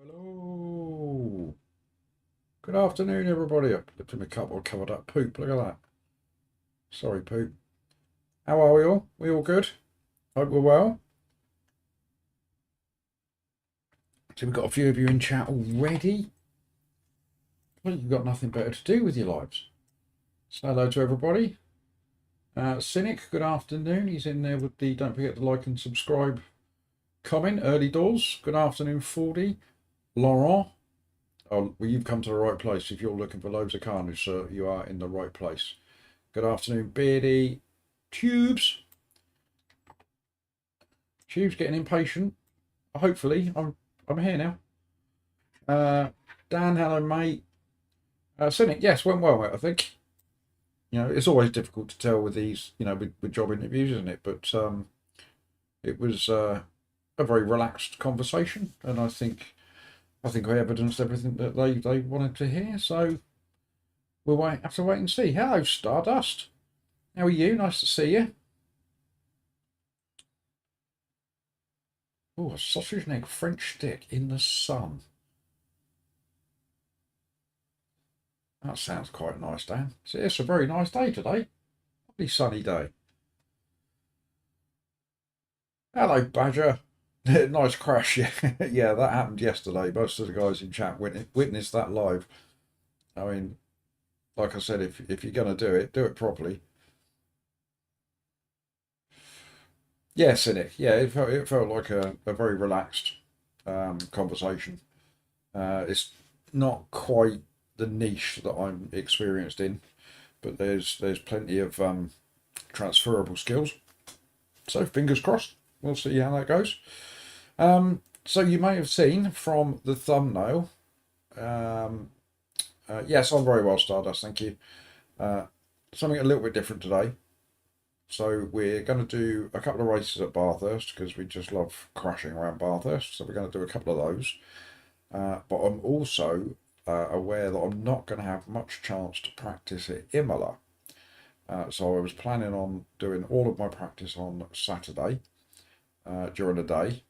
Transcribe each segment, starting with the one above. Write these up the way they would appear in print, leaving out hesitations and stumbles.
Hello. Good afternoon, everybody. I've lifted my cup or covered up poop. Look at that. Sorry, poop. How are we all? We all good? Hope we're well. So we've got a few of you in chat already. Well, you've got nothing better to do with your lives. So hello to everybody. Cynic, good afternoon. He's in there with the don't forget to like and subscribe comment. Early doors. Good afternoon, 40. Laurent. Oh, well, you've come to the right place. If you're looking for loads of carnage, sir, you are in the right place. Good afternoon, Beardy. Tubes. Tubes getting impatient. Hopefully, I'm here now. Dan, hello, mate. Cynic, yes, went well, mate, I think. You know, it's always difficult to tell with these, you know, with job interviews, isn't it? But it was a very relaxed conversation, and I think I evidenced everything that they wanted to hear. So we'll have to wait and see. Hello, Stardust. How are you? Nice to see you. Oh, a sausage and egg French stick in the sun. That sounds quite nice, Dan. It's a very nice day today. Lovely sunny day. Hello, Badger. Nice crash. Yeah, yeah, that happened yesterday. Most of the guys in chat witnessed that live. I mean, like I said, if you're going to do it properly. Yeah, Cynic. Yeah, it felt like a very relaxed conversation. It's not quite the niche that I'm experienced in, but there's plenty of transferable skills. So fingers crossed. We'll see how that goes. So you may have seen from the thumbnail. Yes, I'm very well, Stardust. Thank you. Something a little bit different today. So we're going to do a couple of races at Bathurst because we just love crashing around Bathurst. So we're going to do a couple of those. But I'm also aware that I'm not going to have much chance to practice at Imola. So I was planning on doing all of my practice on Saturday during the day.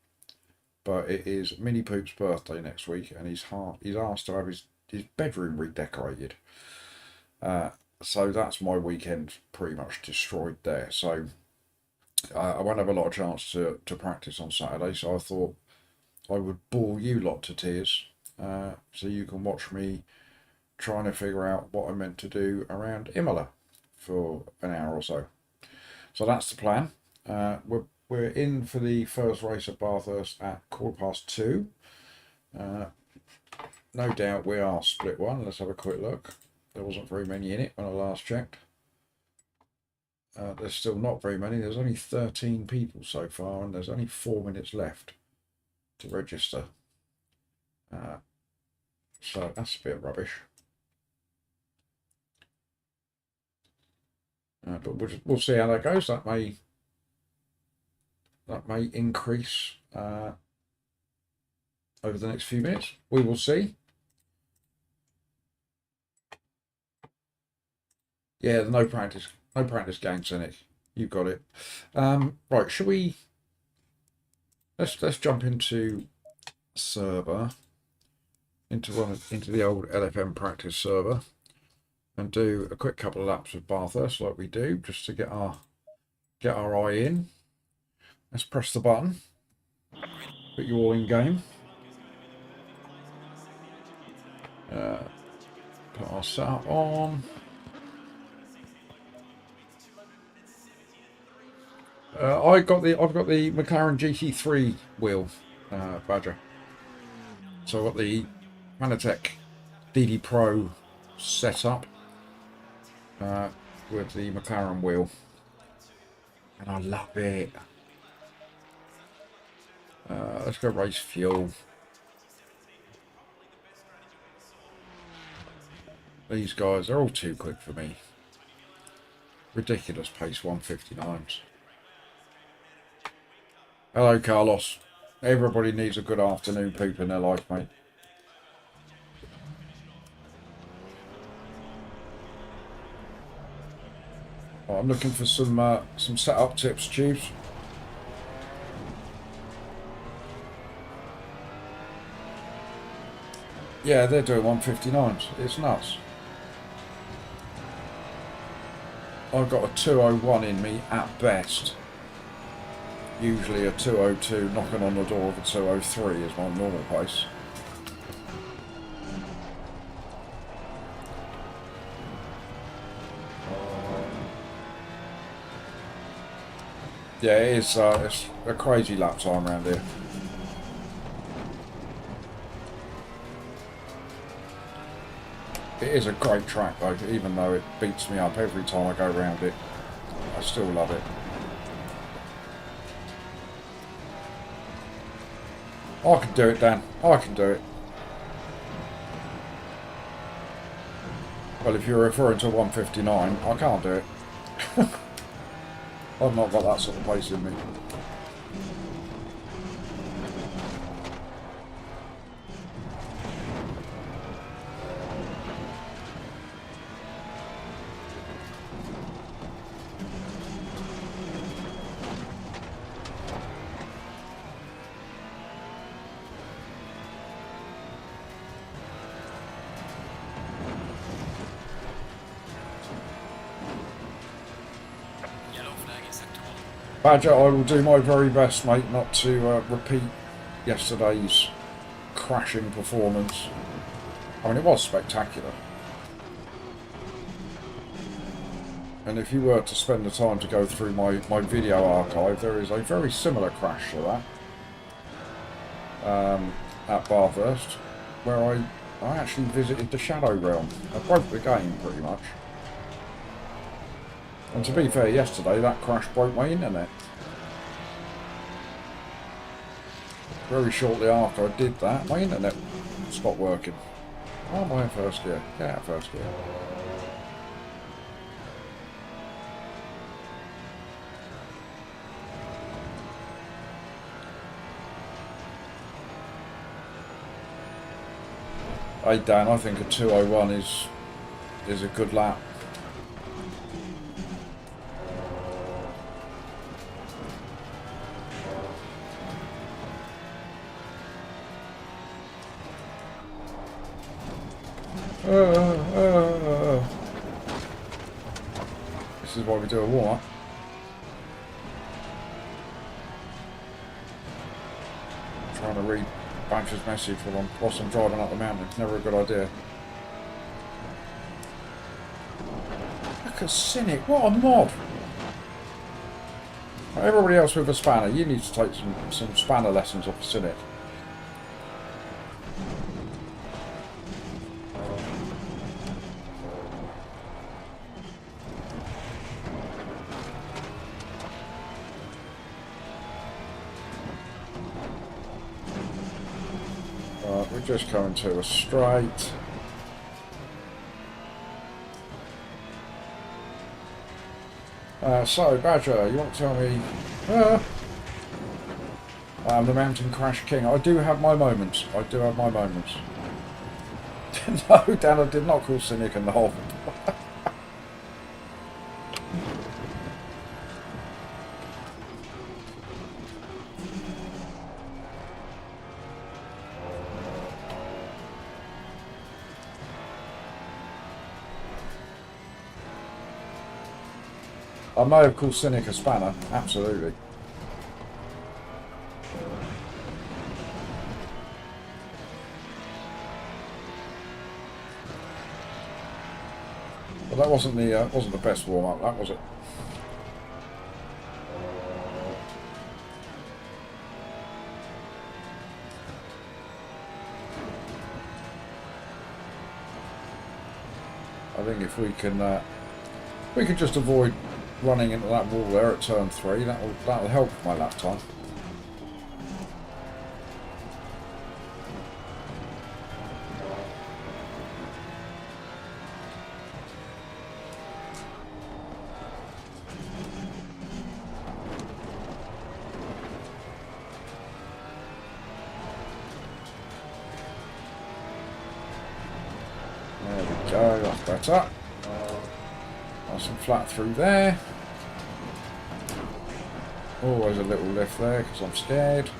But it is Mini Poop's birthday next week, and he's asked to have his bedroom redecorated. So that's my weekend pretty much destroyed there. So I won't have a lot of chance to practice on Saturday. So I thought I would bore you lot to tears, so you can watch me trying to figure out what I'm meant to do around Imola for an hour or so. So that's the plan. We're in for the first race at Bathurst at 2:15. No doubt we are split one. Let's have a quick look. There wasn't very many in it when I last checked. There's still not very many. There's only 13 people so far, and there's only 4 minutes left to register. So that's a bit rubbish. But we'll see how that goes. That may increase over the next few minutes. We will see. Yeah, no practice game, Cynic. You've got it. Right, should we? Let's jump into server, into the old LFM practice server, and do a quick couple of laps of Bathurst like we do, just to get our eye in. Let's press the button. Put you all in game. Put our setup on. I've got the McLaren GT3 wheel, Badger. So I've got the Fanatec DD Pro set up with the McLaren wheel, and I love it. Let's go race fuel. These guys, they're all too quick for me. Ridiculous pace 159s. Hello, Carlos. Everybody needs a good afternoon poop in their life, mate. Oh, I'm looking for some setup tips, Tubes. Yeah, they're doing 159s. It's nuts. I've got a 201 in me at best. Usually a 202 knocking on the door of a 203 is my normal pace. Yeah, it's a crazy lap time around here. It is a great track though, even though it beats me up every time I go around it. I still love it. I can do it, Dan. I can do it. Well, if you're referring to 159, I can't do it. I've not got that sort of pace in me. Badger, I will do my very best, mate, not to repeat yesterday's crashing performance. I mean, it was spectacular. And if you were to spend the time to go through my video archive, there is a very similar crash to that at Bathurst, where I actually visited the Shadow Realm. I broke the game, pretty much. And to be fair, yesterday that crash broke my internet. Very shortly after I did that, my internet stopped working. Oh, my first gear. Yeah, first gear. Hey Dan, I think a 201 is a good lap. This is why we do a warm-up. Trying to read Badger's message whilst I'm driving up the mountain. It's never a good idea. Look at Cynic, what a mob! Everybody else with a spanner, you need to take some spanner lessons off Cynic. We're just coming to a straight. So, Badger, you want to tell me... I'm the Mountain Crash King. I do have my moments. I do have my moments. No, Dan, I did not call Cynic and the whole... I may have called Cynic a spanner, absolutely. But that wasn't the best warm up, that was it? I think if we can just avoid running into that wall there at turn 3, that'll help my lap time. There we go, that's better. Nice and flat through there. Always a little lift there because I'm scared.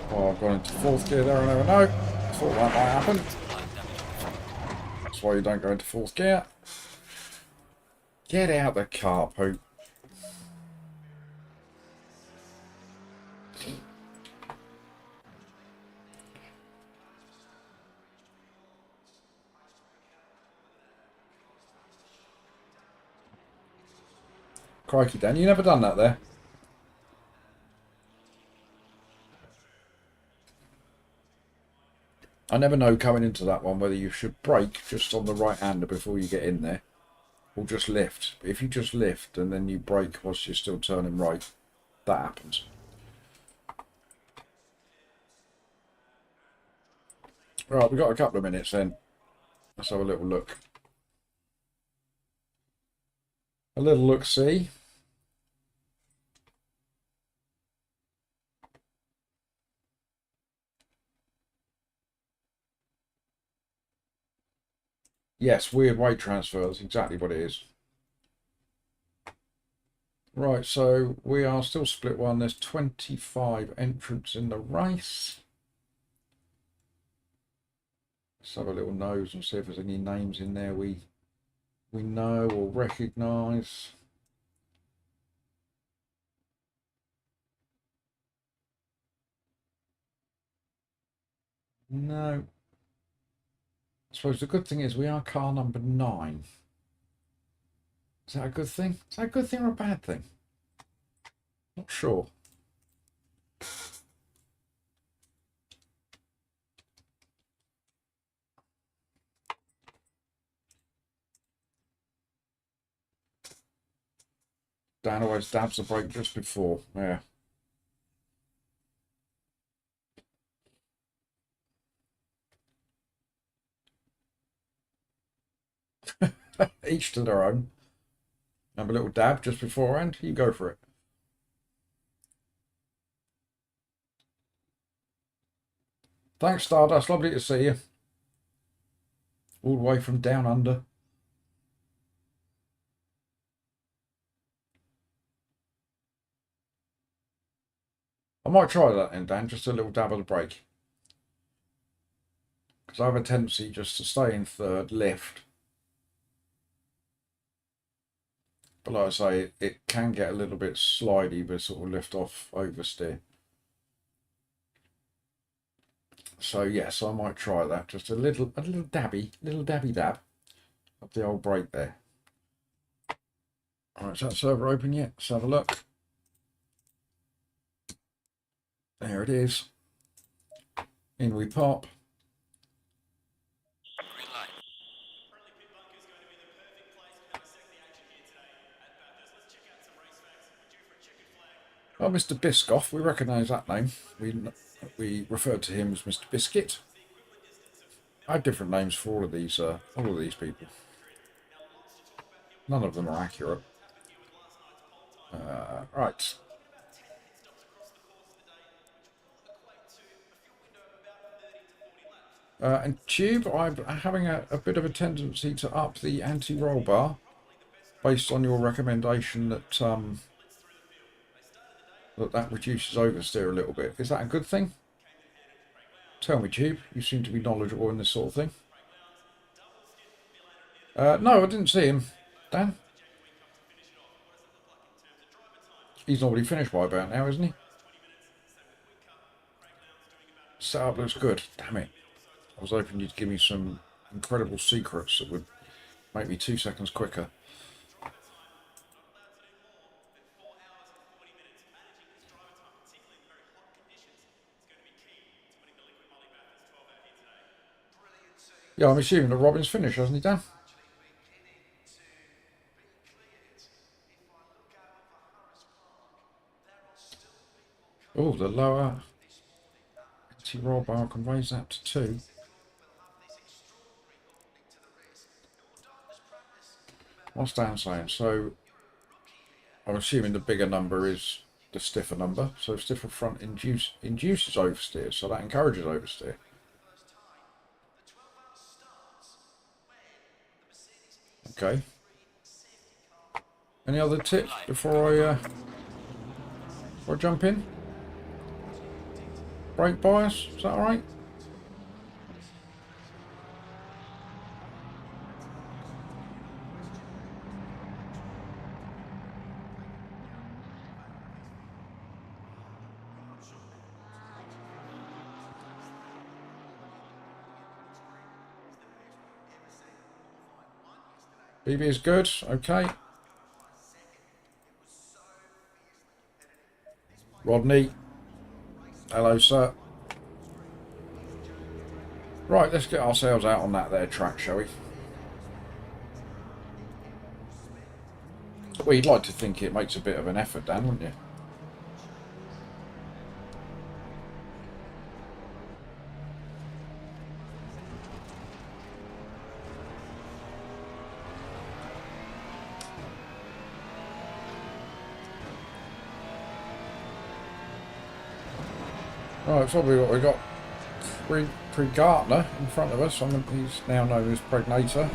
Oh, I've gone into fourth gear there, I never know. Thought that might happen. That's why you don't go into fourth gear. Get out the car, Poop. Crikey, Dan, you never done that there. I never know coming into that one whether you should brake just on the right hander before you get in there, or just lift. If you just lift and then you brake whilst you're still turning right, that happens. Right, we've got a couple of minutes then. Let's have a little look. A little look-see. Yes, weird weight transfer. That's exactly what it is. Right, so we are still split one. There's 25 entrants in the race. Let's have a little nose and see if there's any names in there we know or recognise. No. I suppose the good thing is we are car number 9. Is that a good thing? Is that a good thing or a bad thing? Not sure. Dan always dabs the brake just before. Yeah. Each to their own. Have a little dab just beforehand. You go for it. Thanks, Stardust. Lovely to see you. All the way from down under. I might try that then, Dan. Just a little dab of the brake. Because I have a tendency just to stay in third, lift. But like I say, it can get a little bit slidey, but sort of lift off oversteer. So yes, I might try that. Just a little dabby dab of the old brake there. Alright, is that server open yet? Let's have a look. There it is. In we pop. Oh, Mr. Biscoff, we recognise that name. We referred to him as Mr. Biscuit. I have different names for all of these people. None of them are accurate. Right. And Tube, I'm having a bit of a tendency to up the anti-roll bar based on your recommendation that that reduces oversteer a little bit. Is that a good thing? Tell me, Tube. You seem to be knowledgeable in this sort of thing. No, I didn't see him. Dan? He's already finished by about now, isn't he? Setup looks good. Damn it. I was hoping you'd give me some incredible secrets that would make me 2 seconds quicker. Yeah, I'm assuming that Robin's finished, hasn't he, Dan? Oh, the lower anti-roll bar, I can raise that to 2. What's Dan saying? So, I'm assuming the bigger number is the stiffer number. So stiffer front induces oversteer, so that encourages oversteer. Okay. Any other tips before I jump in? brake bias, is that alright? BB is good, okay. Rodney. Hello, sir. Right, let's get ourselves out on that there track, shall we? Well, you'd like to think it makes a bit of an effort, Dan, wouldn't you? Right, so we've got Pre-Gartner in front of us. He's now known as Pregnator.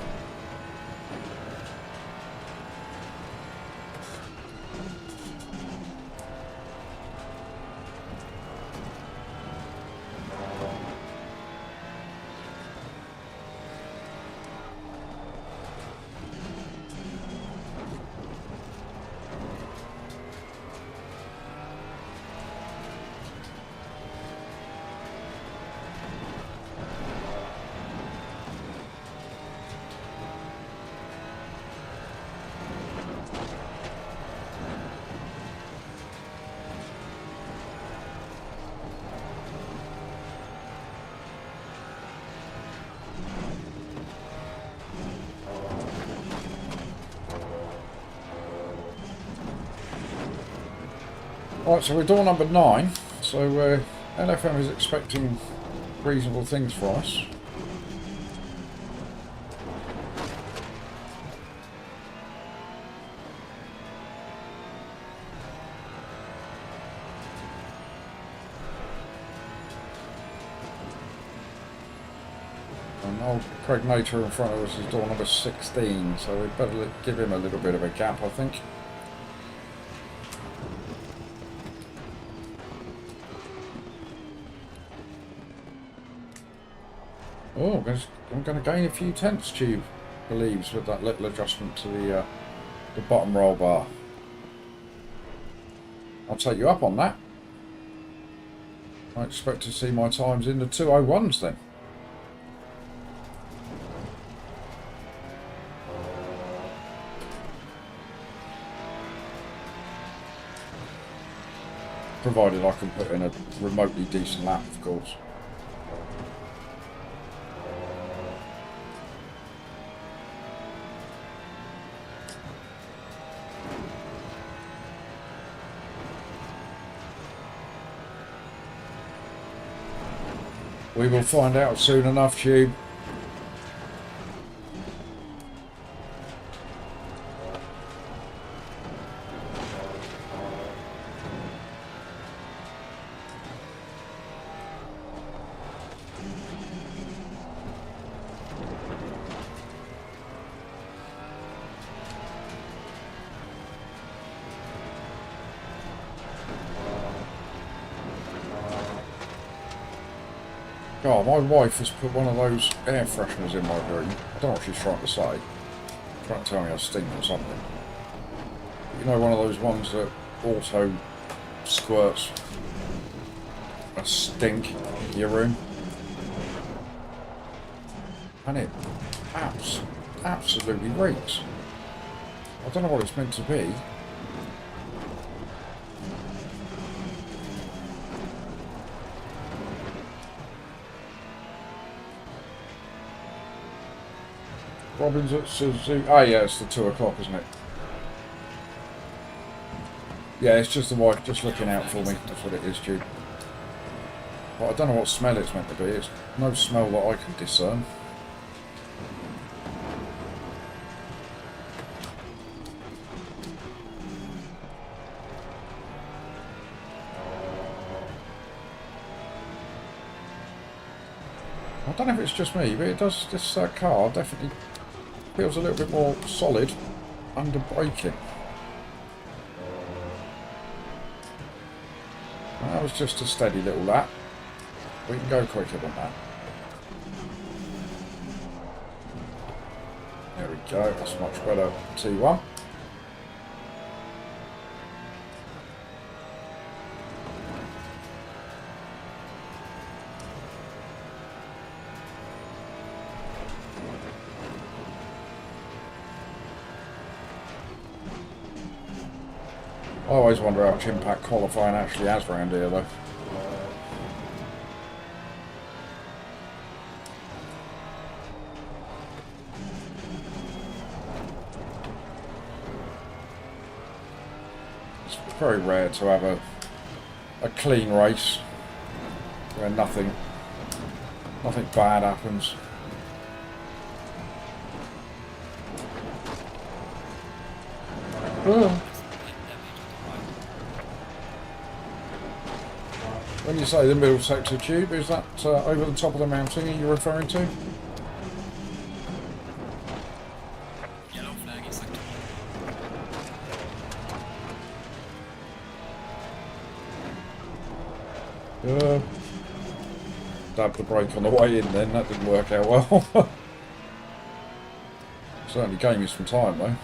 Right, so we're door number 9, so LFM is expecting reasonable things from us. And old Pregnator in front of us is door number 16, so we'd better give him a little bit of a gap, I think. Oh, I'm going to gain a few tenths, Tube believes, with that little adjustment to the bottom roll bar. I'll take you up on that. I expect to see my times in the 201s then. Provided I can put in a remotely decent lap, of course. We will find out soon enough, Tube. God, my wife has put one of those air fresheners in my room. I don't know what she's trying to say. Trying to tell me I stink or something. You know, one of those ones that auto squirts a stink in your room. And it absolutely reeks. I don't know what it's meant to be. Robin's at Suzuki. Ah, yeah, it's the 2 o'clock, isn't it? Yeah, it's just the wife just looking out for me. That's what it is, Jude. But I don't know what smell it's meant to be. It's no smell that I can discern. I don't know if it's just me, but it does. This car definitely feels a little bit more solid under braking. That was just a steady little lap. We can go quicker than that. There we go, that's much better. T1. I always wonder how much impact qualifying actually has around here though. It's very rare to have a clean race where nothing bad happens. When you say the middle sector tube, is that over the top of the mountain are you referring to? Yellow flag in sector. Dabbed the brake on the way in then, that didn't work out well. Certainly gave me some time though.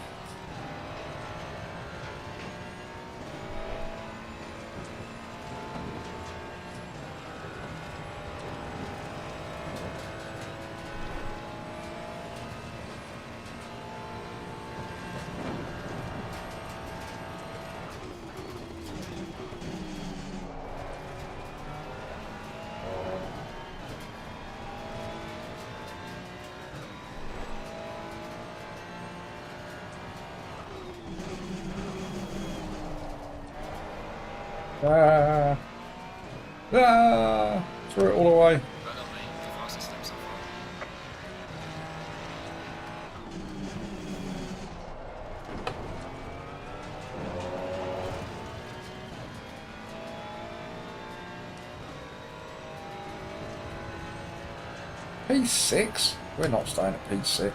Threw it all away. P6? We're not staying at P6.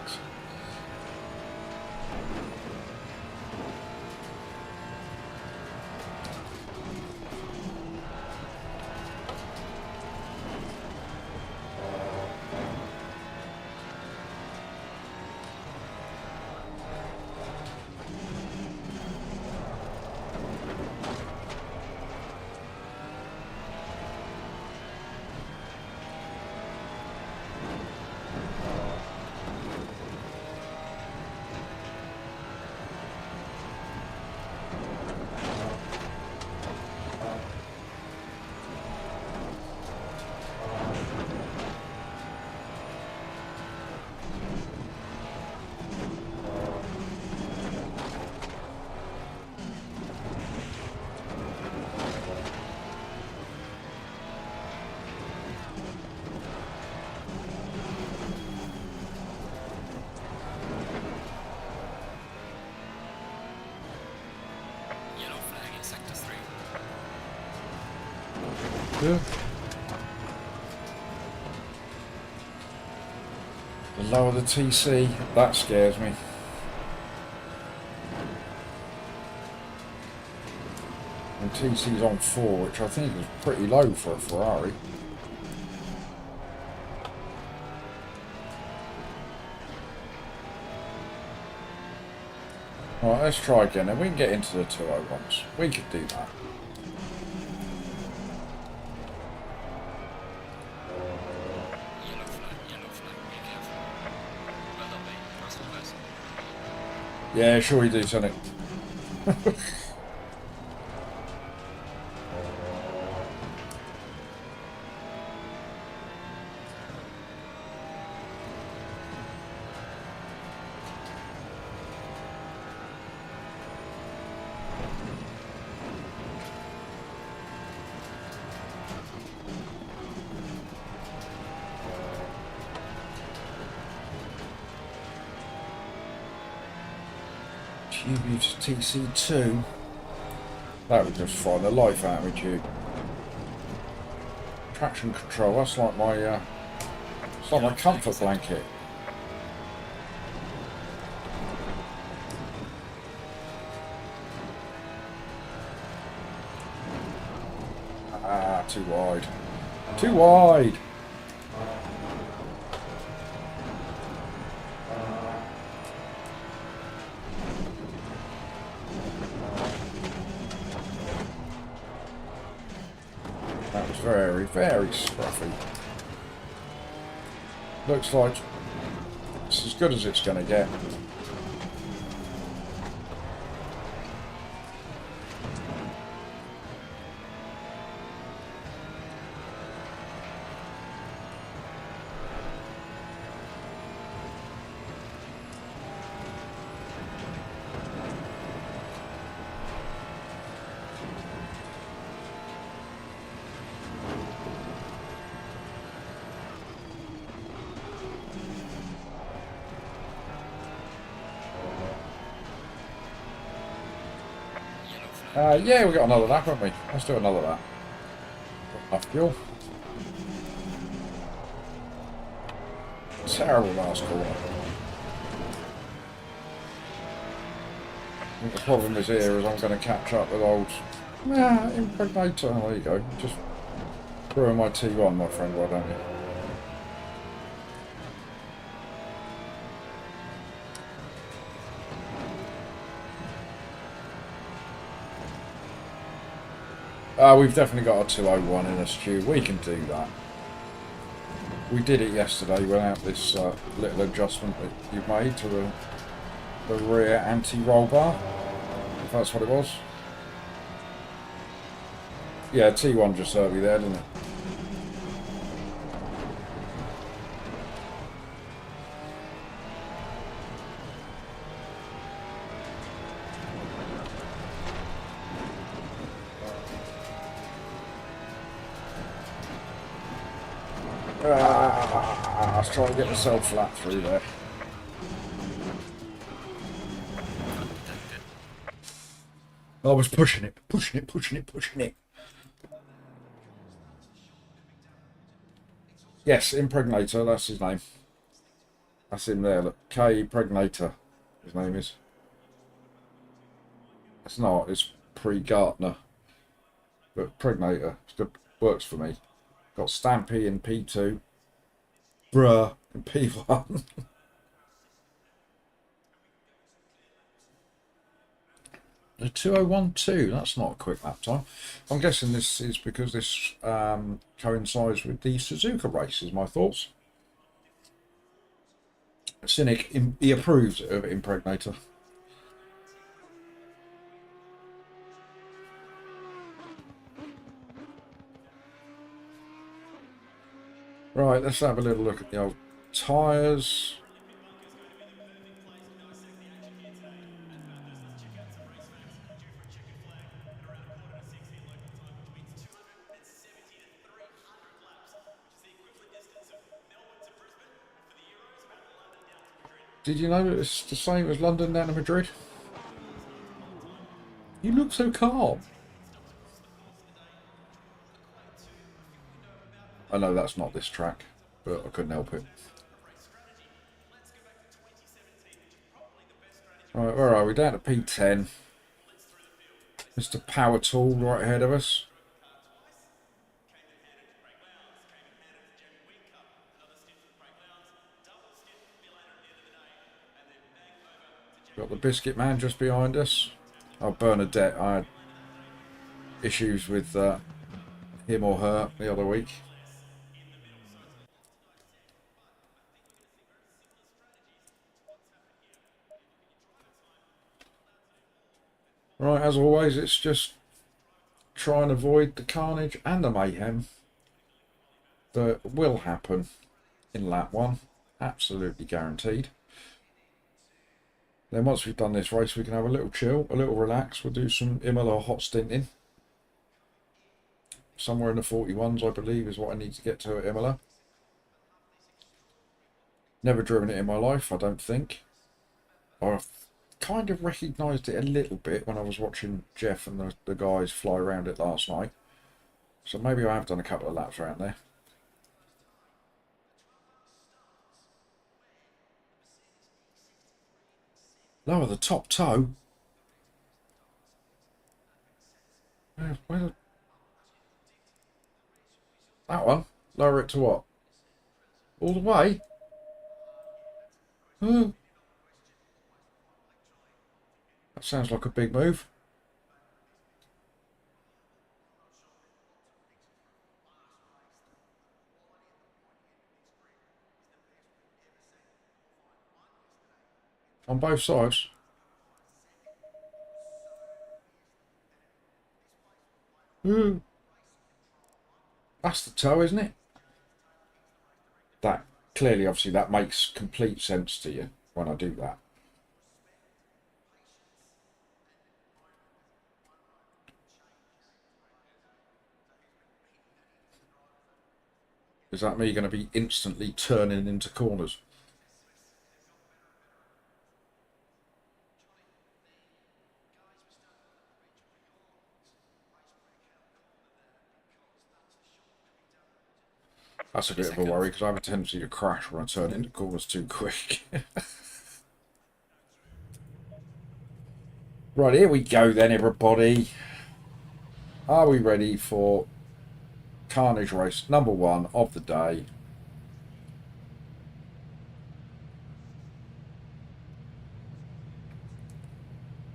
Yeah. The lower the TC, that scares me. And TC's on 4, which I think is pretty low for a Ferrari. Right, let's try again, and we can get into the 201s. We could do that. Yeah, sure you do, Sonic. Tube to TC2. That would just fry the life out of me, Tube. Traction control, that's like my it's like my comfort blanket. Ah, too wide. Too wide. That was very, very scruffy. Looks like it's as good as it's going to get. Yeah, we got another lap, haven't we? Let's do another lap. Enough fuel. Terrible last corner. I think the problem is here is I'm going to catch up with old Impregnator. Oh, there you go. Just ruin my T1, my friend, why don't you? We've definitely got a 201 in us, Stu. We can do that. We did it yesterday without this little adjustment that you've made to the rear anti-roll bar, if that's what it was. Yeah, T1 just served you there, didn't it? Let's try and get myself flat through there. I was pushing it. Yes, Impregnator, that's his name. That's him there, look. K Pregnator, his name is. It's not, it's pre-Gartner. But Pregnator, it's good, works for me. Got Stampy in P2. Bruh in P1. The 2012, that's not a quick lap time. I'm guessing this is because this coincides with the Suzuka race, is my thoughts. Cynic, he approves of Impregnator. Right, let's have a little look at the old tyres. Did you know it's the same as London down to Madrid? You look so calm. I know that's not this track, but I couldn't help it. Right, where are we? Down to P10. Mr. Power Tool right ahead of us. Got the Biscuit Man just behind us. Oh, Bernadette. I had issues with him or her the other week. Right, as always, it's just try and avoid the carnage and the mayhem that will happen in lap 1. Absolutely guaranteed. Then once we've done this race, we can have a little chill, a little relax. We'll do some Imola hot stinting. Somewhere in the 41s, I believe, is what I need to get to at Imola. Never driven it in my life, I don't think. I've kind of recognised it a little bit when I was watching Jeff and the guys fly around it last night. So maybe I have done a couple of laps around there. Lower the top toe. Where That one? Lower it to what? All the way? Hmm. That sounds like a big move. On both sides. Hmm. That's the toe, isn't it? That clearly, obviously, that makes complete sense to you when I do that. Is that me going to be instantly turning into corners? That's a 30 bit of a seconds. worry because I have a tendency to crash when I turn into corners too quick. Right, here we go then, everybody. Are we ready for Carnage race number 1 of the day?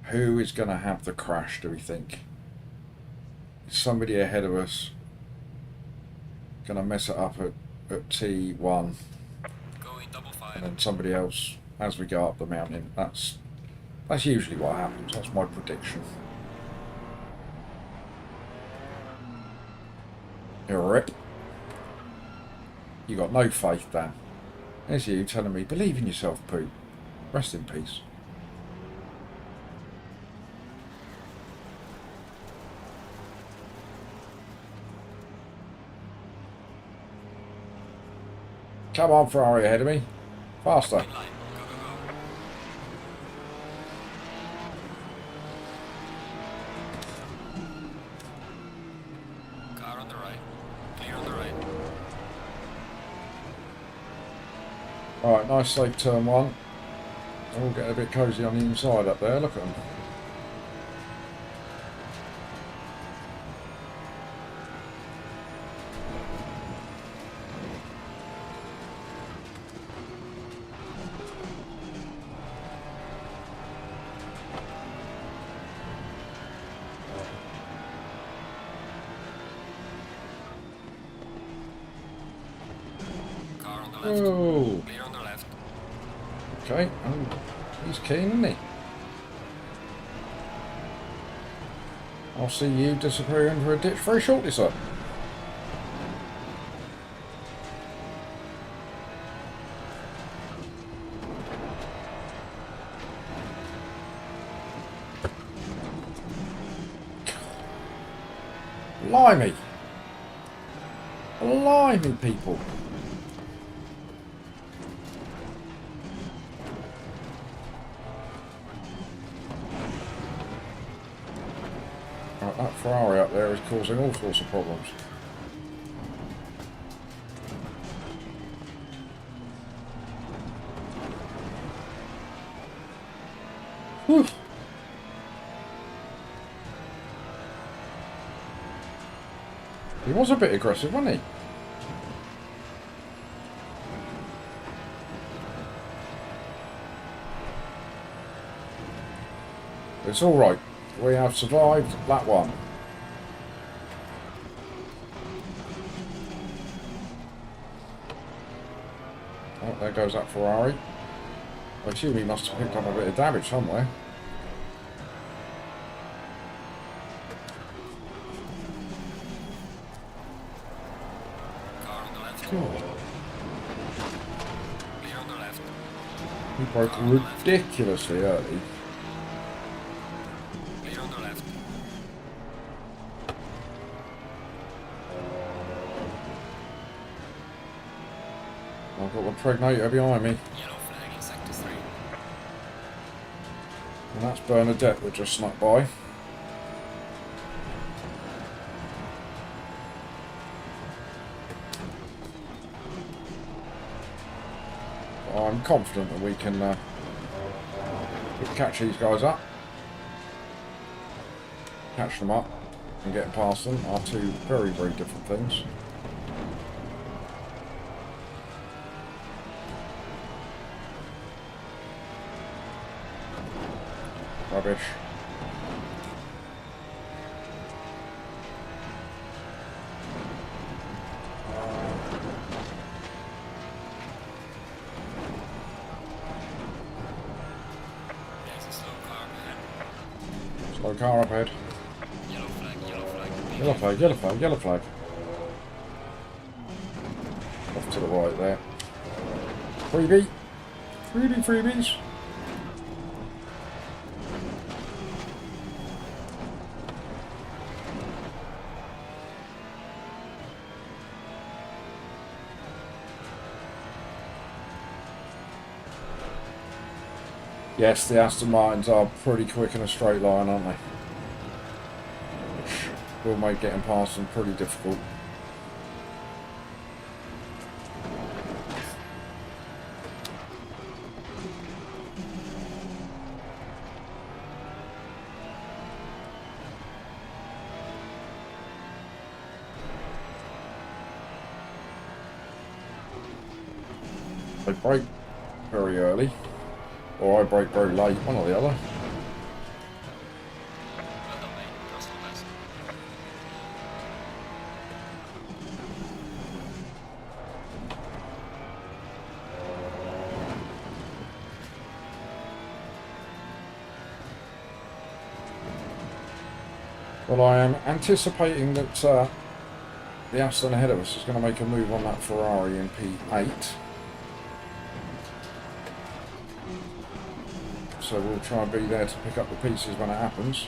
Who is going to have the crash, do we think? Is somebody ahead of us going to mess it up at T1? Going double five. And then somebody else as we go up the mountain. That's usually what happens. That's my prediction. Rip. You got no faith, Dan. There's you telling me, believe in yourself, Pooh. Rest in peace. Come on, Ferrari ahead of me. Faster. Green line. Go, go, go. Car on the right. Clear on the right. Alright, nice safe turn 1. They're all getting a bit cosy on the inside up there. Look at them. Car on the left. Oh, Clear on the left. okay. Oh, he's keen, isn't he? I'll see you disappear into a ditch very shortly, sir. Blimey! Blimey, people! Right, that Ferrari up there is causing all sorts of problems. Whew. He was a bit aggressive, wasn't he? It's all right. We have survived that one. Oh, there goes that Ferrari. I assume he must have picked up a bit of damage somewhere. Car on the left. God, Clear on the left. he broke ridiculously early. Clear on the left. I've got the Pregnator behind me. Yellow flag in sector 3. And that's Bernadette that just snuck by. I'm confident that we can catch these guys up. Catch them up and get past them are two very, very different things. Rubbish. There's a slow car ahead. Slow car up ahead. Yellow flag, yellow flag. Yellow flag, yellow flag, yellow flag. Off to the right there. Freebie. Freebies. Yes, the Aston Martins are pretty quick in a straight line, aren't they? Which will make getting past them pretty difficult. They brake very early, or I brake very late, one or the other. Well done, mate. That's not best. Well, I am anticipating that the Aston ahead of us is going to make a move on that Ferrari in P8. So we'll try and be there to pick up the pieces when it happens.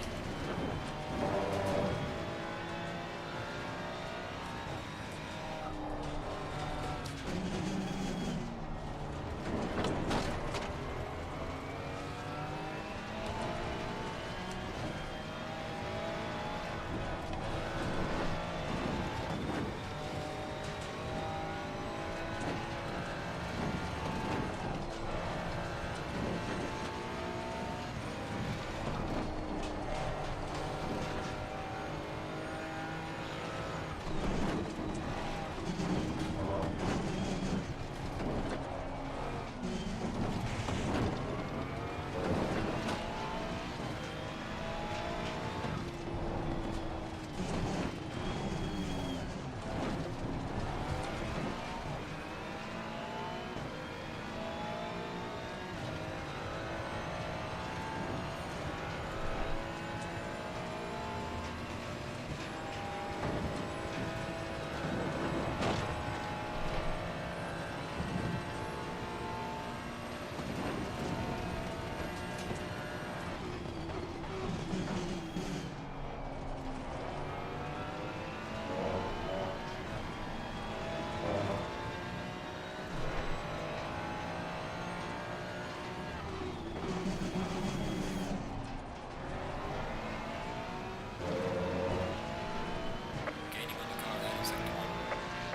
Gaining on the car ahead, second one.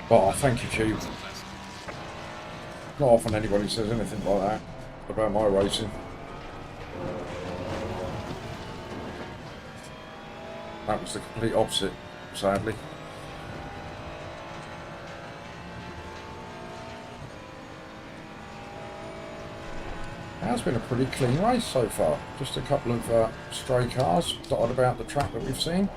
But thank you, Tube. Wasn't best. Not often anybody says anything like that about my racing. That was the complete opposite, sadly. It has been a pretty clean race so far. Just a couple of stray cars dotted about the track that we've seen.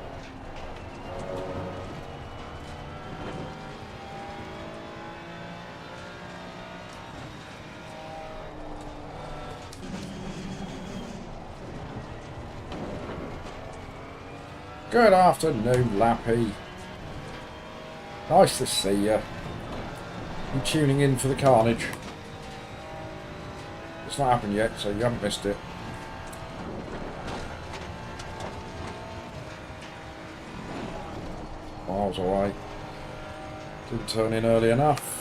Good afternoon, Lappy. Nice to see you. You tuning in for the carnage. It's not happened yet, so you haven't missed it. Miles away. Didn't turn in early enough.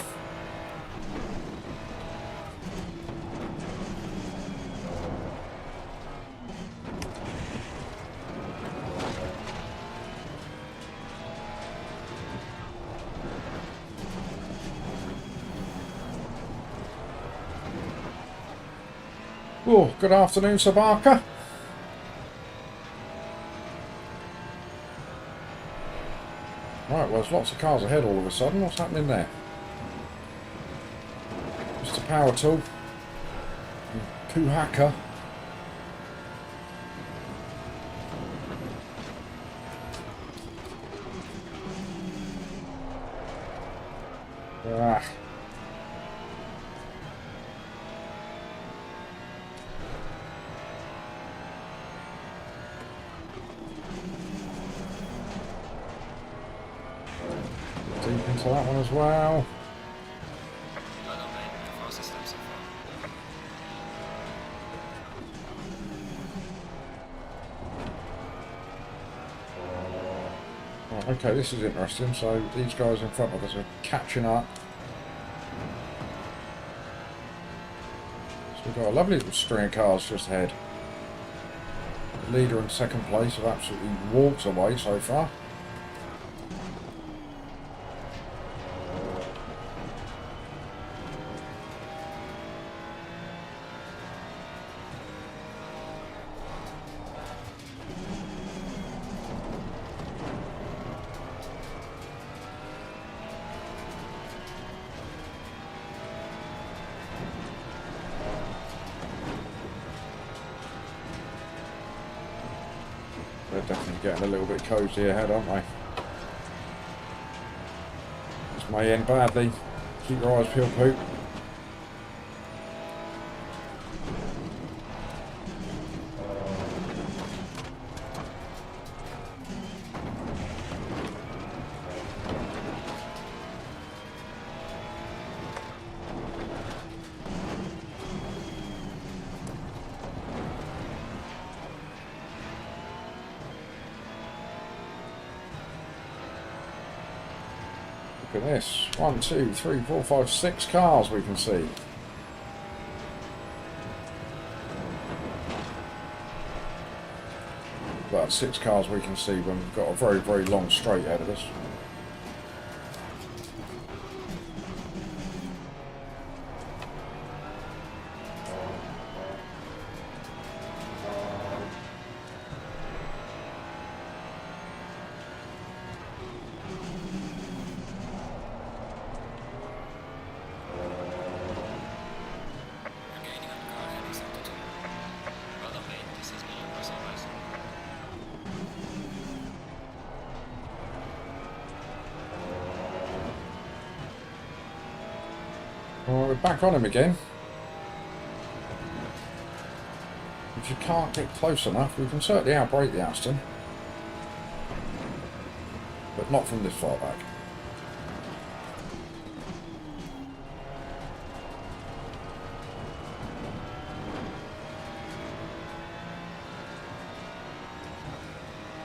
Oh, good afternoon, Sabaka. Right, well, there's lots of cars ahead all of a sudden. What's happening there? Mr. Power Tool. Coup Hacker. Ah. Deep into that one as well. Well done, mate. The fastest lap so far. Right, okay, this is interesting. So these guys in front of us are catching up. So we've got a lovely little string of cars just ahead. The leader in second place have absolutely walked away so far. They're definitely getting a little bit cosy ahead, aren't they? This may end badly. Keep your eyes peeled, Poop. Look at this. 1, 2, 3, 4, 5, 6 cars we can see. About 6 cars we can see when we've got a very, very long straight ahead of us. You're gaining on the car ahead of sector 2. Well done, mate. This has been your personal best. Well, we're back on him again. If you can't get close enough, we can certainly outbrake the Aston. But not from this far back.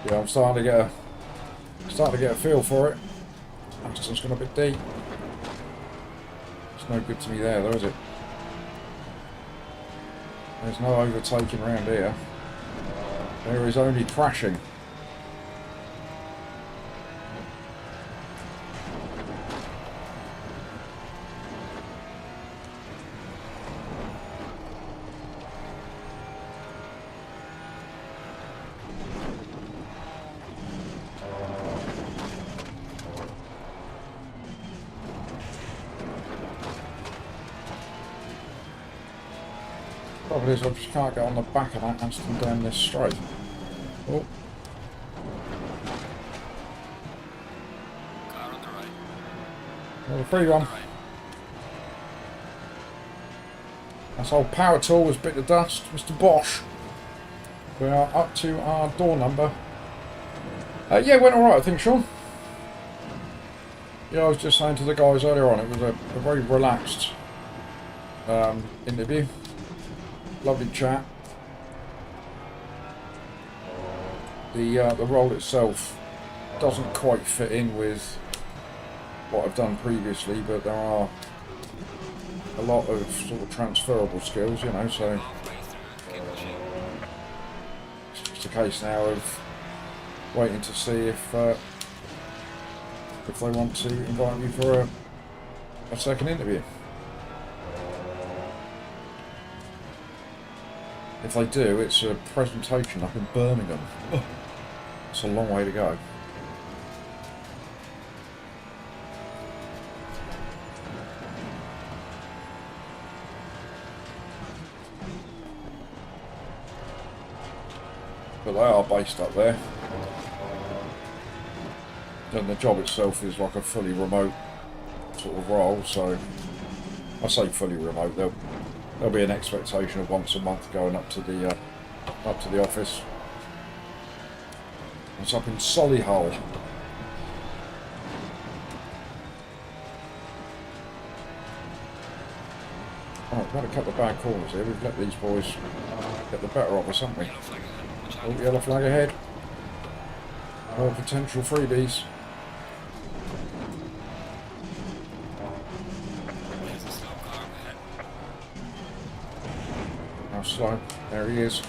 Yeah, I'm starting to get a feel for it. Aston's gone a bit deep. It's no good to me there, though, is it? There's no overtaking around here. There is only crashing. Problem is, I just can't get on the back of that Aston down this straight. Oh, Car on the right. another free one. Right. That's old power tool has bit the dust, Mr. Bosch. We are up to our door number. Yeah, it went alright, I think, Sean. Yeah, I was just saying to the guys earlier on, it was a very relaxed interview. Lovely chat. The role itself doesn't quite fit in with what I've done previously, but there are a lot of sort of transferable skills, you know, so Halfway through. Keep pushing. it's just a case now of waiting to see if they want to invite me for a second interview. If they do, it's a presentation up in Birmingham. It's a long way to go. But they are based up there. And the job itself is like a fully remote sort of role, so I say fully remote. There'll be an expectation of once a month going up to the office. It's up in Solihull. Oh, we've had a couple of bad corners here. We've let these boys get the better of us, haven't we? Yellow flag ahead. Watch out. Oh, yellow flag ahead. More potential freebies. There's a slow car ahead. How slow? There he is.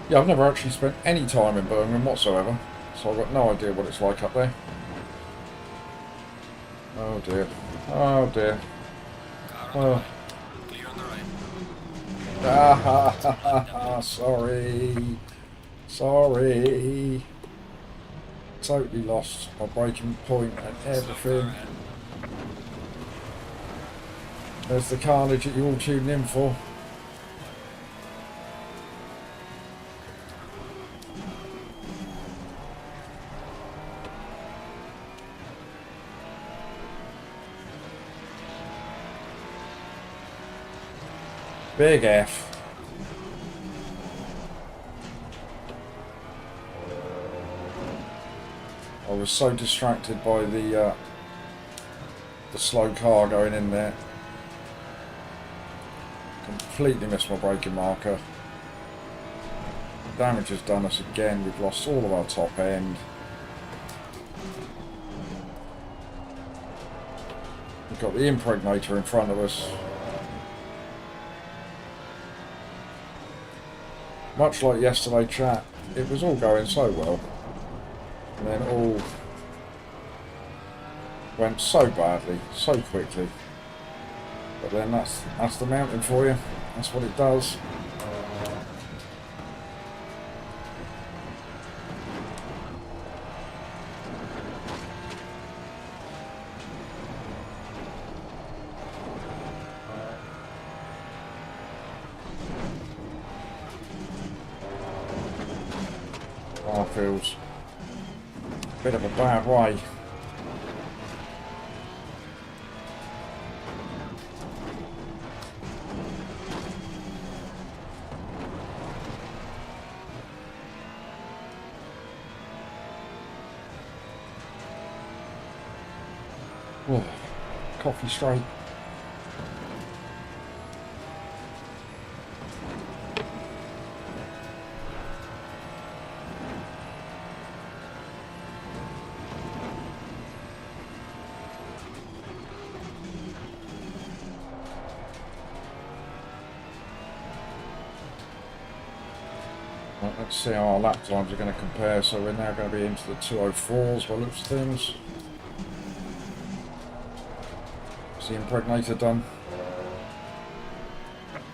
Yeah, I've never actually spent any time in Birmingham whatsoever, so I've got no idea what it's like up there. Oh dear. Oh dear. Car on Oh. the right. Clear on the right. Ah, sorry. Sorry. Totally lost my braking point and Slow car everything. ahead. There's the carnage that you all tuned in for. Big F. I was so distracted by the slow car going in there. Completely missed my braking marker. Damage has done us again. We've lost all of our top end. We've got the impregnator in front of us. Much like yesterday, chat, it was all going so well. And then all went so badly, so quickly. But then that's the mountain for you. That's what it does. Feels a bit of a bad way. Oh, coffee straight. Right, let's see how our lap times are going to compare. So we're now going to be into the 204s by looks of things. Is the impregnator done?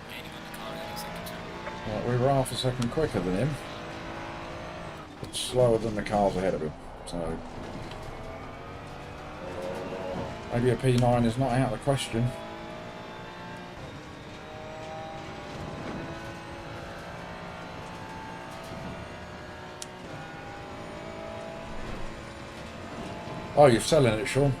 Gaining on the car ahead in second turn. Right, we were half a second quicker than him, but slower than the cars ahead of him. So maybe a P9 is not out of the question. Oh, you're selling it, Sean.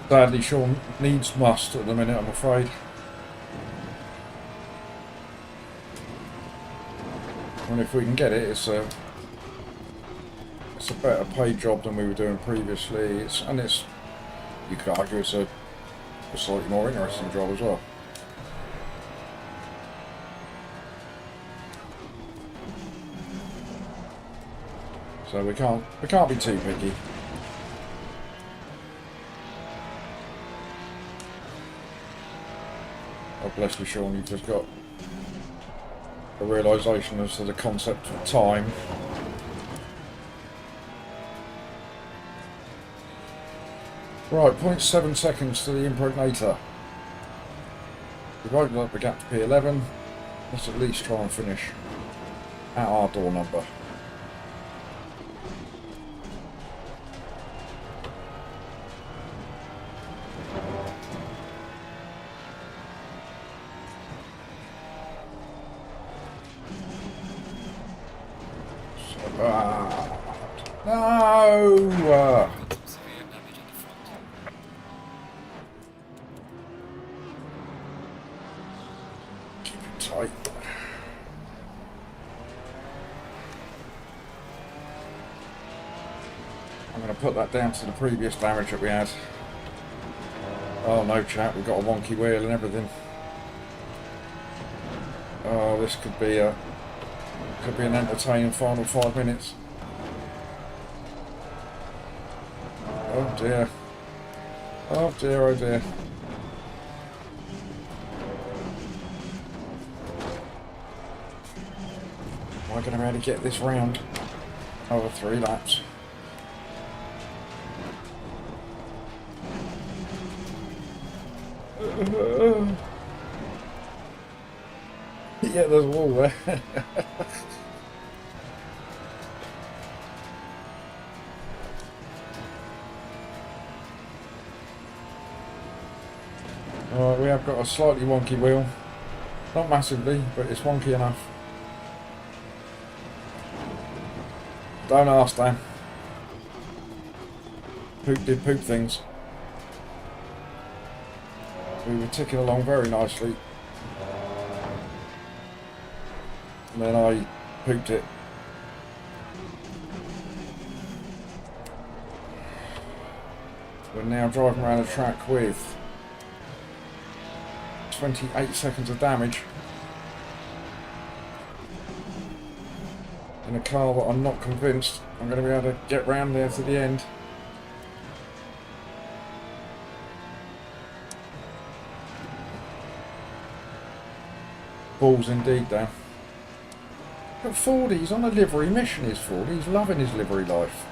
Sadly, Sean needs must at the minute, I'm afraid. And if we can get it, it's a better paid job than we were doing previously. You could argue it's a slightly more interesting job as well. So we can't be too picky. Oh, bless you, Sean, you've just got a realisation as to the concept of time. Right, 0.7 seconds to the impregnator. We've opened up the gap to P11. Let's at least try and finish at our door number. No! Got some severe damage on the front. Keep it tight. I'm going to put that down to the previous damage that we had. Oh no, chap, we've got a wonky wheel and everything. Oh, this could be an entertaining final 5 minutes. Oh dear. Oh dear, oh dear. Am I going to be able to get this round over 3 laps? Yeah, there's a wall there. Alright, we have got a slightly wonky wheel. Not massively, but it's wonky enough. Don't ask, Dan. Poop did poop things. We were ticking along very nicely. And then I pooped it. We're now driving around the track with 28 seconds of damage in a car that I'm not convinced I'm going to be able to get round there to the end. Balls indeed, Dan. But Ford, he's on a livery mission, is Ford. He's loving his livery life.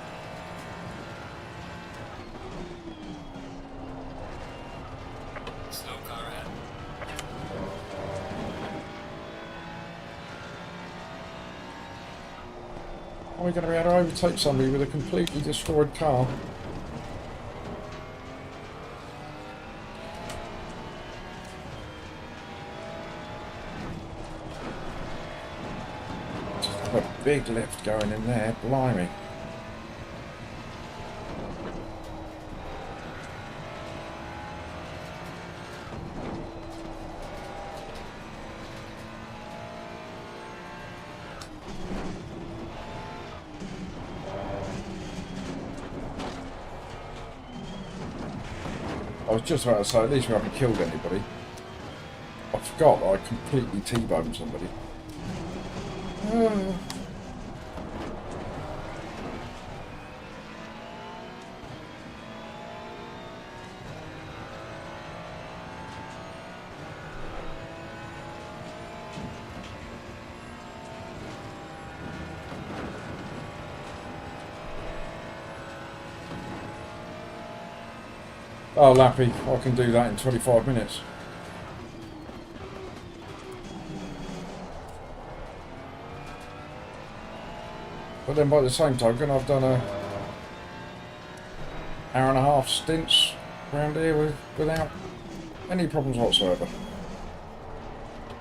Slow car ahead. Are we going to be able to overtake somebody with a completely destroyed car? Just have a big lift going in there, blimey. I was just about to say, at least we haven't killed anybody. I forgot that I completely T-boned somebody. Oh, Lappy, I can do that in 25 minutes. But then by the same token, I've done a hour and a half stints around here without any problems whatsoever.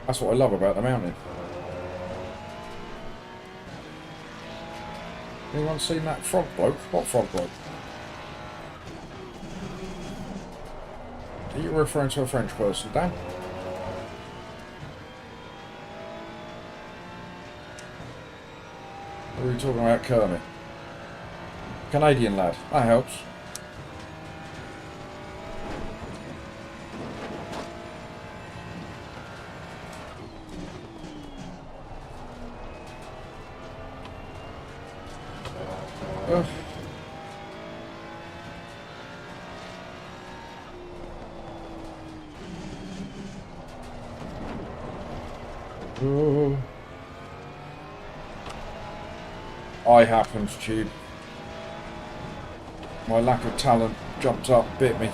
That's what I love about the mountain. Anyone seen that frog bloke? What frog bloke? Are you referring to a French person, Dan? Or are we talking about Kermit? Canadian lad. That helps. Ugh. Oh. I happened, Tube. My lack of talent jumped up, bit me.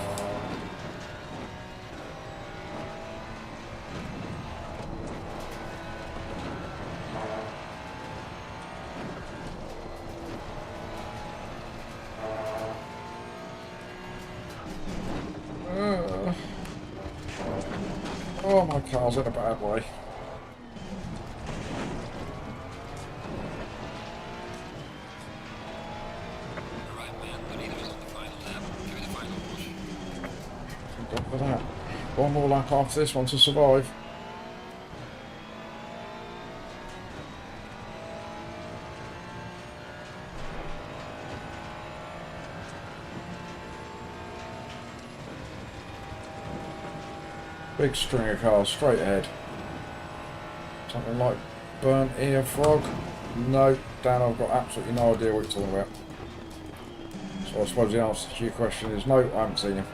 Oh, my car's in a bad way. Alright, man, the leader is on the final lap. Give it a final push. Thank God for that. One more lap after this one to survive. Big string of cars straight ahead. Something like burnt ear frog? No, Dan, I've got absolutely no idea what you're talking about. So I suppose the answer to your question is no, I haven't seen him.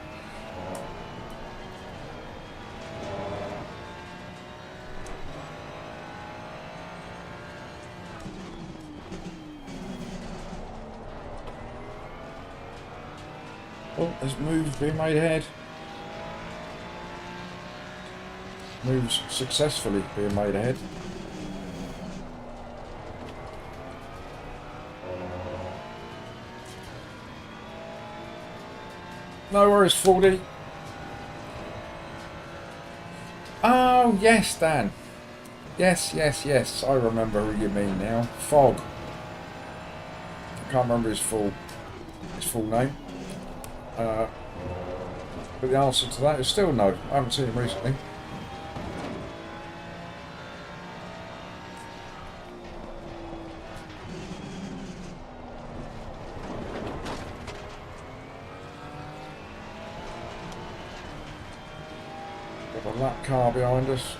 Oh, there's moves being made ahead. Moves successfully being made ahead. No worries, 40. Oh, yes, Dan. Yes, yes, yes. I remember who you mean now. Fog. I can't remember his full name. But the answer to that is still no. I haven't seen him recently. Got a lap car behind us.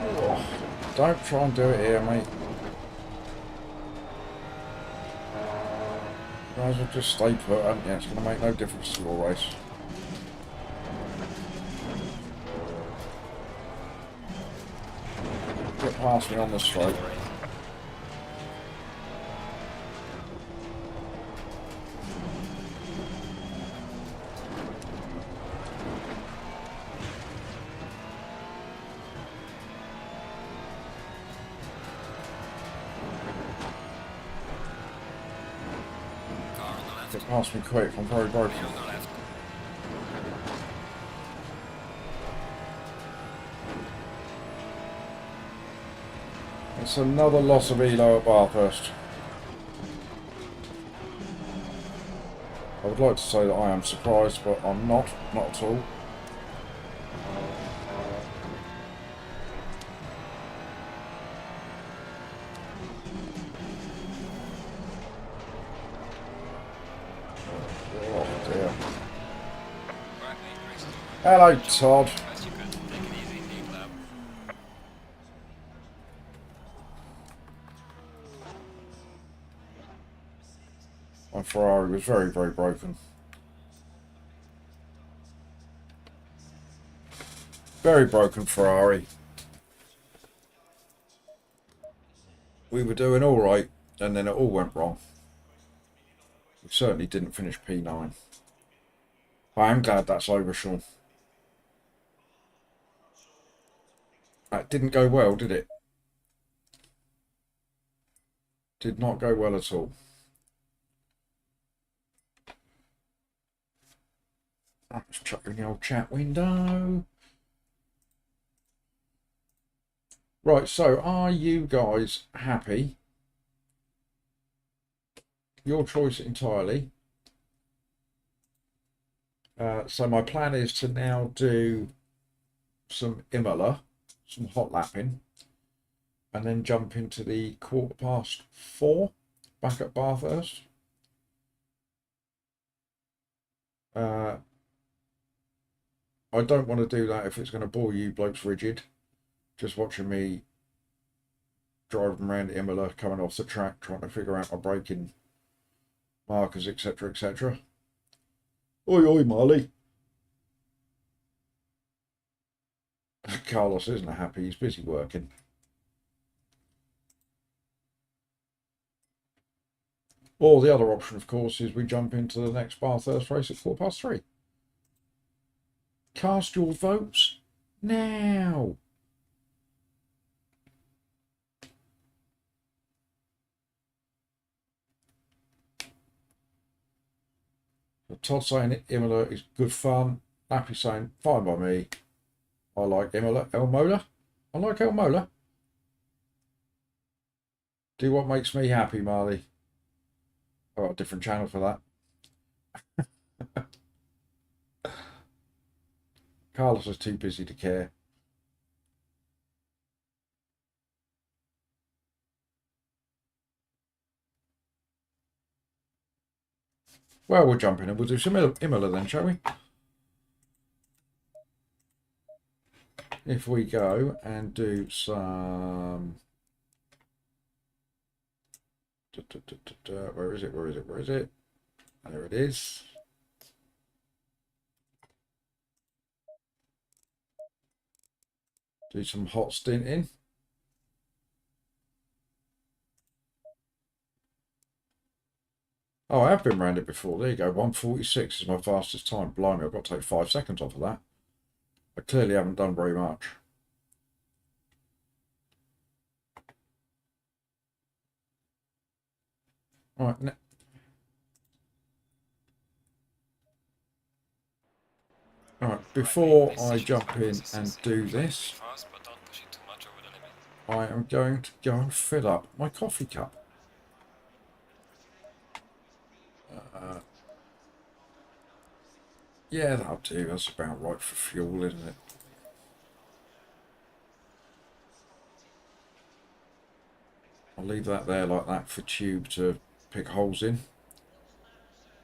Oh, don't try and do it here, mate. You might as well just stay put, haven't you? It's going to make no difference to your race. Get past me on the straight. Car on the left. Get past me quick, I'm very broken. On the left. It's another loss of Elo at Bathurst. I would like to say that I am surprised, but I'm not at all. Oh dear. Right, mate, race is over. Hello, Todd. Best you could. Take it easy, lead lap. My Ferrari was very, very broken. Very broken Ferrari. We were doing all right, and then it all went wrong. We certainly didn't finish P9. I am glad that's over, Sean. That didn't go well, did it? Did not go well at all. Let's chuck in the old chat window. Right, so are you guys happy? Your choice entirely. So my plan is to now do some Imola, some hot lapping, and then jump into the 4:15 back at Bathurst. I don't want to do that if it's going to bore you blokes rigid. Just watching me driving around Imola, coming off the track, trying to figure out my braking markers, etc., etc. Oi, oi, Marley. Carlos isn't happy. He's busy working. Or the other option, of course, is we jump into the next Bathurst race at 3:15. Cast your votes now. So Todd saying Imola is good fun. Happy saying fine by me. I like Imola. Elmola. I like Elmola. Do what makes me happy, Marley. I've got a different channel for that. Carlos is too busy to care. Well, we'll jump in and we'll do some Imola then, shall we? If we go and do some... Where is it? Where is it? Where is it? There it is. Do some hot stinting. Oh, I have been around it before. There you go. 1:46 is my fastest time. Blimey, I've got to take 5 seconds off of that. I clearly haven't done very much. Right. Alright, before I jump in and do this, I am going to go and fill up my coffee cup. Yeah, that'll do. That's about right for fuel, isn't it? I'll leave that there like that for Tube to pick holes in.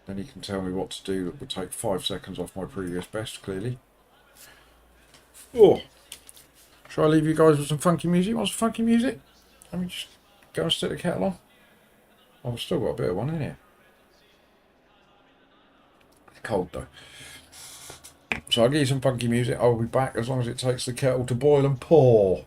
Then he can tell me what to do. That will take 5 seconds off my previous best, clearly. Oh! Shall I leave you guys with some funky music? Want some funky music? Let me just go and stick the kettle on. I've still got a bit of one in here. Cold though. So I'll give you some funky music. I'll be back as long as it takes the kettle to boil and pour.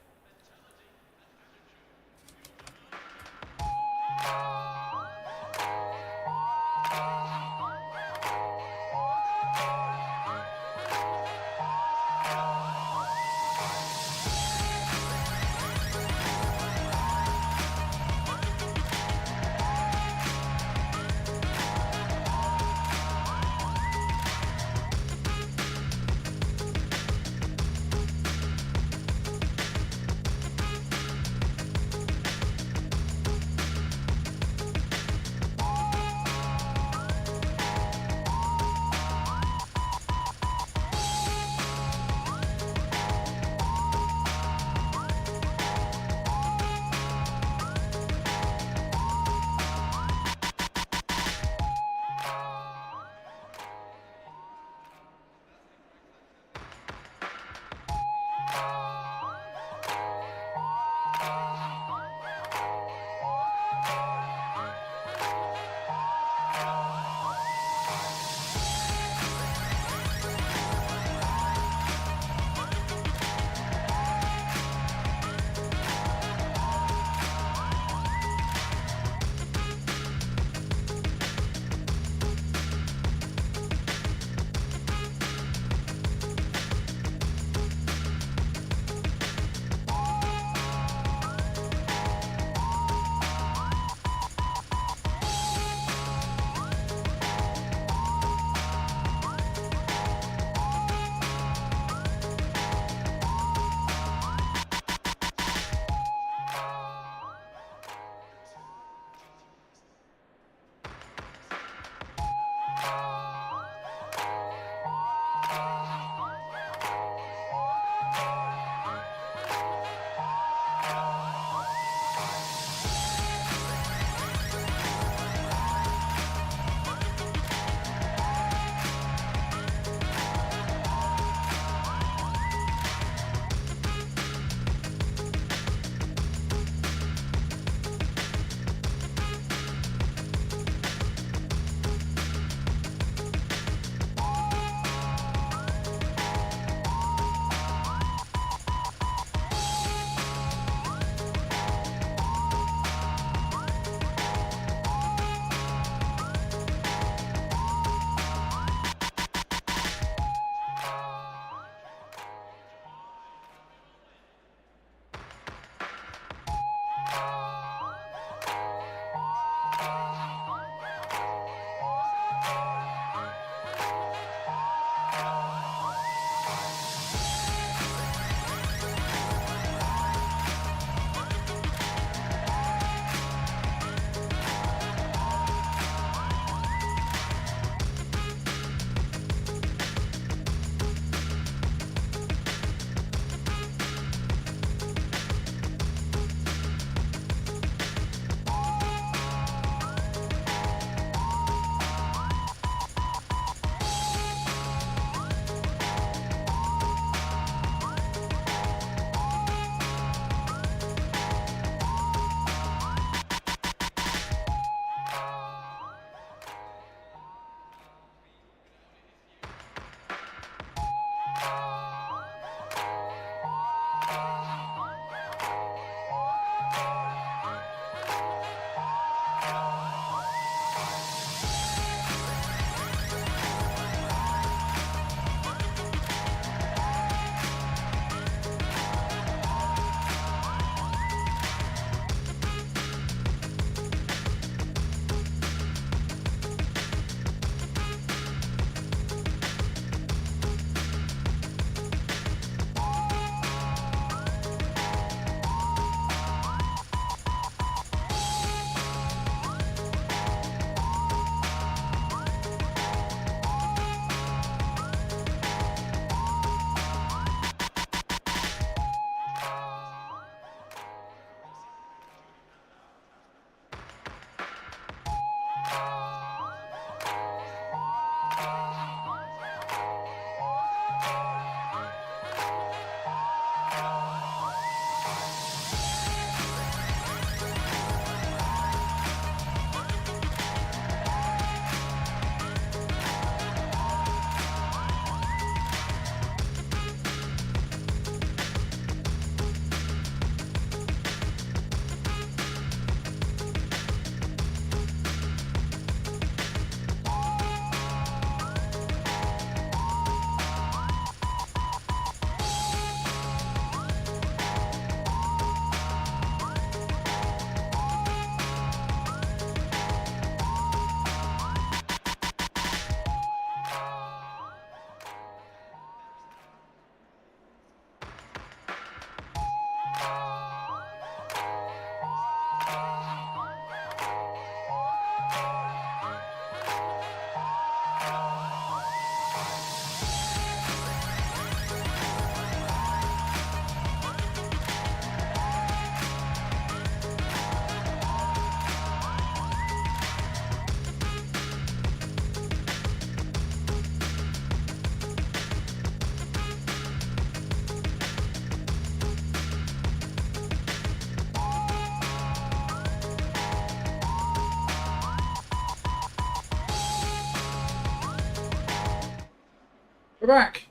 We're back.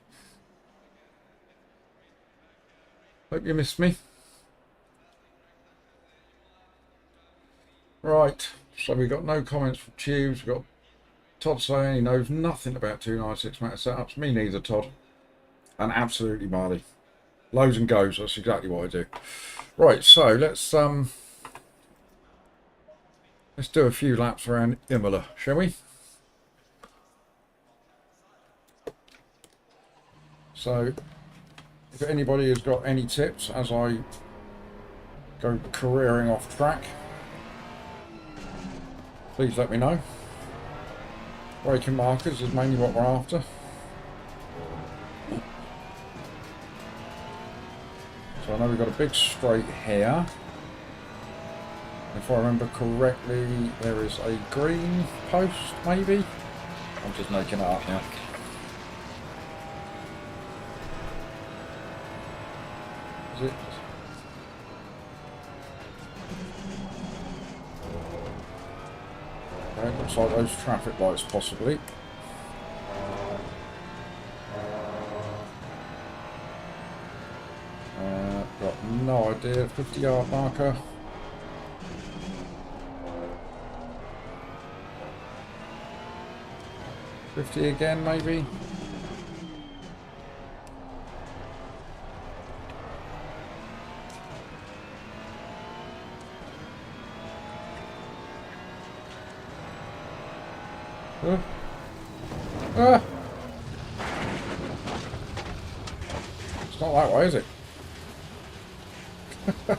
Hope you missed me. Right, so we got no comments from Tubes. We've got Todd saying he knows nothing about 296 matter setups. Me neither, Todd. And absolutely Marley. Lows and goes, that's exactly what I do. Right, so let's do a few laps around Imola, shall we? So if anybody has got any tips as I go careering off track, please let me know. Braking markers is mainly what we're after. So I know we've got a big straight here. If I remember correctly, there is a green post, maybe? I'm just making it up now. Is it? Okay, looks like those traffic lights possibly. Got no idea. 50-yard marker. $50 again, maybe. Ah! It's not that way, is it? So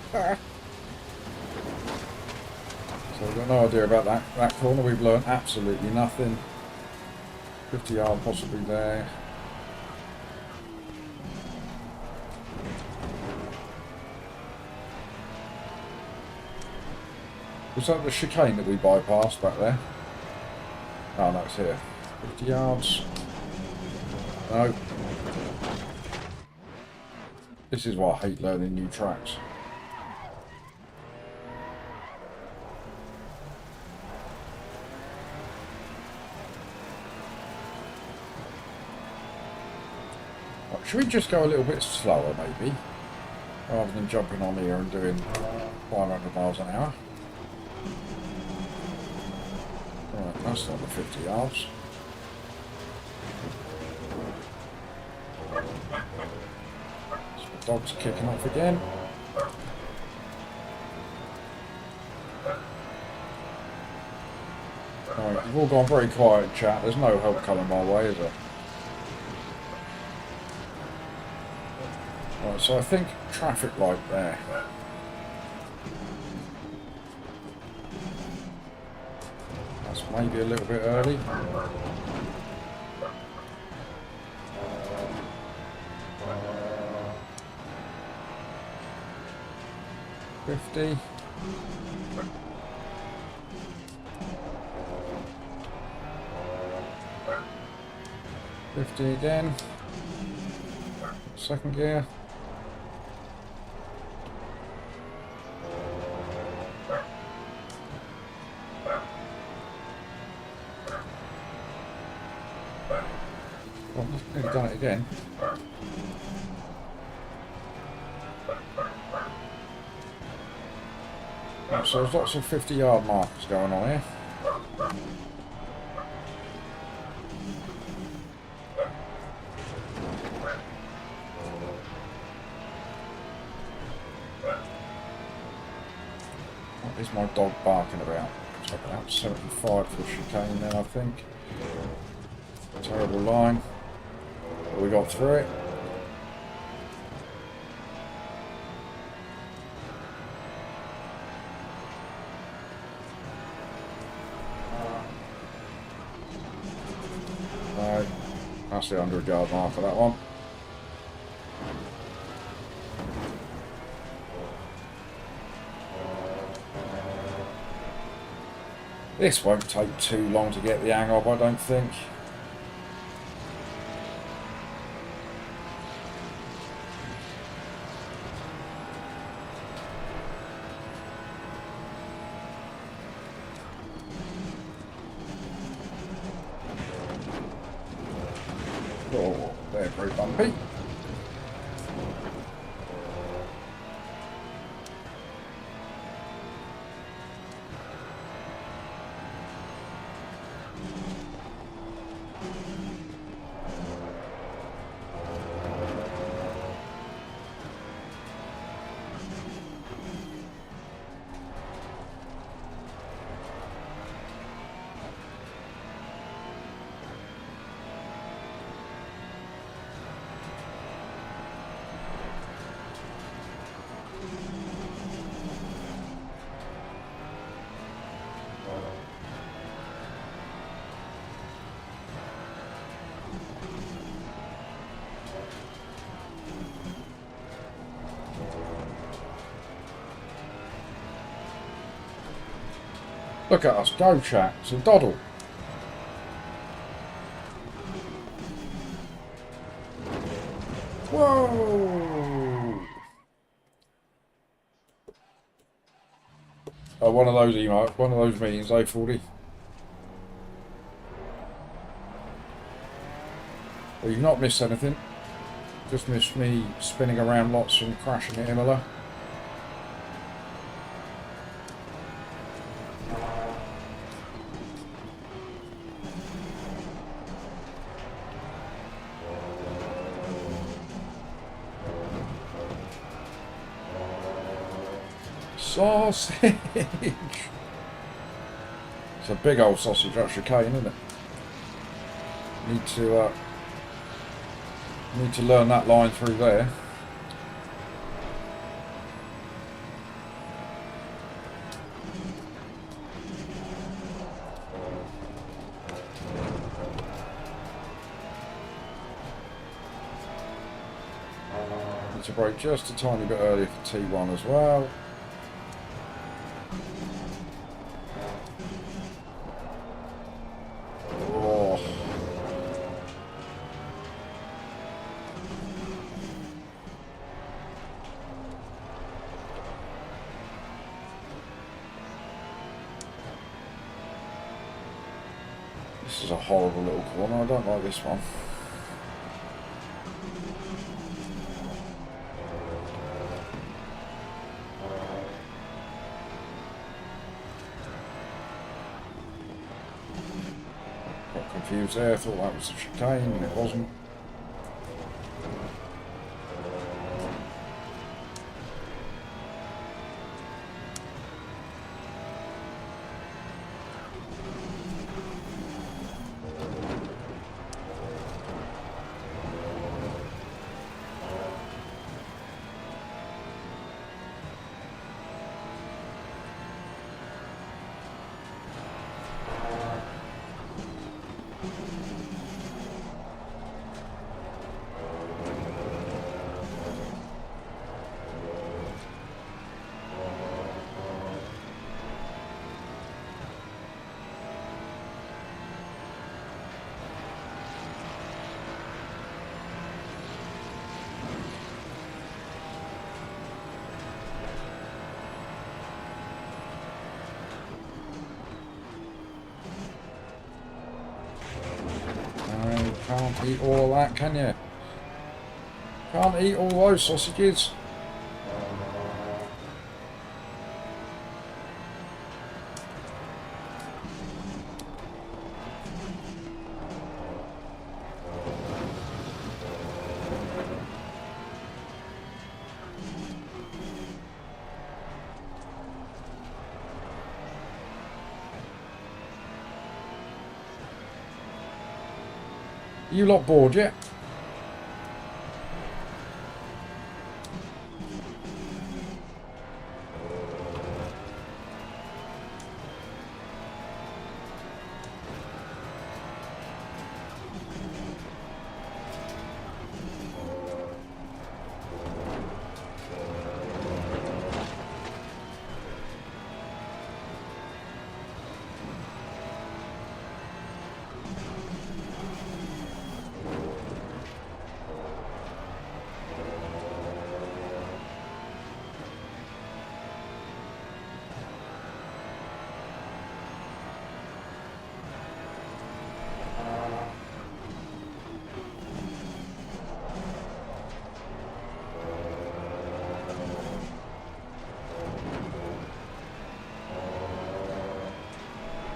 we've got no idea about that corner. We've learned absolutely nothing. 50-yard possibly there. Was that the chicane that we bypassed back there? Oh no, it's here. 50 yards. No. This is why I hate learning new tracks. Right, should we just go a little bit slower maybe? Rather than jumping on here and doing 500 miles an hour. Right, that's not the 50 yards. So the dog's kicking off again. Right, you've all gone very quiet, chat. There's no help coming my way, is there? Right, so I think traffic light there. That's maybe a little bit early. $50. $50 again. Second gear. Well, I've done it again. Right, so there's lots of 50-yard markers going on here. What is my dog barking about? It's like about 75 for the chicane then, I think. Terrible line. But we got through it. Right, that's the 100-yard mark for that one. This won't take too long to get the hang of, I don't think. Oh. They're very bumpy. Look at us go, chat. It's a doddle. Whoa! Oh, one of those meetings, A40. Well, you've not missed anything. Just missed me spinning around lots and crashing at Imola. Sausage! It's a big old sausage, that chicane, isn't it? Need to learn that line through there. Need to brake just a tiny bit earlier for T1 as well. This is a horrible little corner, I don't like this one. Got confused there, thought that was a chicane and it wasn't. Can't eat all of that, can you? Can't eat all those sausages. You lot bored yet?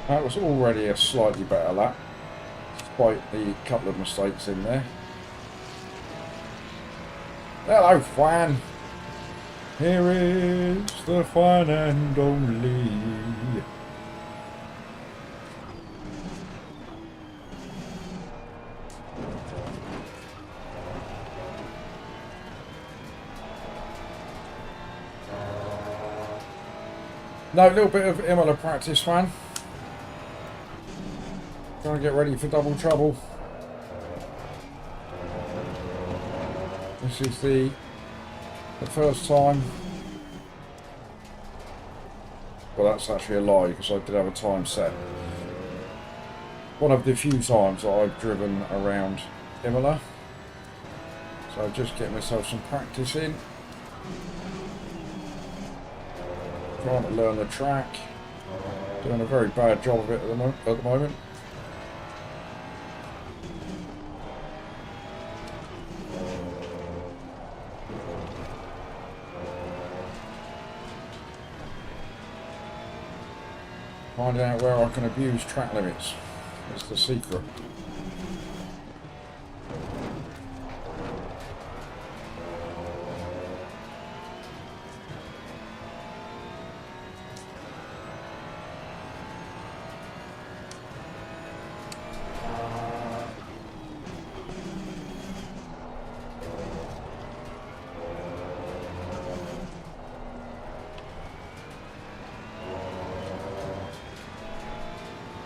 That was already a slightly better lap, despite the couple of mistakes in there. Hello, Fran. Here is the one and only. No, a little bit of Imola practice, Fran. Trying to get ready for double trouble. This is the first time. Well, that's actually a lie because I did have a time set. One of the few times that I've driven around Imola. So just getting myself some practice in. Trying to learn the track. Doing a very bad job of it at the moment. Finding out where I can abuse track limits is the secret.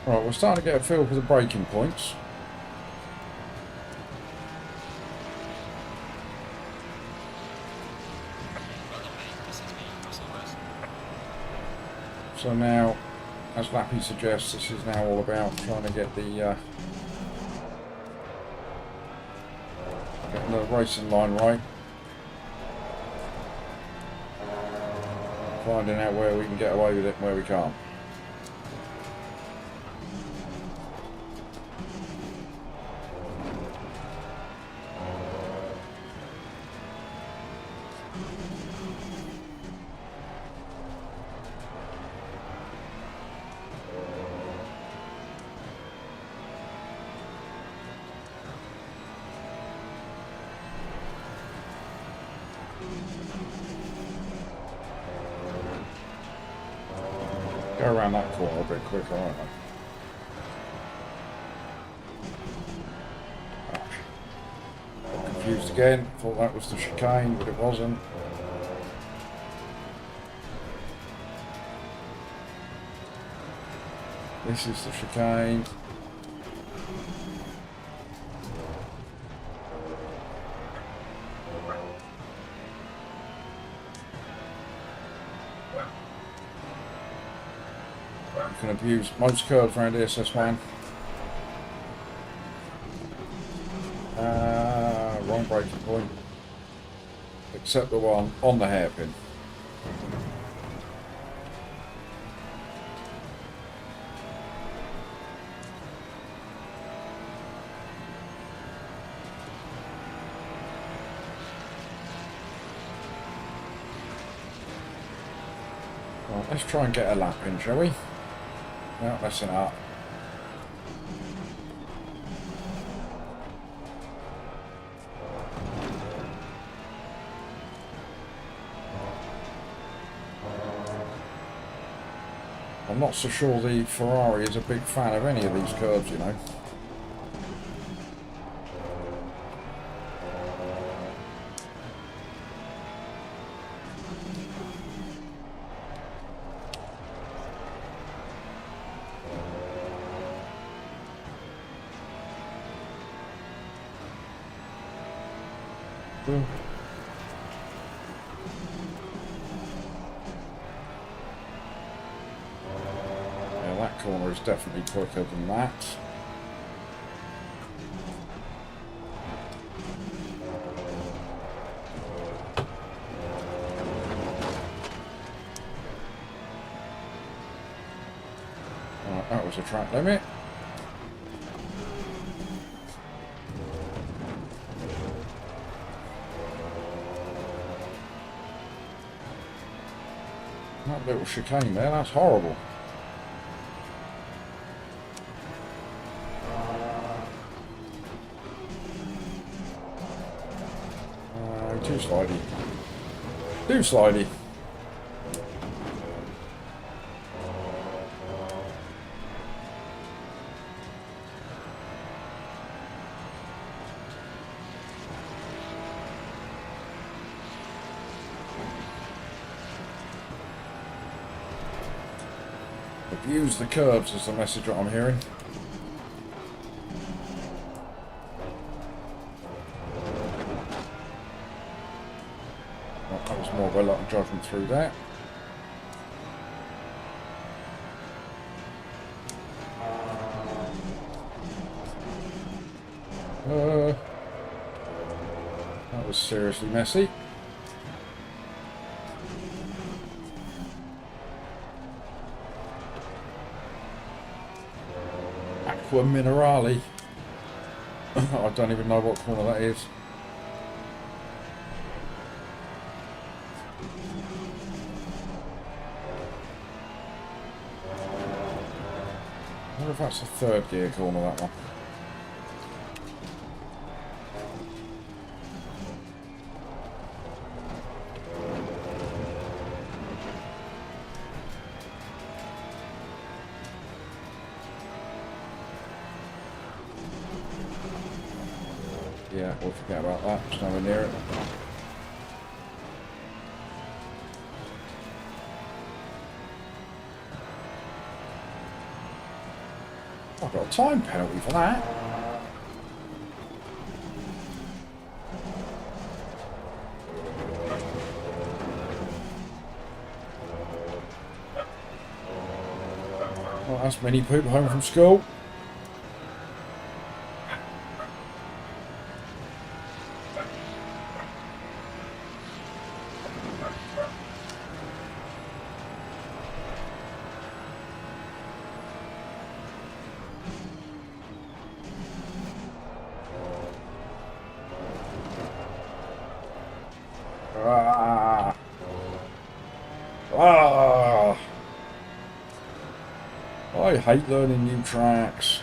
Right, we're starting to get a feel for the braking points. So now, as Lappy suggests, this is now all about trying to get the racing line right. Finding out where we can get away with it and where we can't. Go around that corner a bit quicker, aren't I? Got confused again. Thought that was the chicane, but it wasn't. This is the chicane. You can abuse most curves around ESS1. Wrong braking point. Except the one on the hairpin. Right, let's try and get a lap in, shall we? No, messing up. I'm not so sure the Ferrari is a big fan of any of these curves, you know. Yeah, that corner is definitely quicker than that. Right, that was a track limit. That little chicane there, that's horrible. Too slidey. Too slidey. Abuse the curbs is the message that I'm hearing. Well, that was more of a luck and judgment through that. That was seriously messy. Aqua Minerale. I don't even know what corner that is. I wonder if that's the third gear corner, that one. Yeah, we'll forget about that. It's nowhere near it. I've got a time penalty for that. Well, that's many people home from school. Ah. Ah. I hate learning new tracks.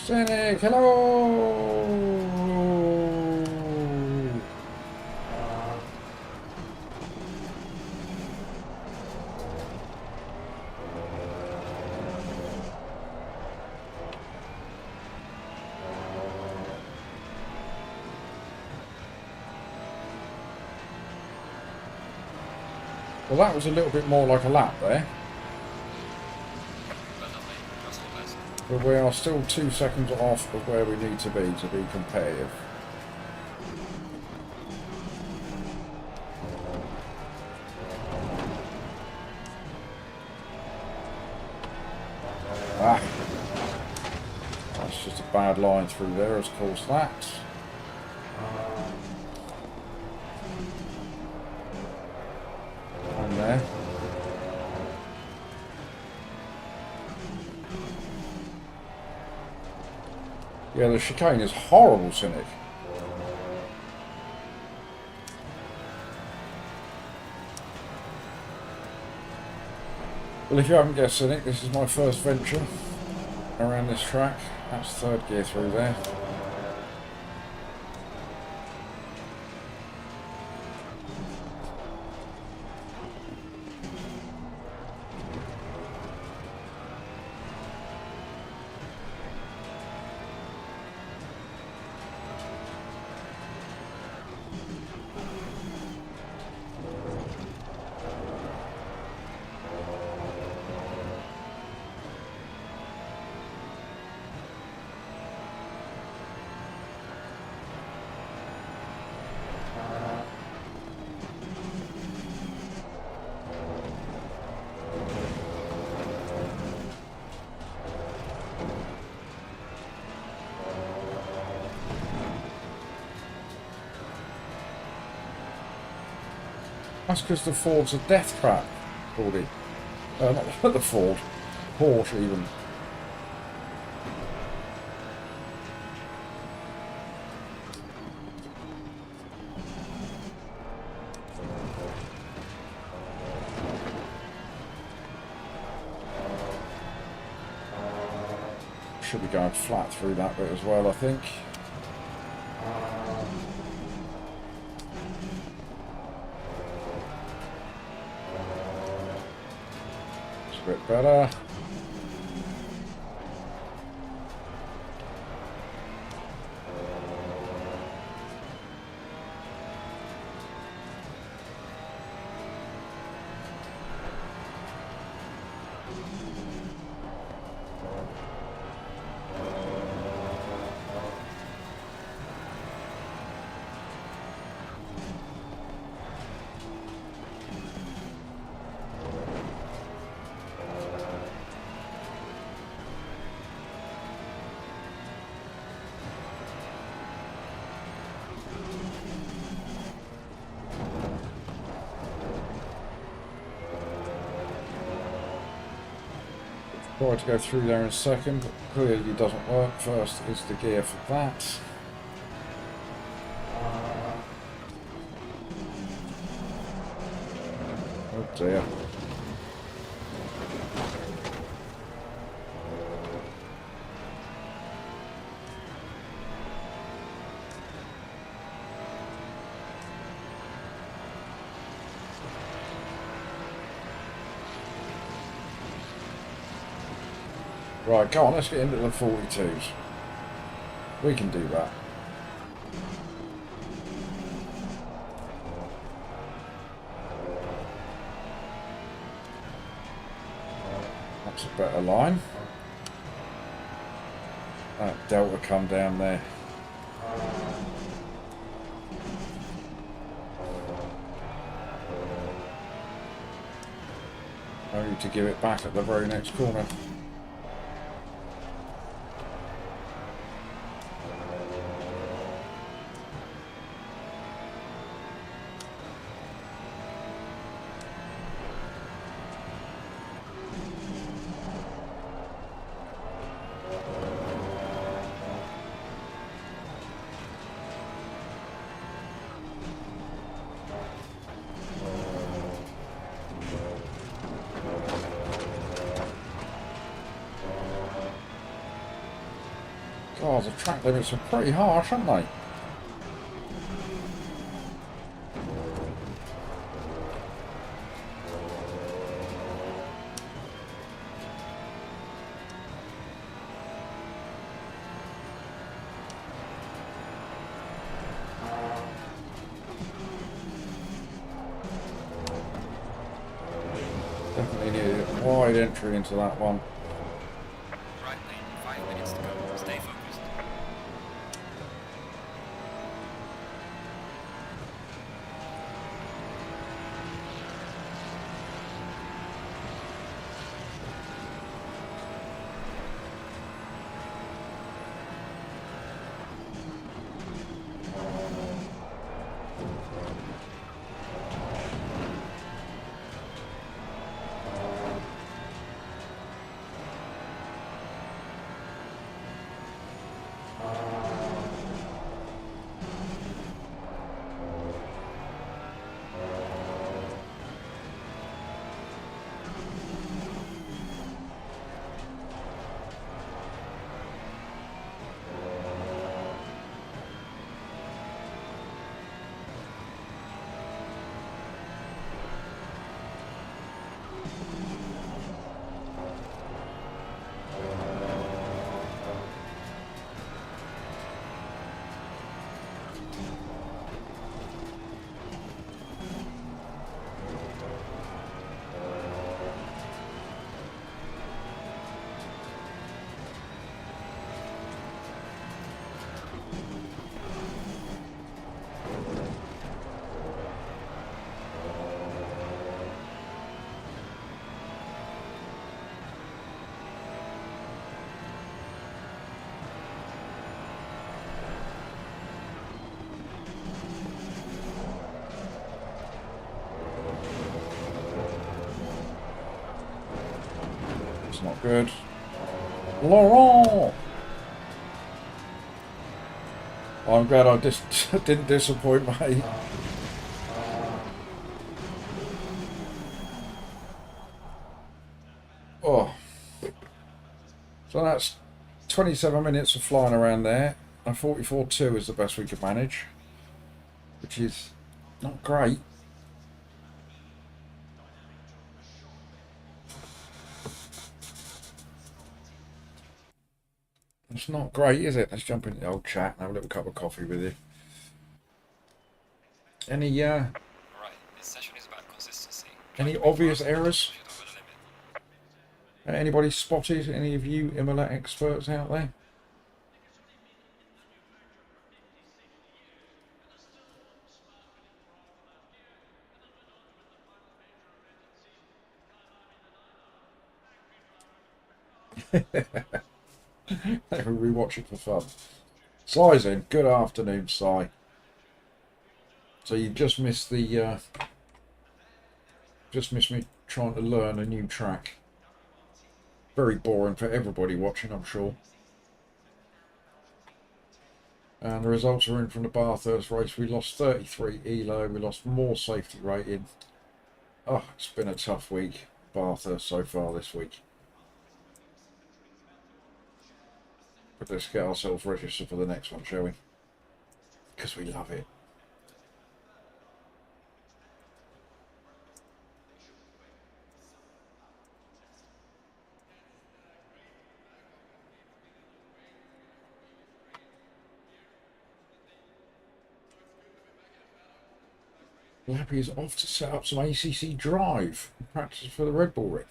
Cynic, hello! Well, that was a little bit more like a lap there. But we are still 2 seconds off of where we need to be competitive. Ah, that's just a bad line through there, of course that. On there. Yeah, the chicane is horrible, Cynic. Well, if you haven't guessed, Cynic, this is my first venture around this track. That's third gear through there. That's because the Ford's a death trap, Fordy. Not the Ford. Porsche, even. Should be going flat through that bit as well, I think. Bit better. Try to go through there in a second, but clearly doesn't work. First is the gear for that. Oh dear. Right, go on, let's get into the 42s. We can do that. That's a better line. That delta come down there. Only to give it back at the very next corner. Oh, the track limits are pretty harsh, aren't they? Definitely need a wide entry into that one. Right lane, 5 minutes to go. Stay focused. It's not good. Laurent! I'm glad I just didn't disappoint, mate. Oh. So that's 27 minutes of flying around there. And 44.2 is the best we could manage. Which is not great. It's not great, is it? Let's jump into the old chat and have a little cup of coffee with you. Any Right, this session is about consistency. any obvious errors? Anybody spotted? Any of you Imola experts out there? We watch it for fun. Si's in. Good afternoon, Si. So you've just missed the just missed me trying to learn a new track. Very boring for everybody watching, I'm sure. And the results are in from the Bathurst race. We lost 33 ELO. We lost more safety rating. Oh, it's been a tough week, Bathurst, so far this week. But let's get ourselves registered for the next one, shall we? Because we love it. Lappy is off to set up some ACC drive and practice for the Red Bull ring.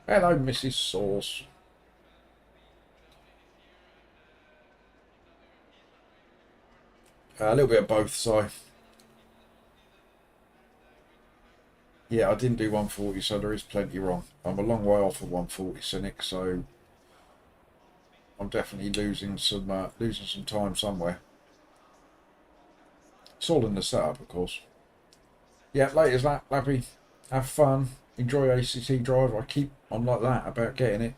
Hello, Mrs. Sauce. A little bit of both, Si. Yeah, I didn't do 140, so there is plenty wrong. I'm a long way off of 140 Cynic, so I'm definitely losing some time somewhere. It's all in the setup, of course. Yeah, latest lap, Lappy. Have fun. Enjoy ACT drive. I keep on like that about getting it.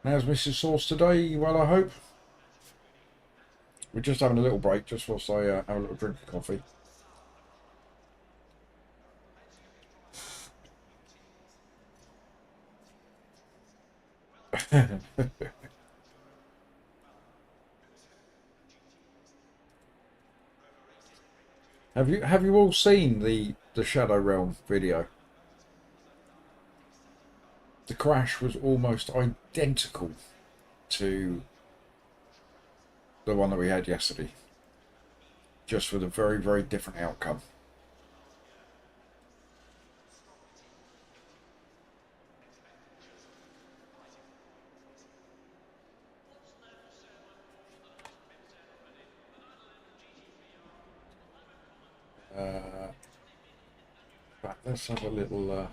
How's Mrs. Sauce today? Well, I hope. We're just having a little break, just whilst I have a little drink of coffee. Have you all seen the Shadow Realm video? The crash was almost identical to the one that we had yesterday, just with a very, very different outcome. But let's have a little.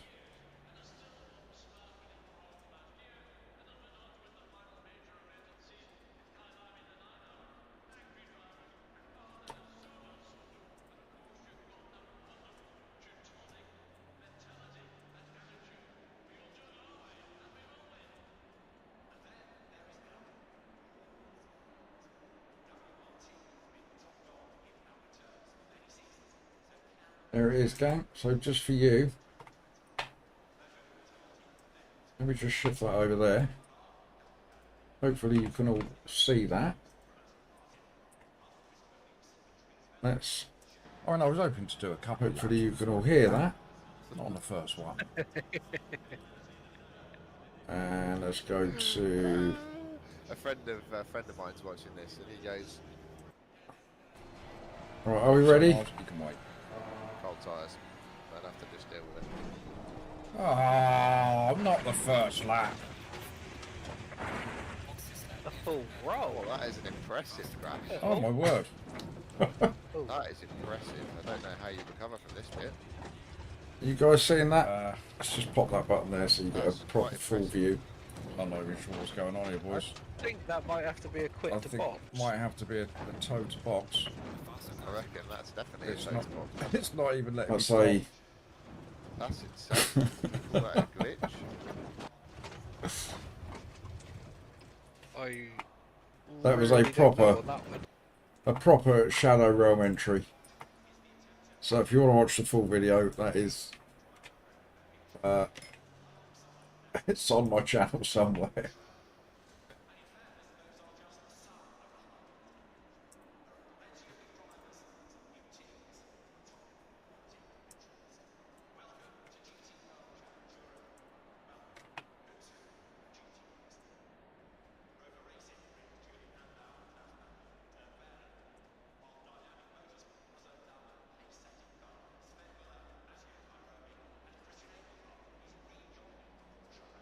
There it is, gang. So just for you, let me just shift that over there. Hopefully you can all see that. Let's. Oh, and I was hoping to do a couple. Hopefully you can all hear that. Not on the first one. And let's go to. A friend of mine's watching this, and he goes, Right, are we ready? You can wait. "Cold tires." I'd have to just deal with it. Oh, not the first lap. A full roll. Well, that is an impressive crash. Oh my word. That is impressive. I don't know how you recover from this bit. You guys seeing that? Let's just pop that button there so you get a That's proper quite full impressive. view. I'm not even sure what's going on here, boys. I think that might have to be a quick I to think box. might have to be a toe to box. I reckon that's definitely It's a not. total box. It's not even letting me That's stop. a. That's insane. Call that a glitch. I That was a really don't proper- know on that one. A proper Shadow Realm entry. So if you want to watch the full video, that is. It's on my channel somewhere.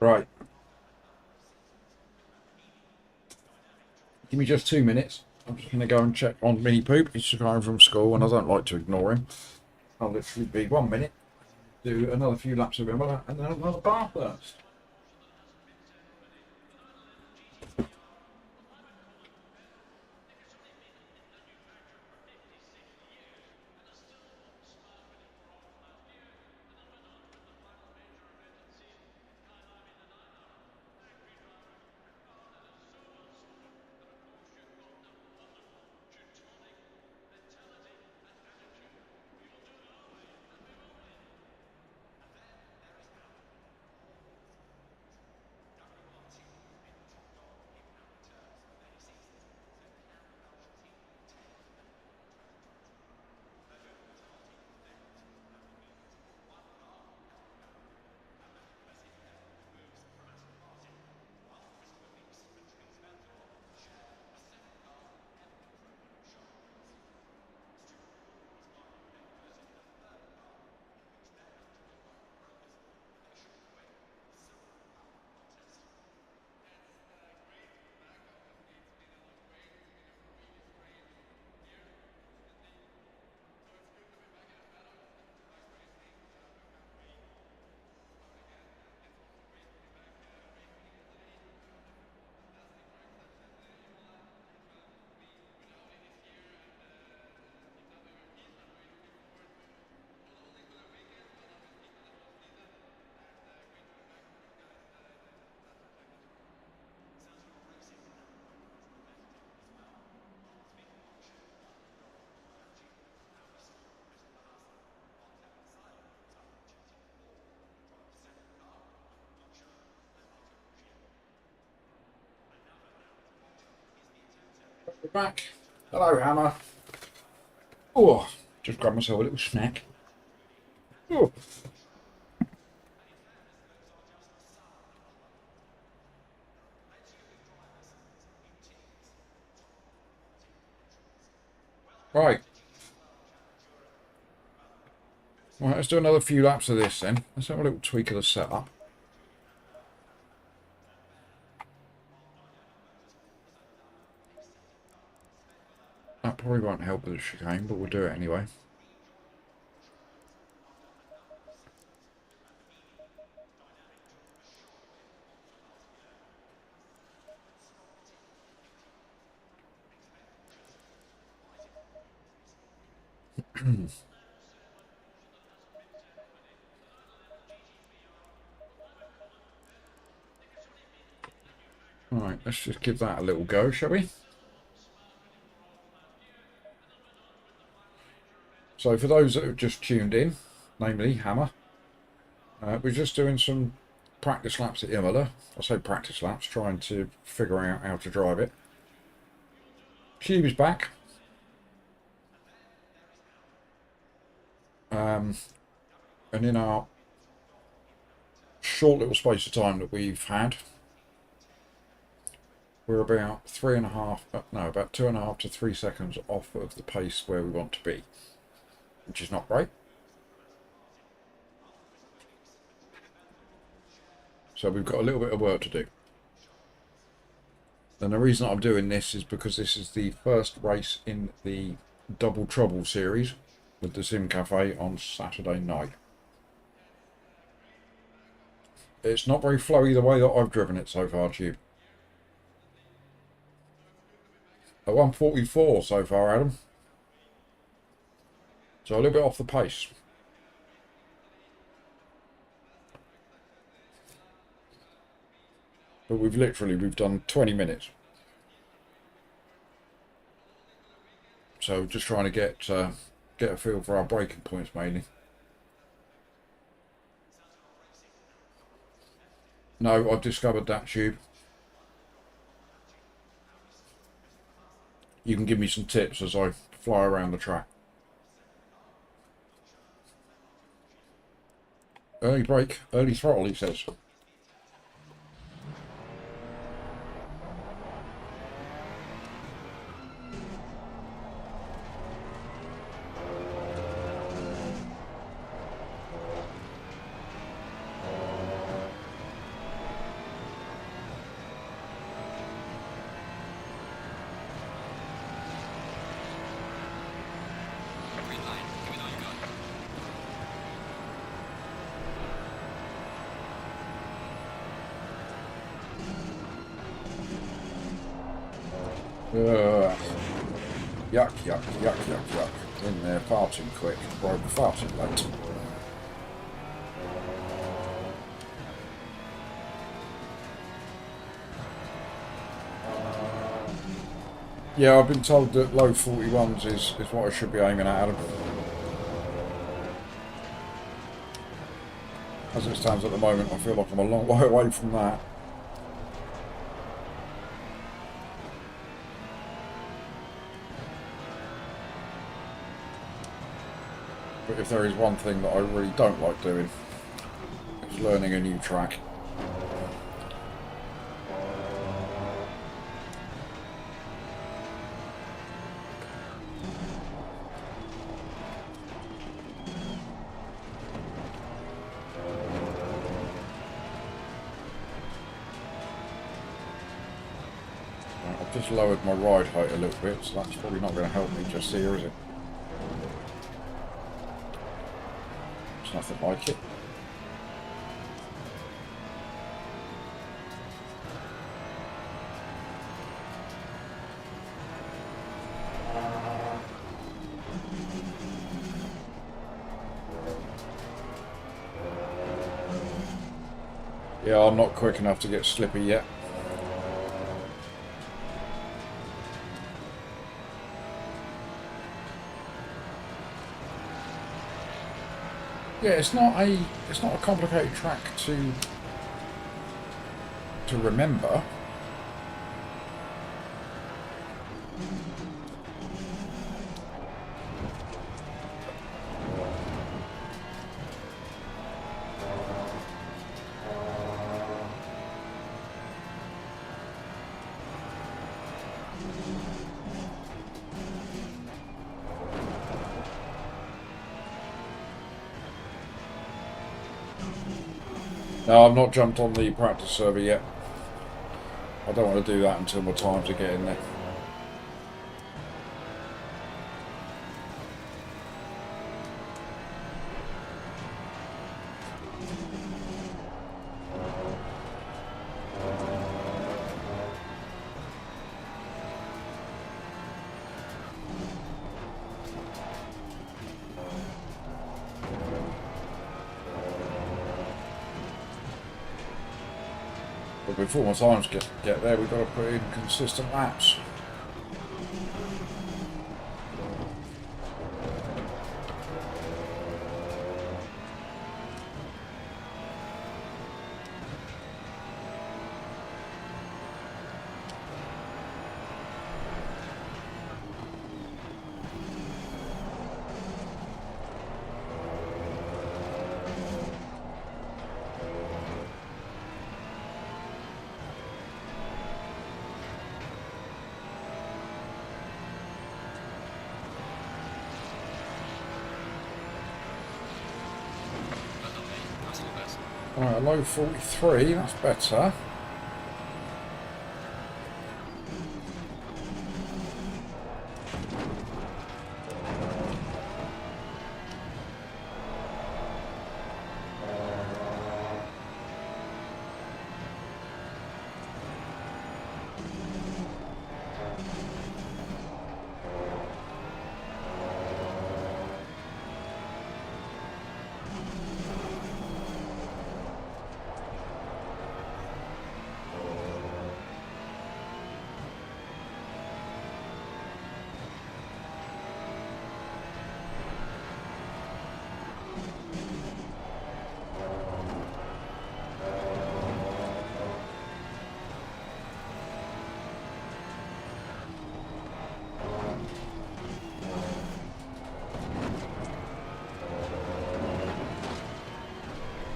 Right. Give me just 2 minutes. I'm just going to go and check on Mini Poop. He's just going from school and I don't like to ignore him. I'll literally be 1 minute. Do another few laps of Imola and then another Bathurst. We're back. Hello, Hammer. Oh, Just grab myself a little snack. Oh. Right. Right, let's do another few laps of this then. Let's have a little tweak of the setup. That probably won't help with the chicane, but we'll do it anyway. Right, let's just give that a little go, shall we? So for those that have just tuned in, namely Hammer, we're just doing some practice laps at Imola. I say practice laps, trying to figure out how to drive it. Cube is back. And in our short little space of time that we've had, we're about 2.5 to 3 seconds off of the pace where we want to be, which is not great. So we've got a little bit of work to do. And the reason I'm doing this is because this is the first race in the Double Trouble series with the Sim Cafe on Saturday night. It's not very flowy the way that I've driven it so far, Tube. A 144 so far, Adam. So a little bit off the pace. But we've done 20 minutes. So just trying to get a feel for our braking points mainly. No, I've discovered that, Tube. You can give me some tips as I fly around the track. Early brake, early throttle, he says. Green line. Give me all you got. Yuck, yuck, yuck, yuck, yuck. In there, farting quick. Right, farting late. Yeah, I've been told that low 41s is what I should be aiming at, Adam. As it stands at the moment, I feel like I'm a long way away from that. But if there is one thing that I really don't like doing, it's learning a new track. I've just lowered my ride height a little bit, so that's probably not going to help me just here, is it? It's nothing like it. Yeah, I'm not quick enough to get slippy yet. Yeah, it's not a complicated track to remember. No, I've not jumped on the practice server yet. I don't want to do that until my time to get in there. But before my times get there, we've got to put in consistent laps. Alright, low 43, that's better.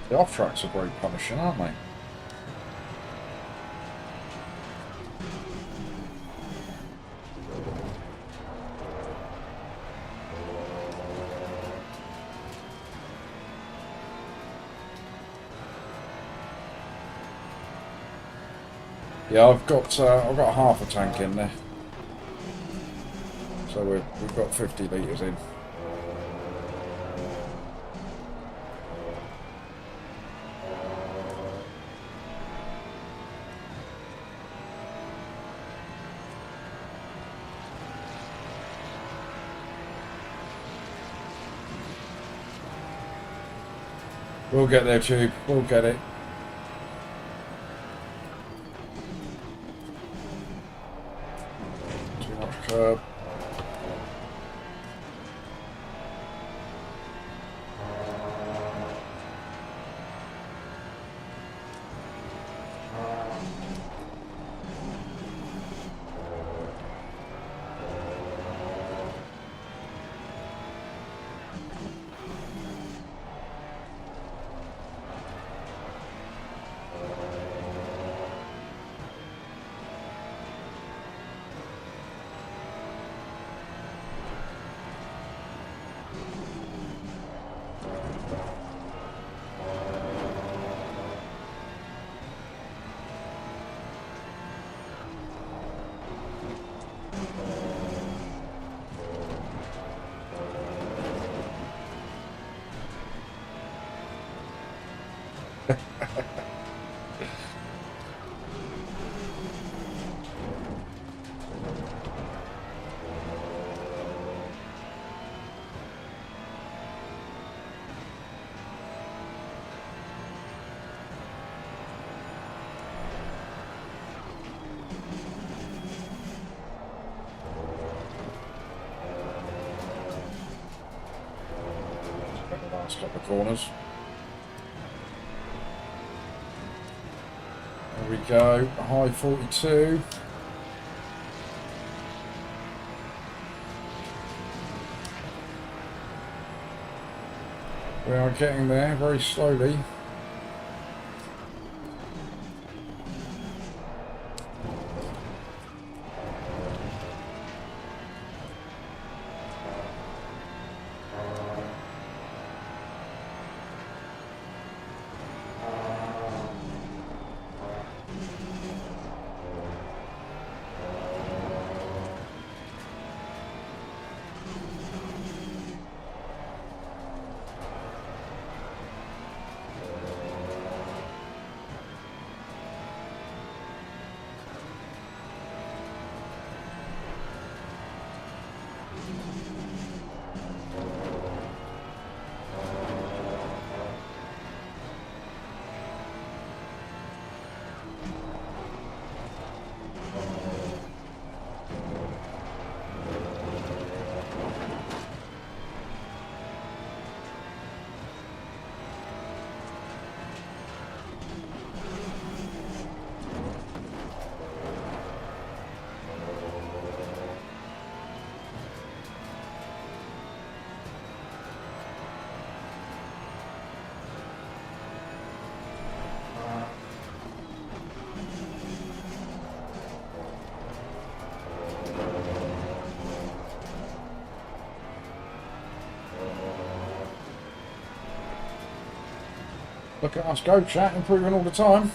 The off tracks are very punishing, aren't they? Yeah, I've got half a tank in there, so we've got 50 litres in. We'll get there, Tube. We'll get it. Too much curb. Last couple of corners. There we go, high 42. We are getting there very slowly. Look at us go, chat, improving all the time.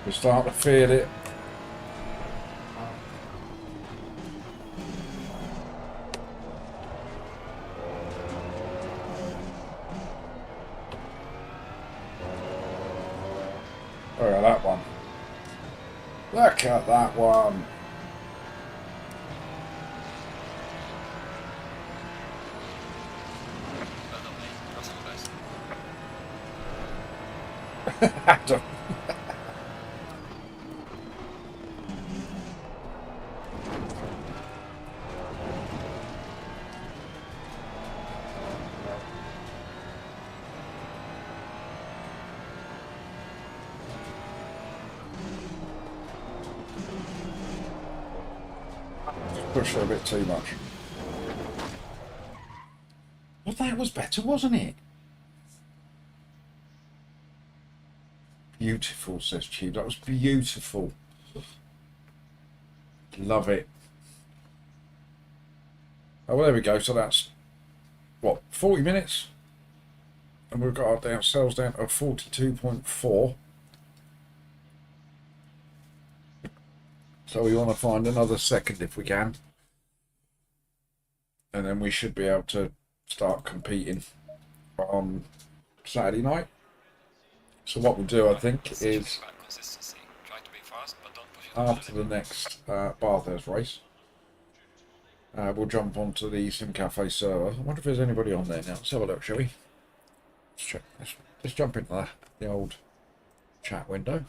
We start to feel it. Look at that one. Look at that one. Well done, mate. Crossing guys. Adam. Pushed her a bit too much. Well, that was better, wasn't it? Beautiful, says Tube. That was beautiful. Love it. Oh, well, there we go. So that's, what, 40 minutes? And we've got ourselves down to 42.4. So we want to find another second if we can. And then we should be able to start competing on Saturday night. So what we'll do, I think, is About consistency. Try to be fast, but don't push it after the next Bathurst race, we'll jump onto the Sim Cafe server. I wonder if there's anybody on there now. Let's have a look, shall we? Let's check. Let's jump into the old chat window.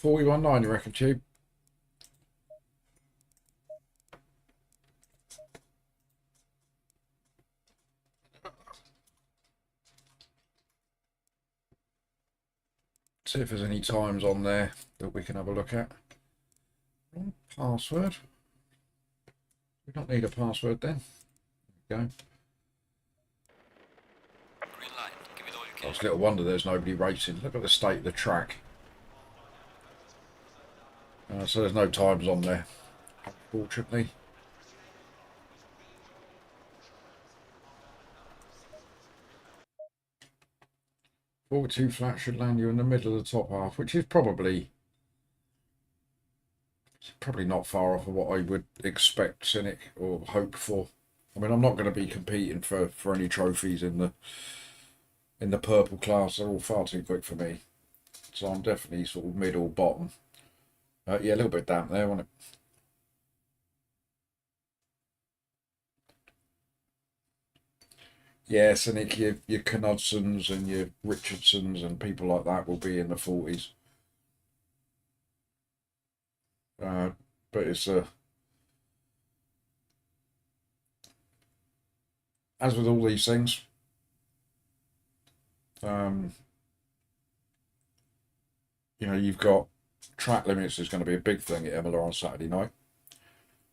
$41.9, you reckon, Tube? See if there's any times on there that we can have a look at. Password. We don't need a password then. There we go. Green light. Give it all you can. It's little wonder there's nobody racing. Look at the state of the track. So there's no times on there, unfortunately. Forty-two flat should land you in the middle of the top half, which is probably not far off of what I would expect Cynic or hope for. I mean, I'm not going to be competing for any trophies in the purple class. They're all far too quick for me. So I'm definitely sort of middle bottom. Yeah, a little bit damp there, wasn't it? Yeah, Cynic, your Knudsons and your Richardsons and people like that will be in the 40s. But it's as with all these things, you know, you've got track limits is going to be a big thing at Imola on Saturday night.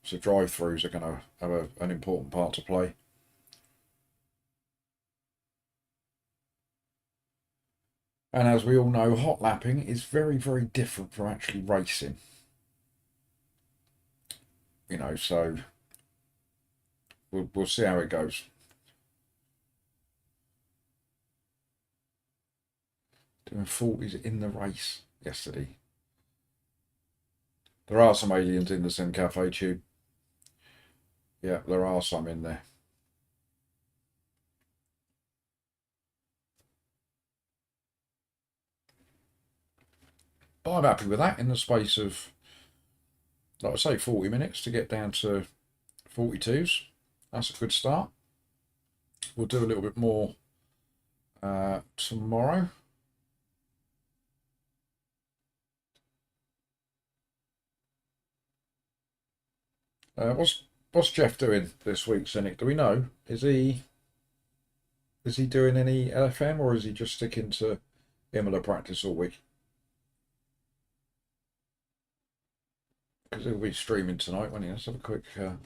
So drive-throughs are going to have an important part to play. And as we all know, hot lapping is very, very different from actually racing. You know, so we'll see how it goes. Doing 40s in the race yesterday. There are some aliens in the Sim Cafe tube. Yeah, there are some in there. But I'm happy with that in the space of, like I say, 40 minutes to get down to 42s. That's a good start. We'll do a little bit more tomorrow. What's Jeff doing this week, Cynic? Do we know? Is he doing any LFM, or is he just sticking to Imola practice all week? Because he'll be streaming tonight, won't he? Let's have a quick have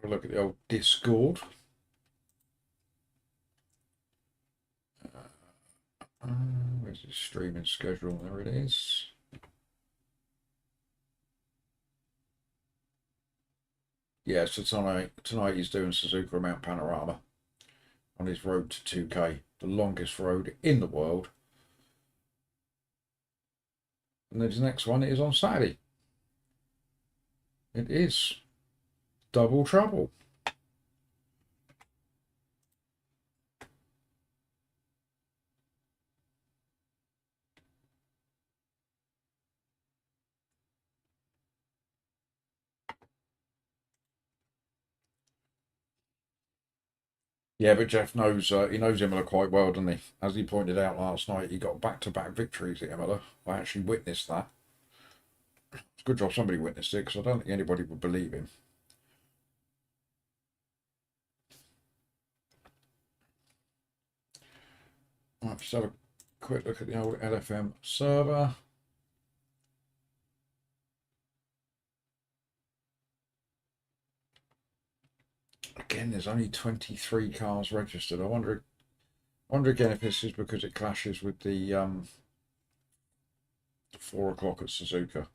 a look at the old Discord. Where's his streaming schedule? There it is. Yeah, so tonight he's doing Suzuka Mount Panorama on his road to 2K, the longest road in the world. And then his next one is on Saturday. It is Double Trouble. Yeah, but Jeff knows he knows Imola quite well, doesn't he? As he pointed out last night, he got back-to-back victories at Imola. I actually witnessed that. It's a good job somebody witnessed it, because I don't think anybody would believe him. Right, just have a quick look at the old LFM server. Again, there's only 23 cars registered. I wonder again if this is because it clashes with the 4 o'clock at Suzuka.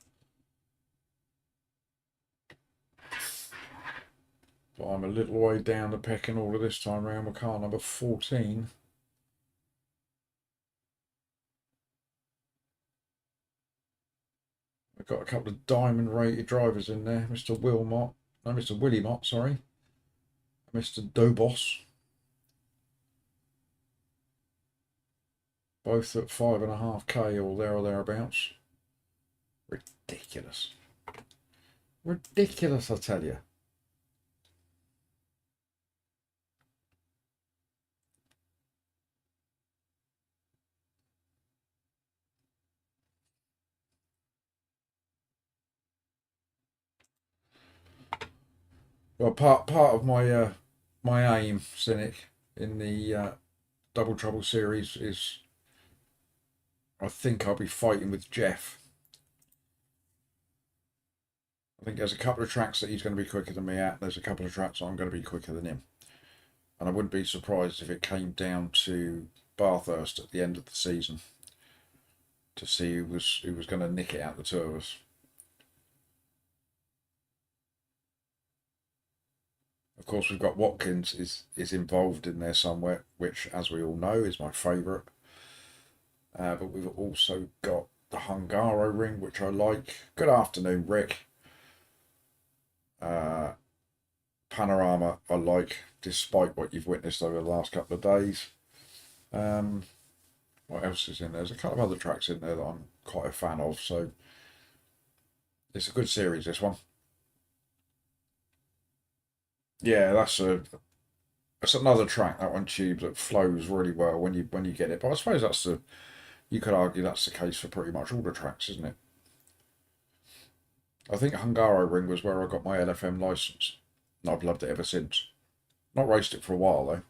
But I'm a little way down the pecking order this time round with car number 14. We've got a couple of diamond rated drivers in there. Mr. Willie Mott, sorry. Mr. Dobos. Both at 5.5k or there or thereabouts. Ridiculous. Ridiculous, I tell you. Well, part of my my aim, Cynic, in the Double Trouble series is I think I'll be fighting with Jeff. I think there's a couple of tracks that he's going to be quicker than me at. There's a couple of tracks I'm going to be quicker than him. And I wouldn't be surprised if it came down to Bathurst at the end of the season to see who was going to nick it out, the two of us. Of course, we've got Watkins is involved in there somewhere, which, as we all know, is my favourite. But we've also got the Hungaro ring, which I like. Good afternoon, Rick. Panorama I like, despite what you've witnessed over the last couple of days. What else is in there? There's a couple of other tracks in there that I'm quite a fan of, so it's a good series, this one. Yeah, that's another track, that one, Tube, that flows really well when you get it. But I suppose you could argue that's the case for pretty much all the tracks, isn't it? I think Hungaro Ring was where I got my LFM license, and I've loved it ever since. Not raced it for a while though.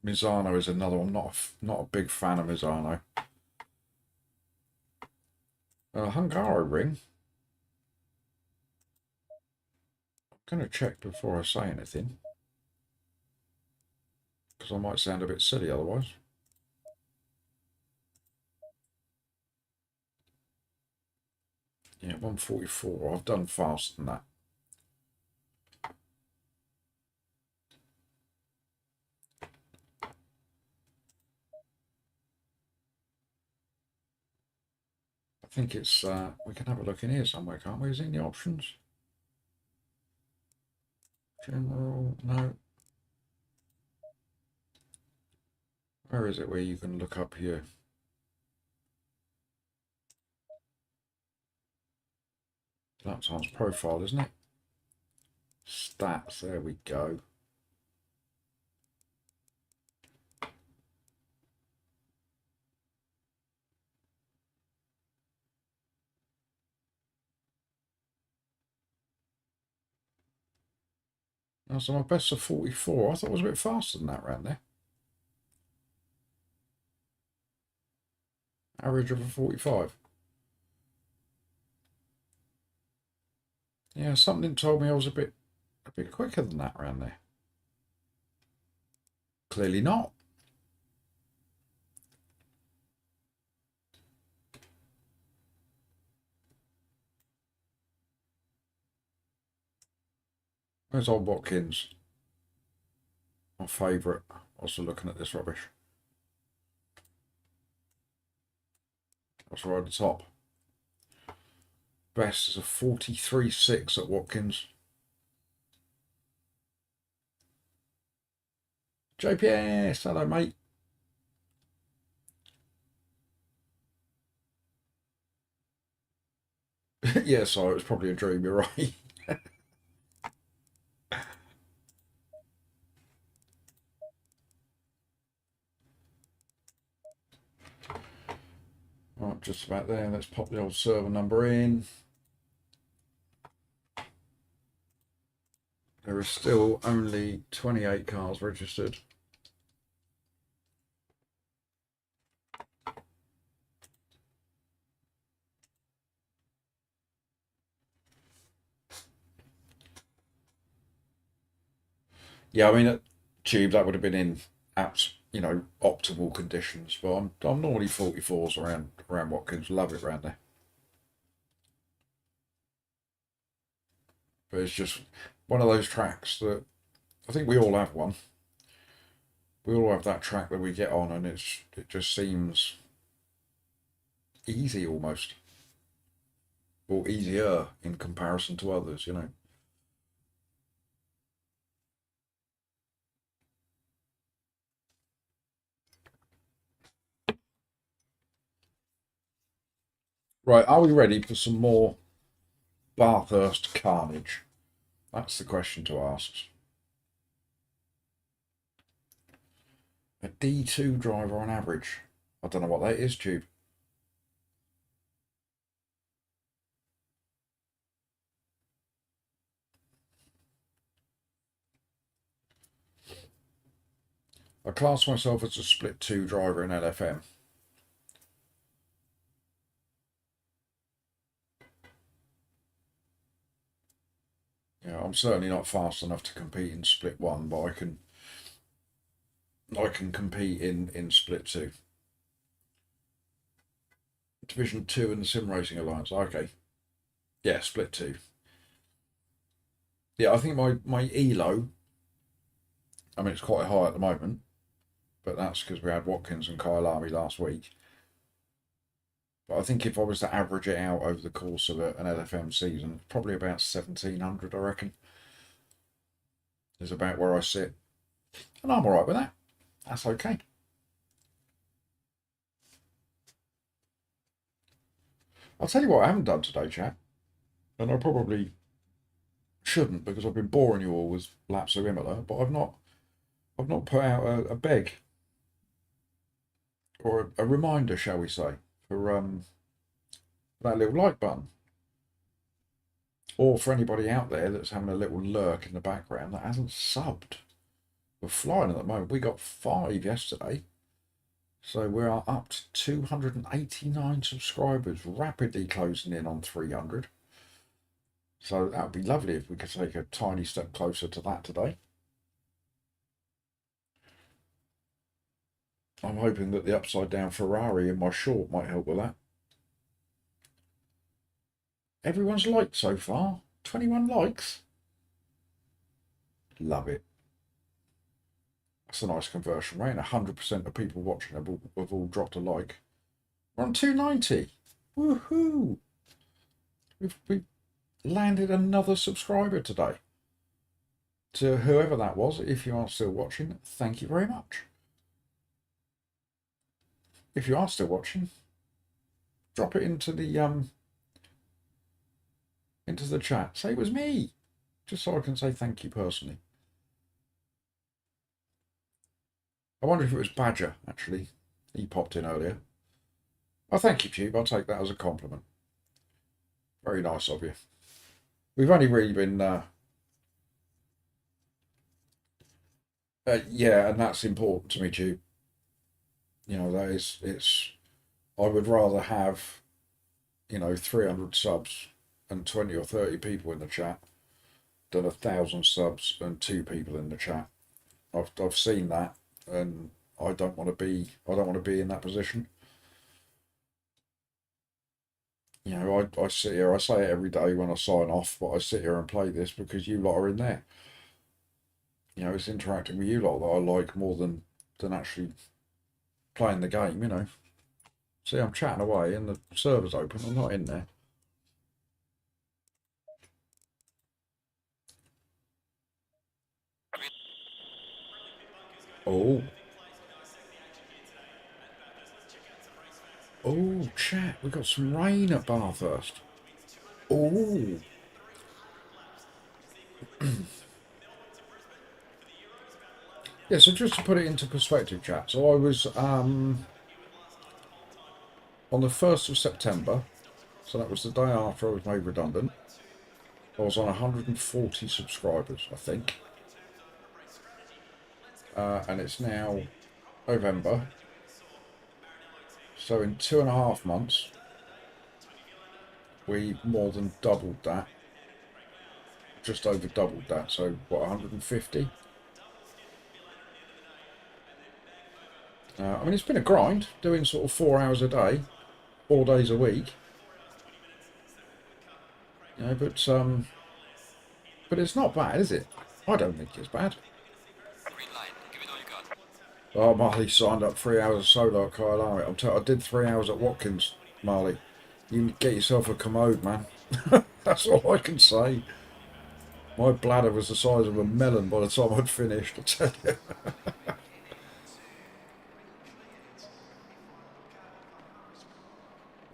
Misano is another one. Not a big fan of Misano. Hungaro ring. I'm going to check before I say anything, because I might sound a bit silly otherwise. Yeah, 144. I've done faster than that. I think it's, we can have a look in here somewhere, can't we? Is it in the options? General, no. Where is it where you can look up here? Lap times profile, isn't it? Stats, there we go. Now, so my best of 44. I thought it was a bit faster than that round there. Average of a 45. Yeah, something told me I was a bit quicker than that round there. Clearly not. Where's old Watkins? My favourite. Also looking at this rubbish. That's right at the top. Best is a 43.6 at Watkins. JPS, hello mate. Yeah, sorry, it was probably a dream, you're right. Right, just about there. Let's pop the old server number in. There are still only 28 cars registered. Yeah, I mean, at Tube, that would have been in apps, you know, optimal conditions. But I'm normally 44s around Watkins. Love it around there. But it's just one of those tracks that I think we all have one. We all have that track that we get on, and it just seems easy almost, or easier in comparison to others, you know. Right, are we ready for some more Bathurst carnage? That's the question to ask. A D2 driver on average. I don't know what that is, Tube. I class myself as a split 2 driver in LFM. Yeah, I'm certainly not fast enough to compete in split 1, but I can compete in split 2. Division 2 in the Sim Racing Alliance. Okay. Yeah, split 2. Yeah, I think my ELO, I mean, it's quite high at the moment, but that's because we had Watkins and Kyle Army last week. But I think if I was to average it out over the course of an LFM season, probably about 1700, I reckon, is about where I sit. And I'm all right with that. That's okay. I'll tell you what I haven't done today, chat, and I probably shouldn't because I've been boring you all with laps of Imola, but I've not put out a beg or a reminder, shall we say, for that little like button, or for anybody out there that's having a little lurk in the background that hasn't subbed. We're flying at the moment. We got 5 yesterday, So we are up to 289 subscribers, rapidly closing in on 300. So that would be lovely if we could take a tiny step closer to that today. I'm hoping that the upside down Ferrari in my short might help with that. Everyone's liked so far. 21 likes. Love it. That's a nice conversion rate. 100% of people watching have all dropped a like. We're on 290. Woohoo! We've landed another subscriber today. To whoever that was, if you are still watching, thank you very much. If you are still watching, drop it into the chat. Say it was me, just so I can say thank you personally. I wonder if it was Badger, actually. He popped in earlier. Oh, thank you, Tube. I'll take that as a compliment. Very nice of you. We've only really been... yeah, and that's important to me, Tube. You know, I would rather have, 300 subs and 20 or 30 people in the chat than 1,000 subs and 2 people in the chat. I've seen that, and I don't want to be in that position. I sit here, I say it every day when I sign off, but I sit here and play this because you lot are in there. It's interacting with you lot that I like more than actually playing the game, See, I'm chatting away and the server's open, I'm not in there. Oh, chat, we got some rain at Bathurst. Oh. Yeah, so just to put it into perspective, chat. So I was on the 1st of September, so that was the day after I was made redundant. I was on 140 subscribers, I think. And it's now November. So in 2.5 months, we more than doubled that. Just over doubled that. So what, 150? I mean, it's been a grind, doing sort of 4 hours a day, 4 days a week. But it's not bad, is it? I don't think it's bad. Green line. Give it all you got. Oh, Marley signed up 3 hours of solo at Kyle Army. I did 3 hours at Watkins, Marley. You get yourself a commode, man. That's all I can say. My bladder was the size of a melon by the time I'd finished, I tell you.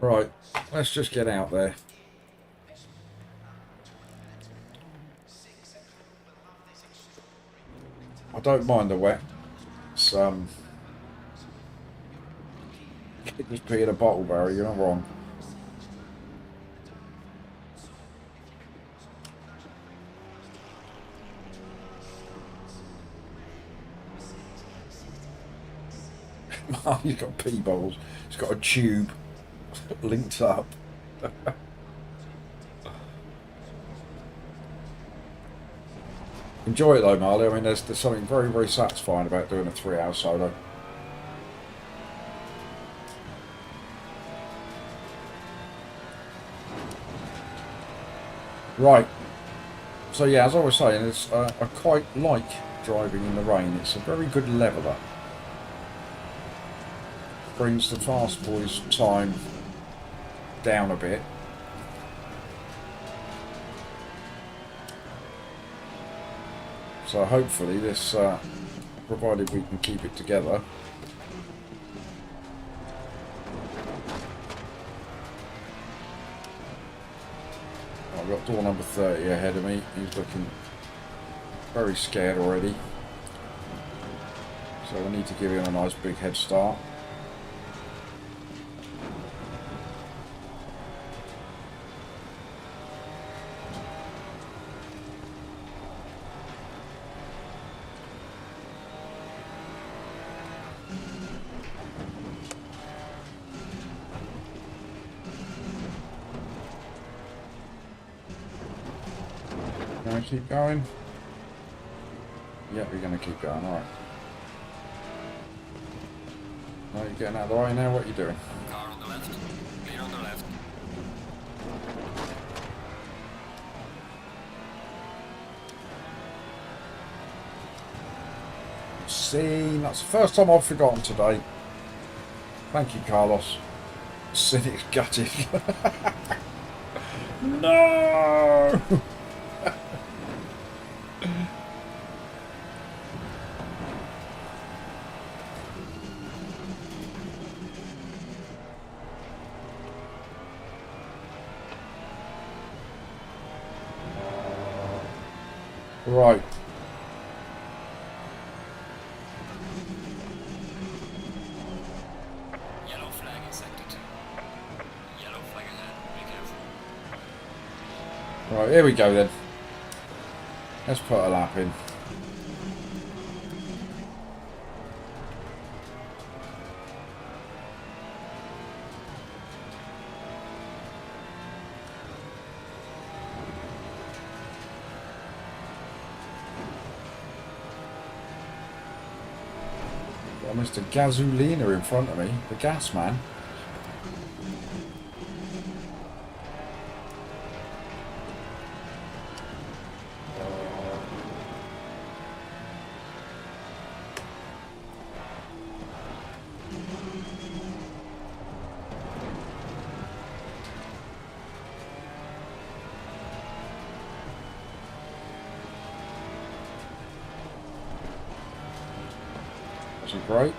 Right, let's just get out there. I don't mind the wet. It's just pee in a bottle, Barry, you're not wrong. He's got pee bottles. He's got a tube linked up. Enjoy it though, Marley. I mean, there's something very, very satisfying about doing a 3-hour solo. Right. So yeah, as I was saying, I quite like driving in the rain. It's a very good leveller. Brings the fast boys' time down a bit. So hopefully this, provided we can keep it together. I've got door number 30 ahead of me. He's looking very scared already. So I need to give him a nice big head start. Gonna keep going? Yeah, we're gonna keep going, alright. Now you're getting out of the way now, what are you doing? Car on the left. Clear on the left. See, that's the first time I've forgotten today. Thank you, Carlos. Cynic's gutted. No! Right. Yellow flag in sector 2. Yellow flag ahead. Be careful. Right, here we go then. Let's put a lap in. Got Mr. Gasolina in front of me, the gas man. That's great.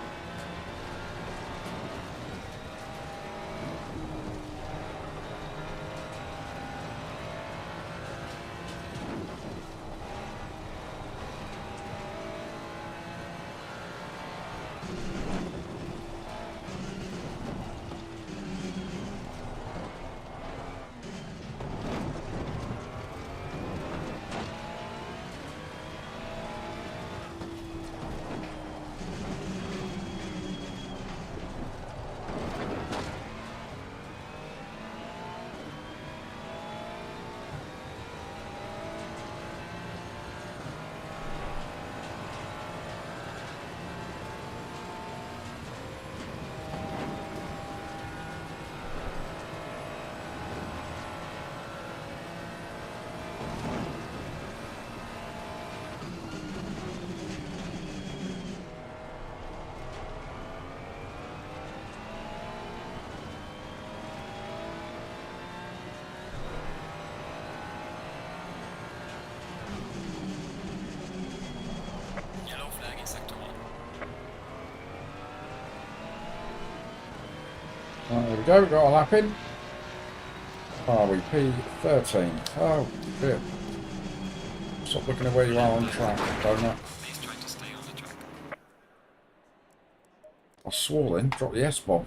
Yellow flag in sector 1. Right, there we go, got a lap in. Are we P13? Oh, dear. Stop looking at where you are on track, donut. Please try to stay on the track. I swore then, drop the S-bomb.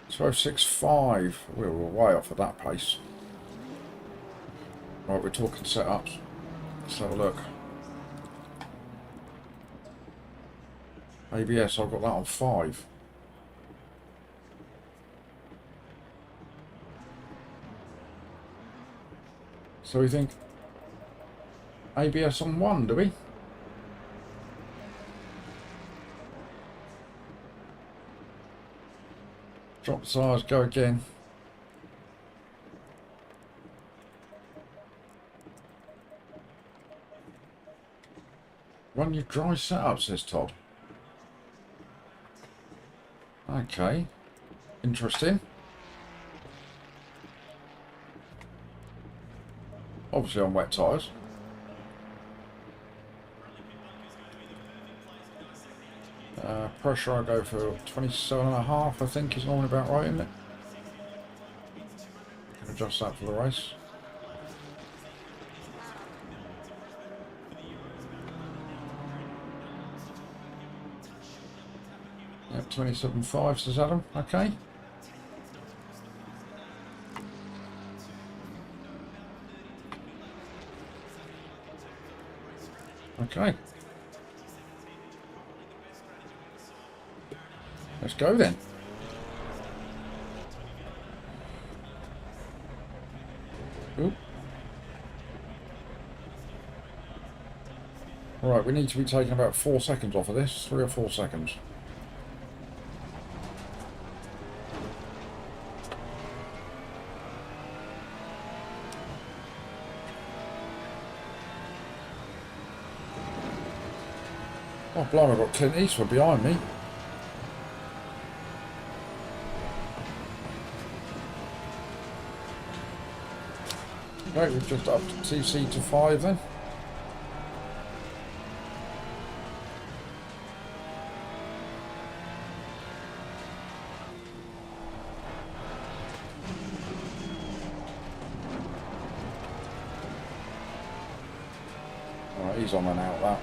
12.65. We were way off at that pace. Right, we're talking setups. Let's have a look. ABS, I've got that on 5. So we think ABS on 1, do we? Drop the tyres, go again. Run your dry setup, says Todd. Okay. Interesting. Obviously on wet tyres. Pressure I go for 27.5, I think is normally about right, isn't it? Can adjust that for the race. Yep, 27.5 says Adam. Okay. Okay. Let's go then. Oop. Right, we need to be taking about 4 seconds off of this. 3 or 4 seconds. Oh, blimey, I've got Clint Eastwood behind me. Right, we've just upped TC to 5 then. Alright, he's on an out lap.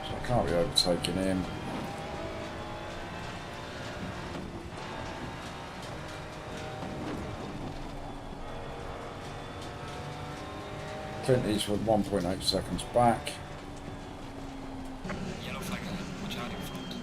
So I can't be overtaking him. Clint Eastwood 1.8 seconds back. Yellow flag ahead. Watch out in front.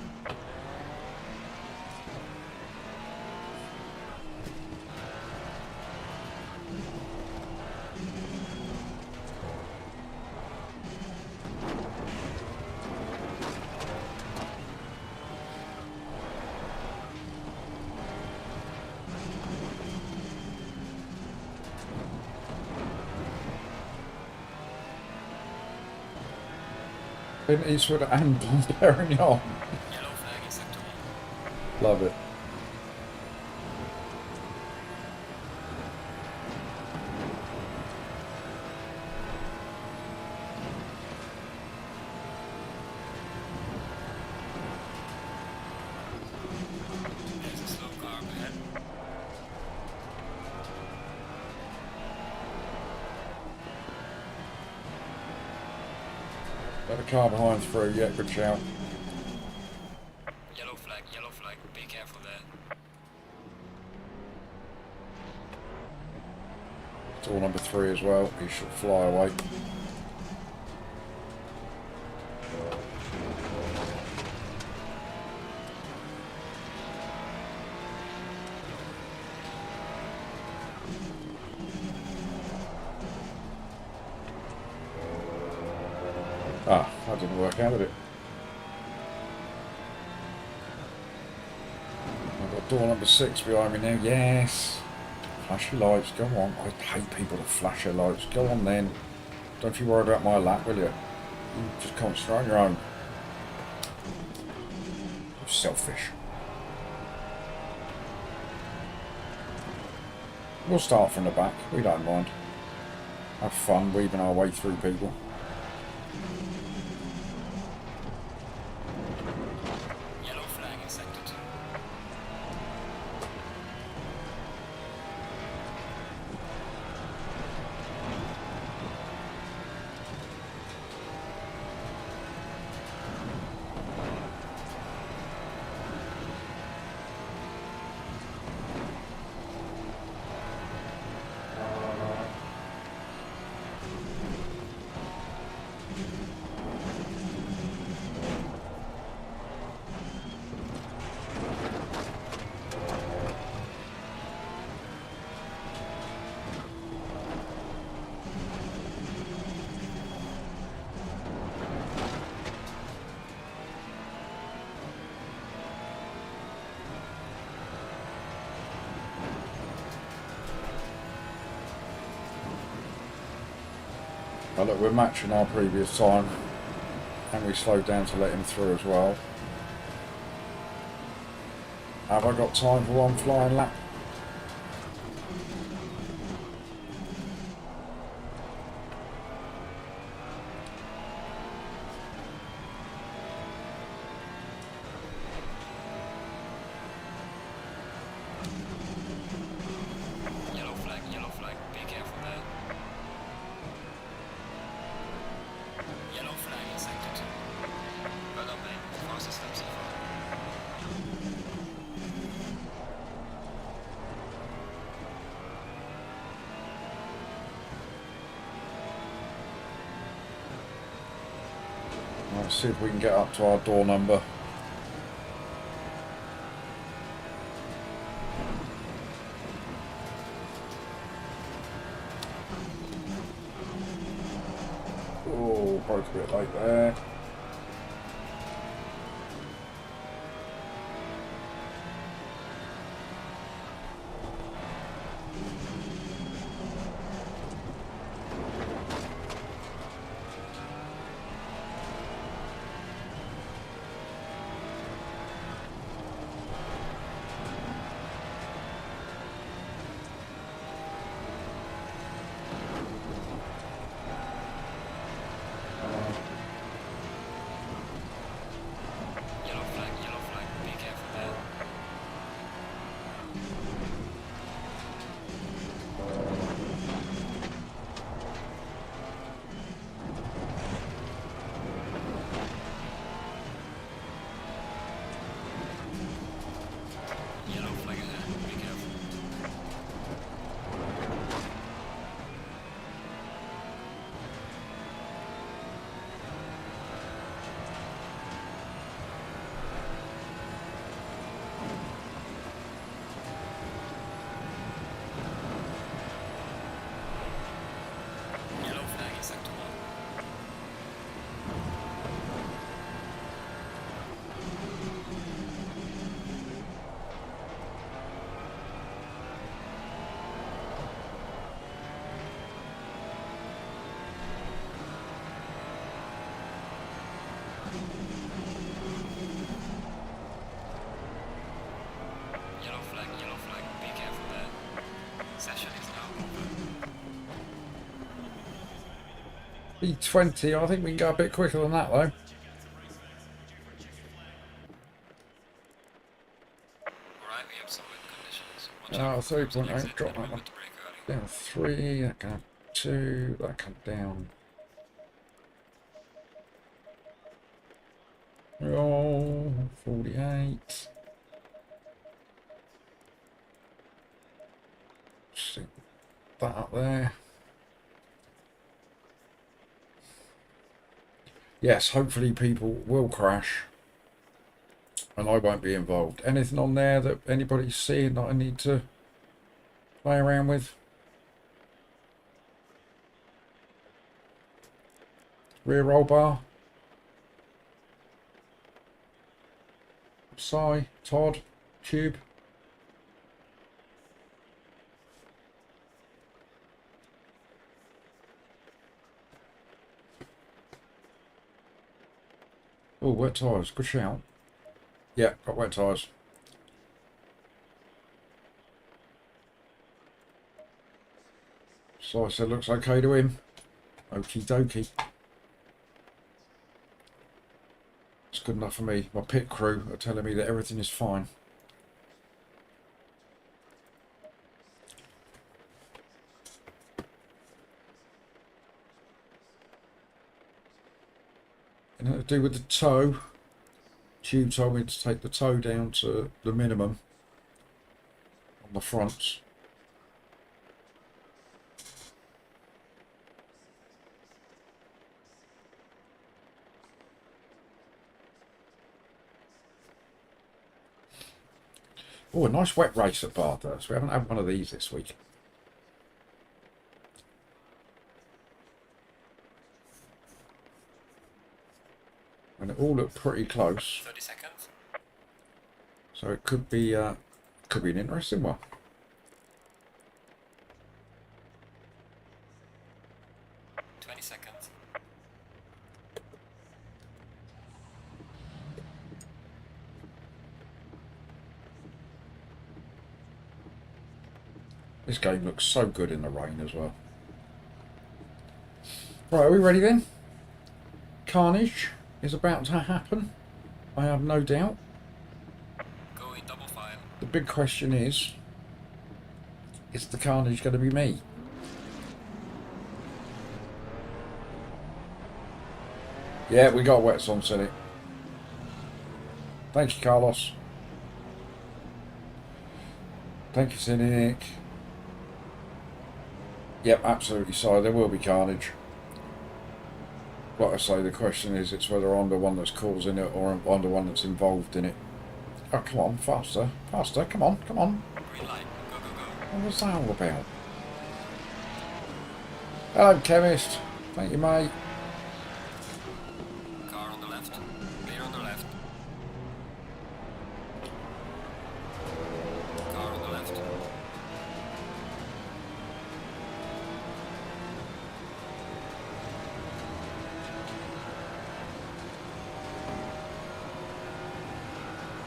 Clint Eastwood and Perignon. Yellow flag in sector 1. Love it. There's a slow car up ahead. Let the car behind through, yeah, good shout. Yellow flag. Be careful there. Door number 3 as well, he should fly away. Ah, that didn't work out, did it? I've got door number 6 behind me now, yes! Flash your lights, go on. I hate people that flash their lights. Go on then. Don't you worry about my lap, will you? You just concentrate on your own. You're selfish. We'll start from the back, we don't mind. Have fun weaving our way through people. Yellow flag in sector 2. Well, look, we're matching our previous time, and we slowed down to let him through as well. Have I got time for one flying lap? Yellow flag. Be careful there. Yellow flag in sector 2. Well done, mate. Fastest lap so far. Let's see if we can get up to our door number. broke a bit late there. Yellow flag, be careful there. Yellow flag ahead, be careful. Yellow flag in sector 1. Yellow flag, be careful there. Session is now over. B20, I think we can go a bit quicker than that though. Alright, we have some wind conditions. Watch out for curbs and 3.8, exit, drop and that remember one. to brake early. Down 3, that can 2, that can down. Oh, 48. Stick that up there. Yes, hopefully people will crash and I won't be involved. Anything on there that anybody's seeing that I need to play around with? Rear roll bar. Si, Todd, Tube. Oh, wet tyres. Good shout. Yeah, got wet tyres. So I said looks okay to him. Okie dokie. It's good enough for me. My pit crew are telling me that everything is fine. Anything to do with the toe. Tube told me to take the toe down to the minimum on the fronts. Oh, a nice wet race at Bathurst. We haven't had one of these this week. And it all looked pretty close. 30 seconds. So it could be an interesting one. Seconds. This game looks so good in the rain as well. Right, are we ready then? Carnage is about to happen. I have no doubt. Go in double file. The big question is the carnage going to be me? Yeah, we got wets on City. Thank you, Carlos. Thank you, Cynic. Yep, absolutely, so there will be carnage. Like I say, the question is it's whether I'm the one that's causing it or I'm the one that's involved in it. Oh, come on, faster, faster, come on, come on. Green light. Go, go, go. What was that all about? Hello, Chemist. Thank you, mate.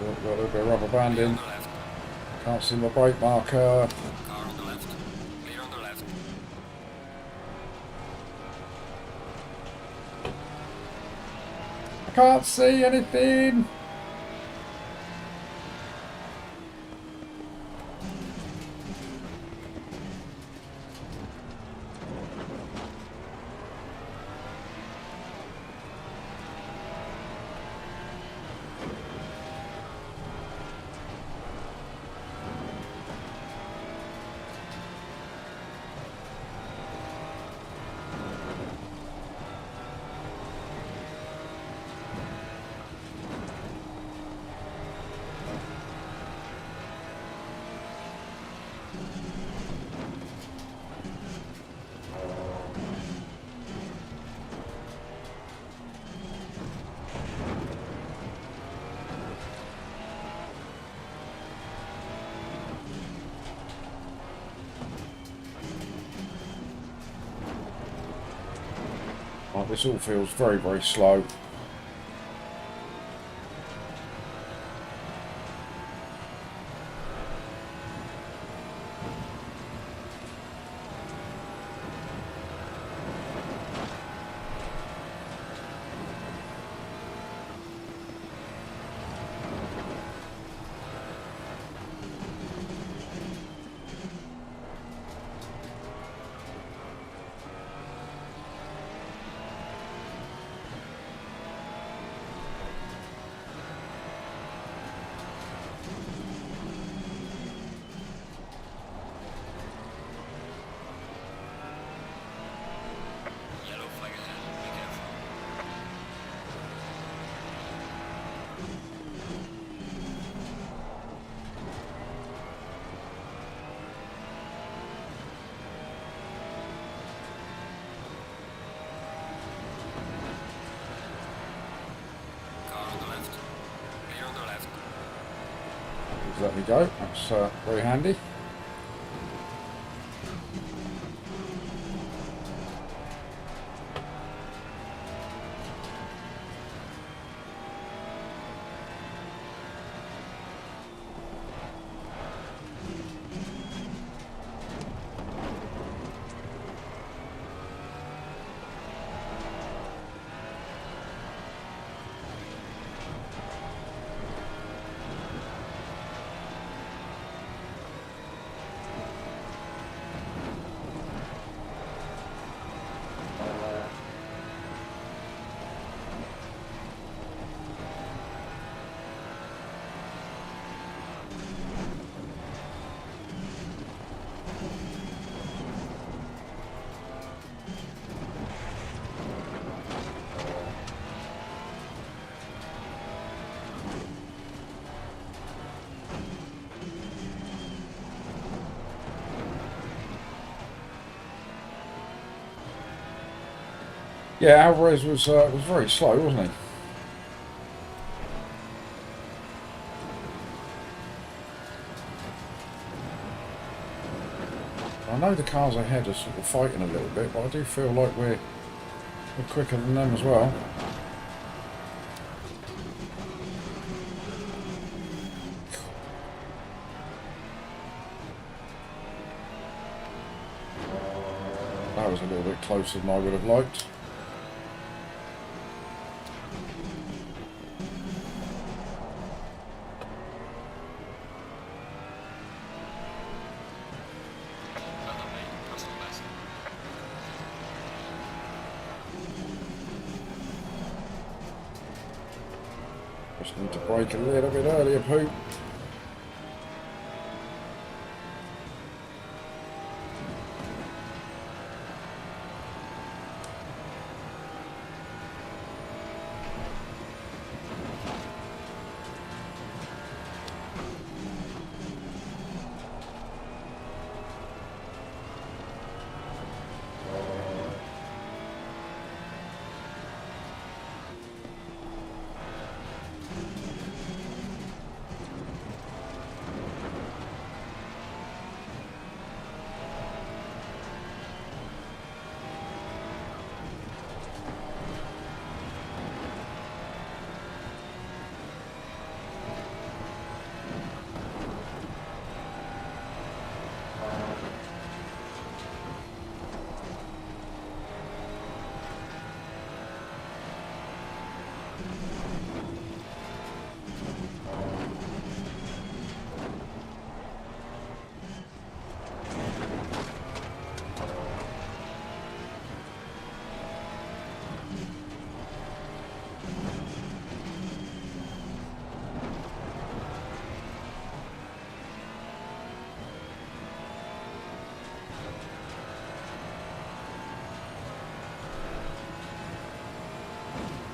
Got a little bit of rubber banding. On the left. Can't see my brake marker. Car on the left. Clear on the left. I can't see anything. Right, this all feels very, very slow. Yellow flag ahead. Be careful. Car on the left. Clear on the left. Just let me go. That's very handy. Yeah, Alvarez was very slow, wasn't he? I know the cars ahead are sort of fighting a little bit, but I do feel like we're quicker than them as well. That was a little bit closer than I would have liked. Well done, mate. Personal best. Just need to brake a little bit earlier, Pooh.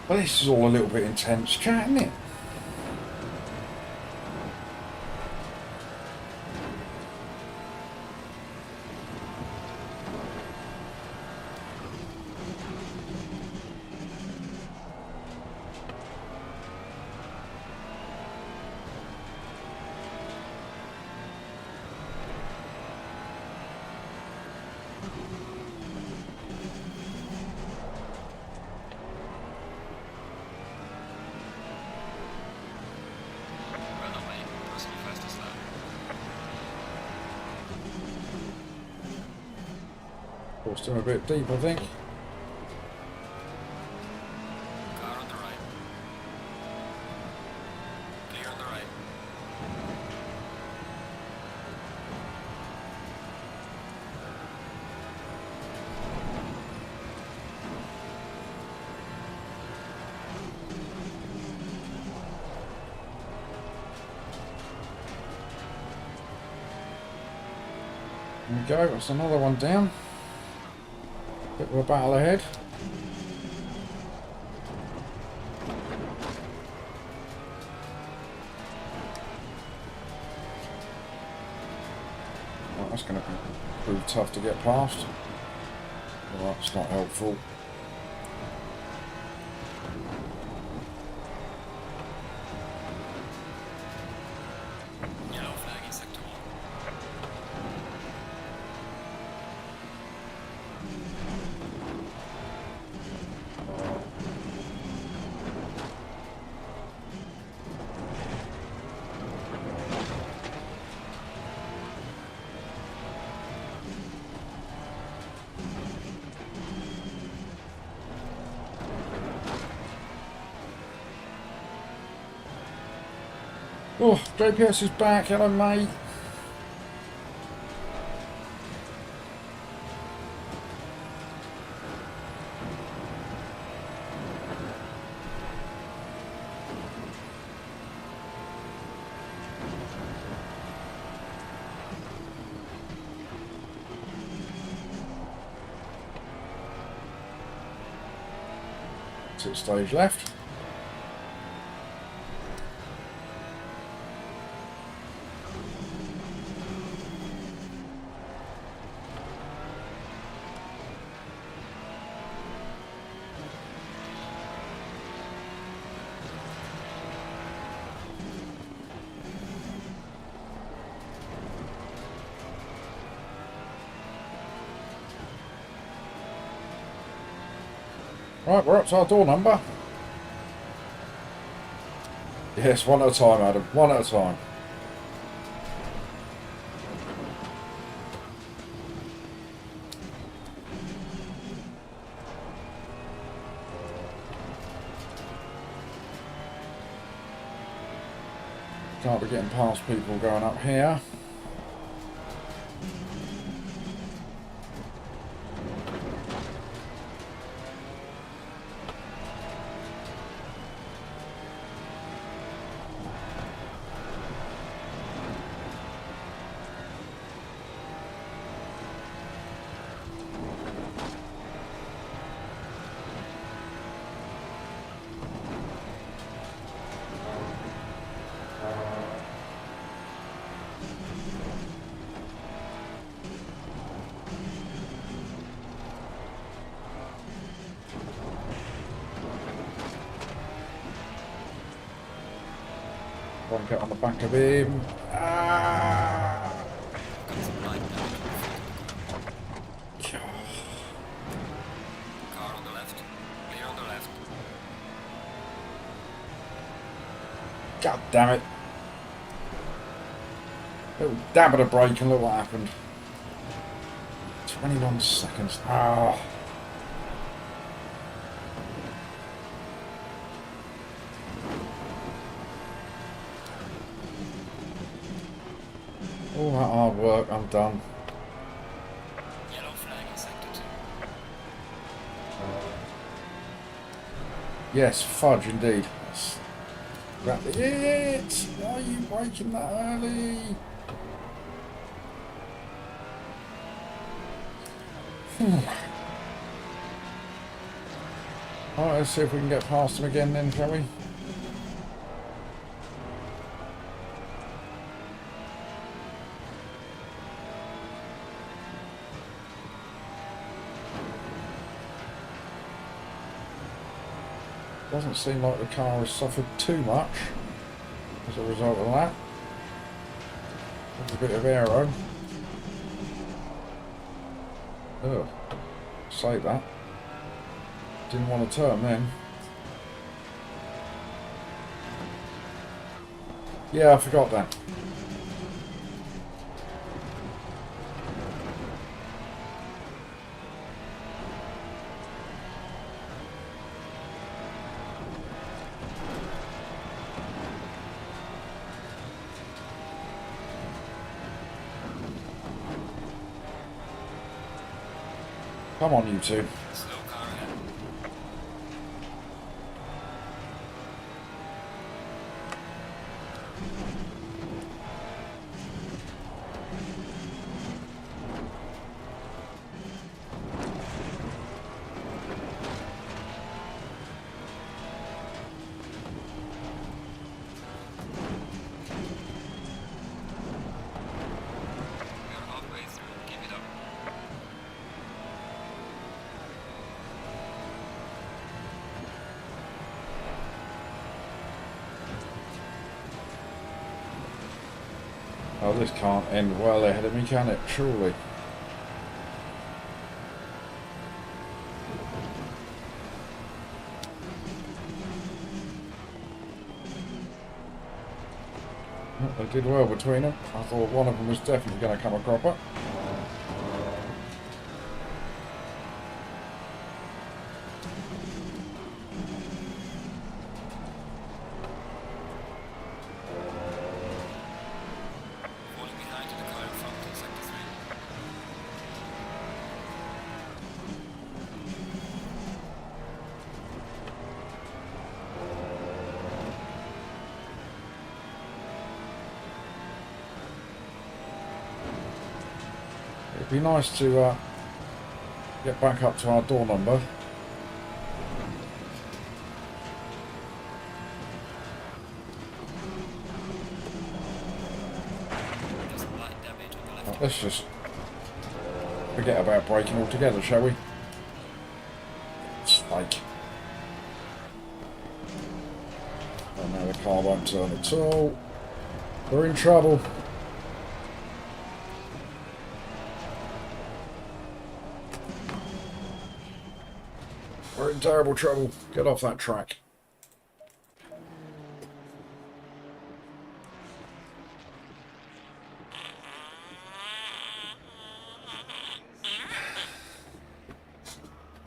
But this is all a little bit intense chat, isn't it? Well done, mate. Personally fastest lap. We're still a bit deep, I think. Car on the right. Clear on the right. There we go, that's another one down. Bit of a battle ahead. Well, that's going to prove tough to get past. Well, that's not helpful. Yellow flag in sector 1. Oh, JPS is back. Hello, mate. Exit stage left. Right, we're up to our door number. Yes, one at a time, Adam. One at a time. Can't be getting past people going up here. One get on the back of him. Ah! Got some light now. Car on the left. Clear on the left. God damn it. Little dab at a brake and look what happened. 21 seconds. Ah. All that hard work, I'm done. Yellow flag in sector 2. Yes, fudge indeed. That's it! Why are you braking that early? Alright, let's see if we can get past them again then, shall we? Doesn't seem like the car has suffered too much as a result of that. There's a bit of aero. Ugh. Say that. Didn't want to turn then. Yeah, I forgot that. Come on, you two. Slow car ahead. We're halfway through. Keep it up. Oh, this can't end well ahead of me, can it? Surely. Well, they did well between them. I thought one of them was definitely going to come a cropper. Falling behind to the car in front in sector 3. It'd be nice to get back up to our door number. There's some light damage on the left. Right, let's just forget about braking altogether, shall we? Spike. Oh no, the car won't turn at all. We're in trouble. We're in terrible trouble. Get off that track.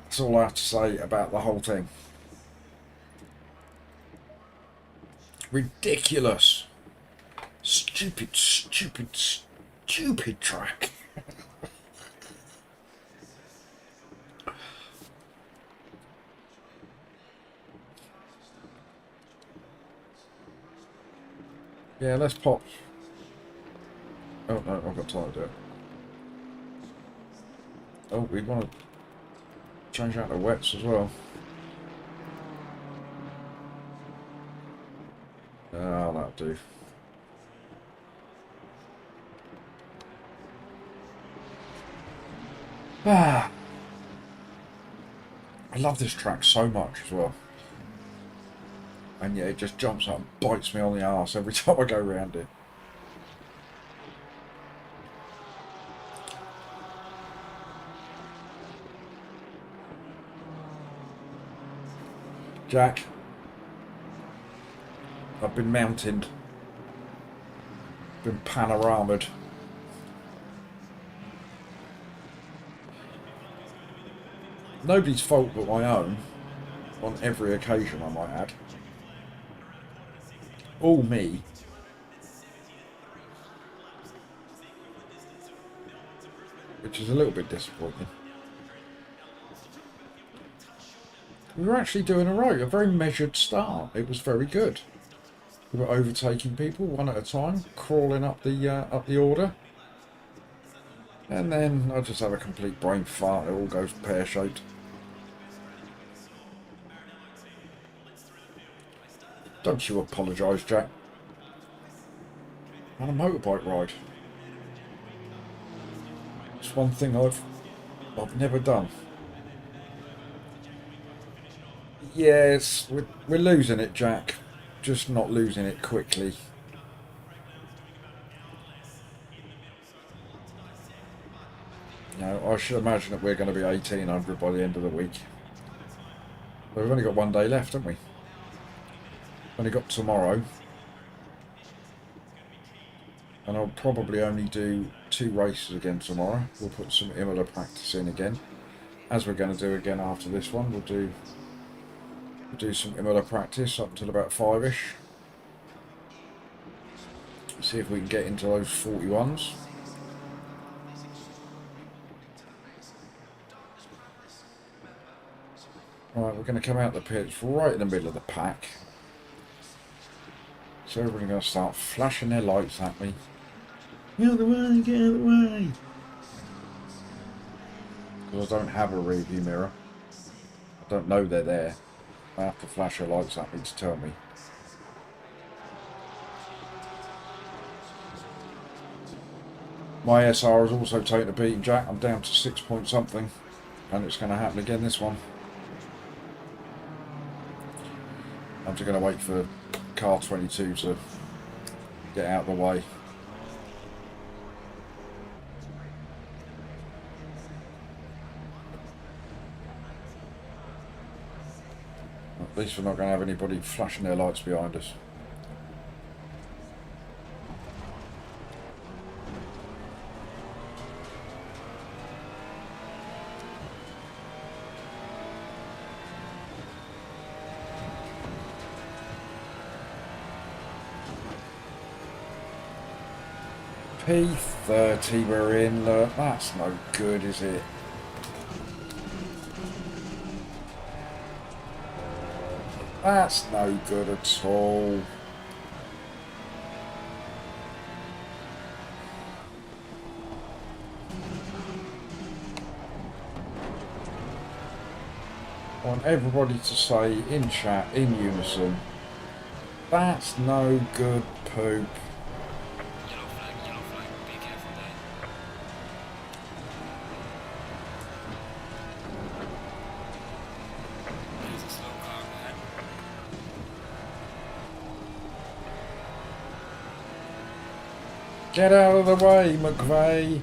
That's all I have to say about the whole thing. Ridiculous. Stupid, stupid, stupid track. Yeah, let's pop. Oh no, I've got time to do it. Oh, we want to change out the wets as well. Ah, that'll do. Ah, I love this track so much as well. And yeah, it just jumps up and bites me on the arse every time I go around it. Jack, I've been mounted, been panoramaed. Nobody's fault but my own, on every occasion I might add. All me. Which is a little bit disappointing. We were actually doing alright, a very measured start. It was very good. We were overtaking people one at a time, crawling up the order. And then I just have a complete brain fart, it all goes pear-shaped. Don't you apologise, Jack. On a motorbike ride. It's one thing I've never done. Yes, we're losing it, Jack. Just not losing it quickly. I should imagine that we're going to be 1800 by the end of the week. But we've only got one day left, haven't we? Only got tomorrow. And I'll probably only do 2 races again tomorrow. We'll put some Imola practice in again. As we're going to do again after this one, we'll do some Imola practice up until about 5ish. See if we can get into those 41s. Right, we're going to come out the pits right in the middle of the pack. So everybody's going to start flashing their lights at me. Get out of the way, get out of the way! Because I don't have a rear view mirror. I don't know they're there. I have to flash their lights at me to tell me. My SR has also taken a beating, Jack. I'm down to 6 point something. And it's going to happen again this one. I'm just going to wait for car 22 to get out of the way. At least we're not going to have anybody flashing their lights behind us. P30 we're in, look, that's no good, is it? That's no good at all. I want everybody to say in chat, in unison, that's no good poop. Yellow flag, be careful there. There's a slow car ahead. Get out of the way, McVeigh.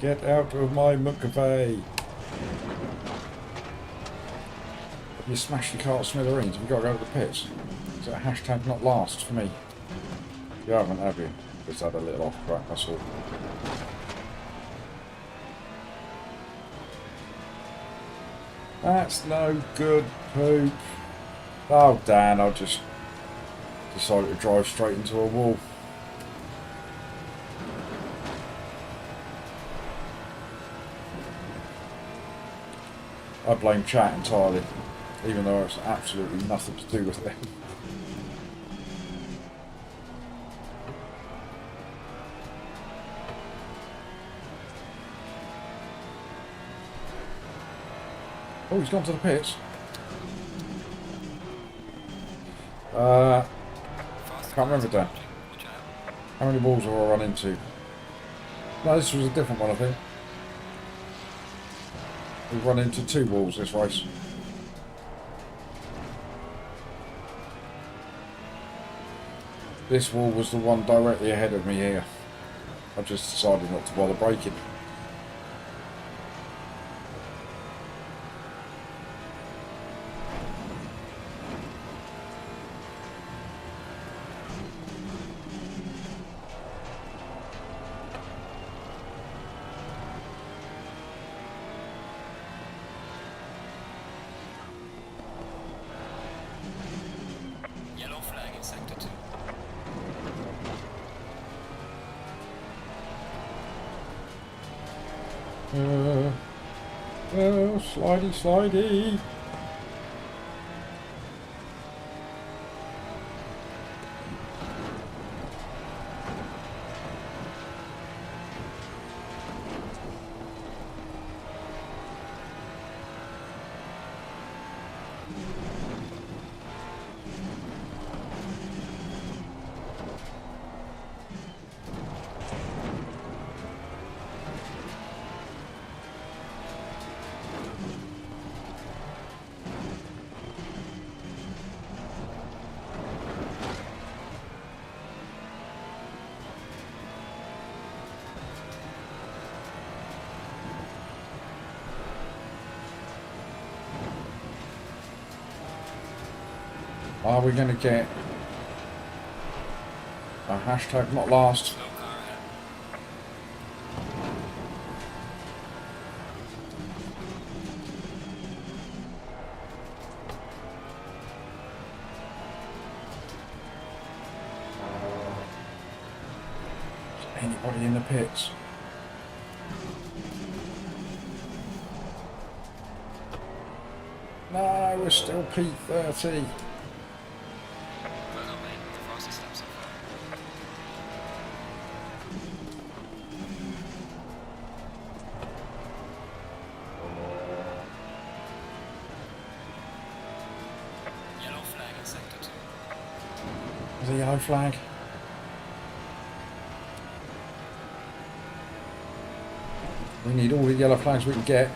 Get out of my McVeigh. You smashed your car at smithereens. Have you got to go to the pits? Is that a hashtag not last for me? You haven't, have you? Just had a little off crack, that's all. That's no good poop. Oh, Dan, I just decided to drive straight into a wall. I blame chat entirely, even though it's absolutely nothing to do with them. Oh, he's gone to the pits. I can't remember, Dan. Watch out. How many walls have I run into? No, this was a different one, I think. We've run into 2 walls this race. This wall was the one directly ahead of me here. I just decided not to bother braking. Yellow flag in sector 2. Oh, slidey, slidey. Are we going to get a hashtag not last? Slow car ahead. Anybody in the pits? No, we're still P30. Well done, mate. The fastest lap so far. Yellow flag in sector 2. There's a yellow flag. We need all the yellow flags we can get.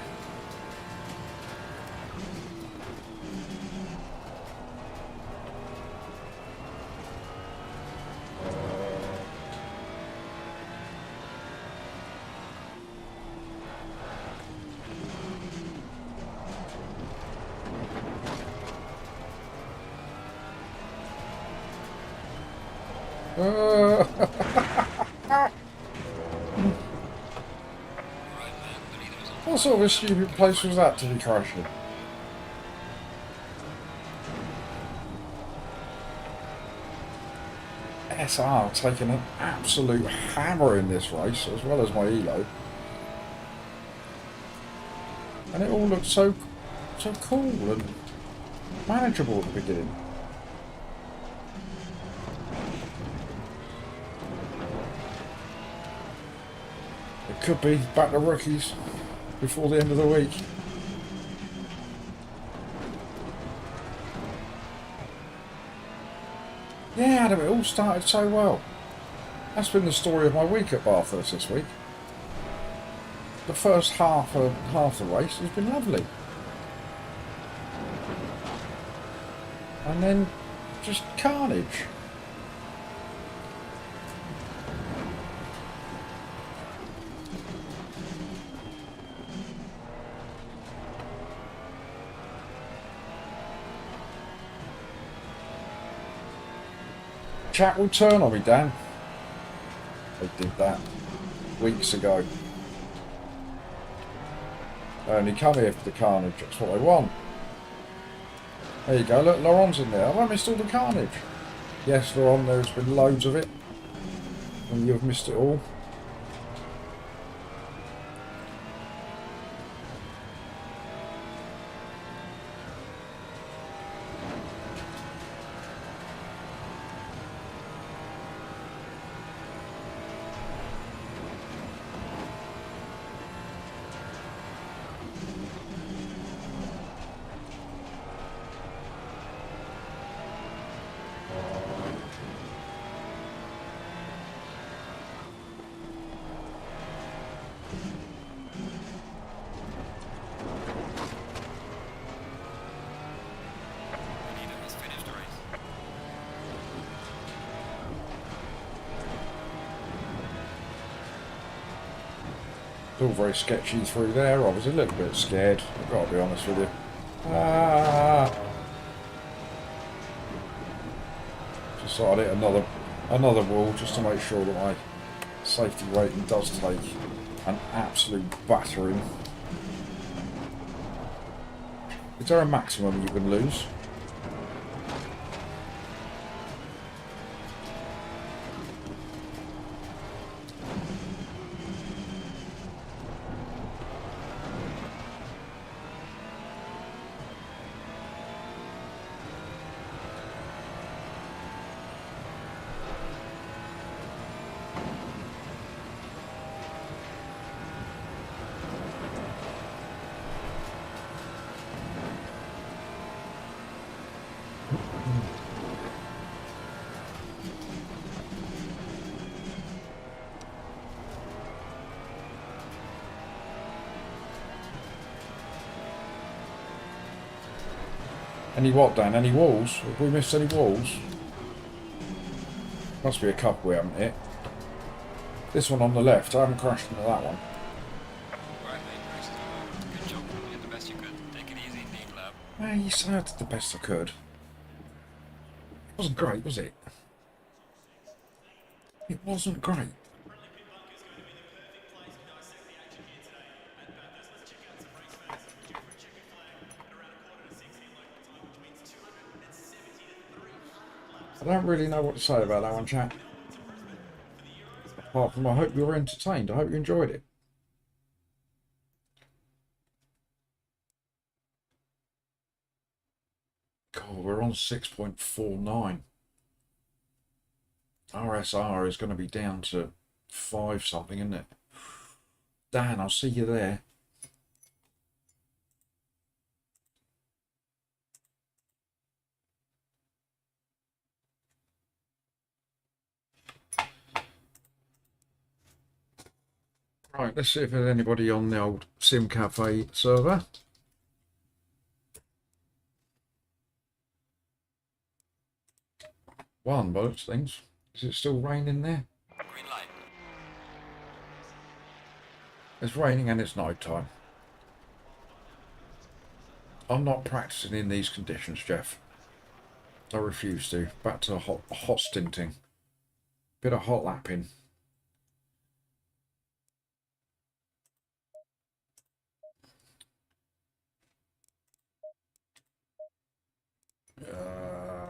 Right, man. The leader is on. What sort of a stupid place was that to be crashing? SR taking an absolute hammer in this race, as well as my Elo. And it all looked so cool and manageable at the beginning. It could be back to rookies before the end of the week. Yeah, Adam, it all started so well. That's been the story of my week at Bathurst this week. The first half of the race has been lovely. And then just carnage. Chat will turn on me, Dan. They did that weeks ago. They only come here for the carnage, that's what they want. There you go, look, Laurent's in there. Have I missed all the carnage? Yes, Laurent, there's been loads of it. And you've missed it all. The leader has finished the race. It's all very sketchy through there. I was a little bit scared, I've got to be honest with you. Just thought I'd hit another wall just to make sure that my safety rating does take an absolute battering. Is there a maximum you can lose? Any what, Dan? Any walls? Have we missed any walls? Must be a couple we haven't hit. This one on the left, I haven't crashed into that one. Right, mate. Race is over. Good job. You did the best you could. Take it easy, Dean Lab. Well, you said I did the best I could. Wasn't great, was it? It wasn't great. I don't really know what to say about that one, chat. Apart from I hope you were entertained. I hope you enjoyed it. God, we're on 6.49. RSR is going to be down to 5 something, isn't it? Dan, I'll see you there. Right, let's see if there's anybody on the old Sim Cafe server. One, by those things. Is it still raining there? Green light. It's raining and it's night time. I'm not practicing in these conditions, Jeff. I refuse to. Back to hot stinting. Bit of hot lapping.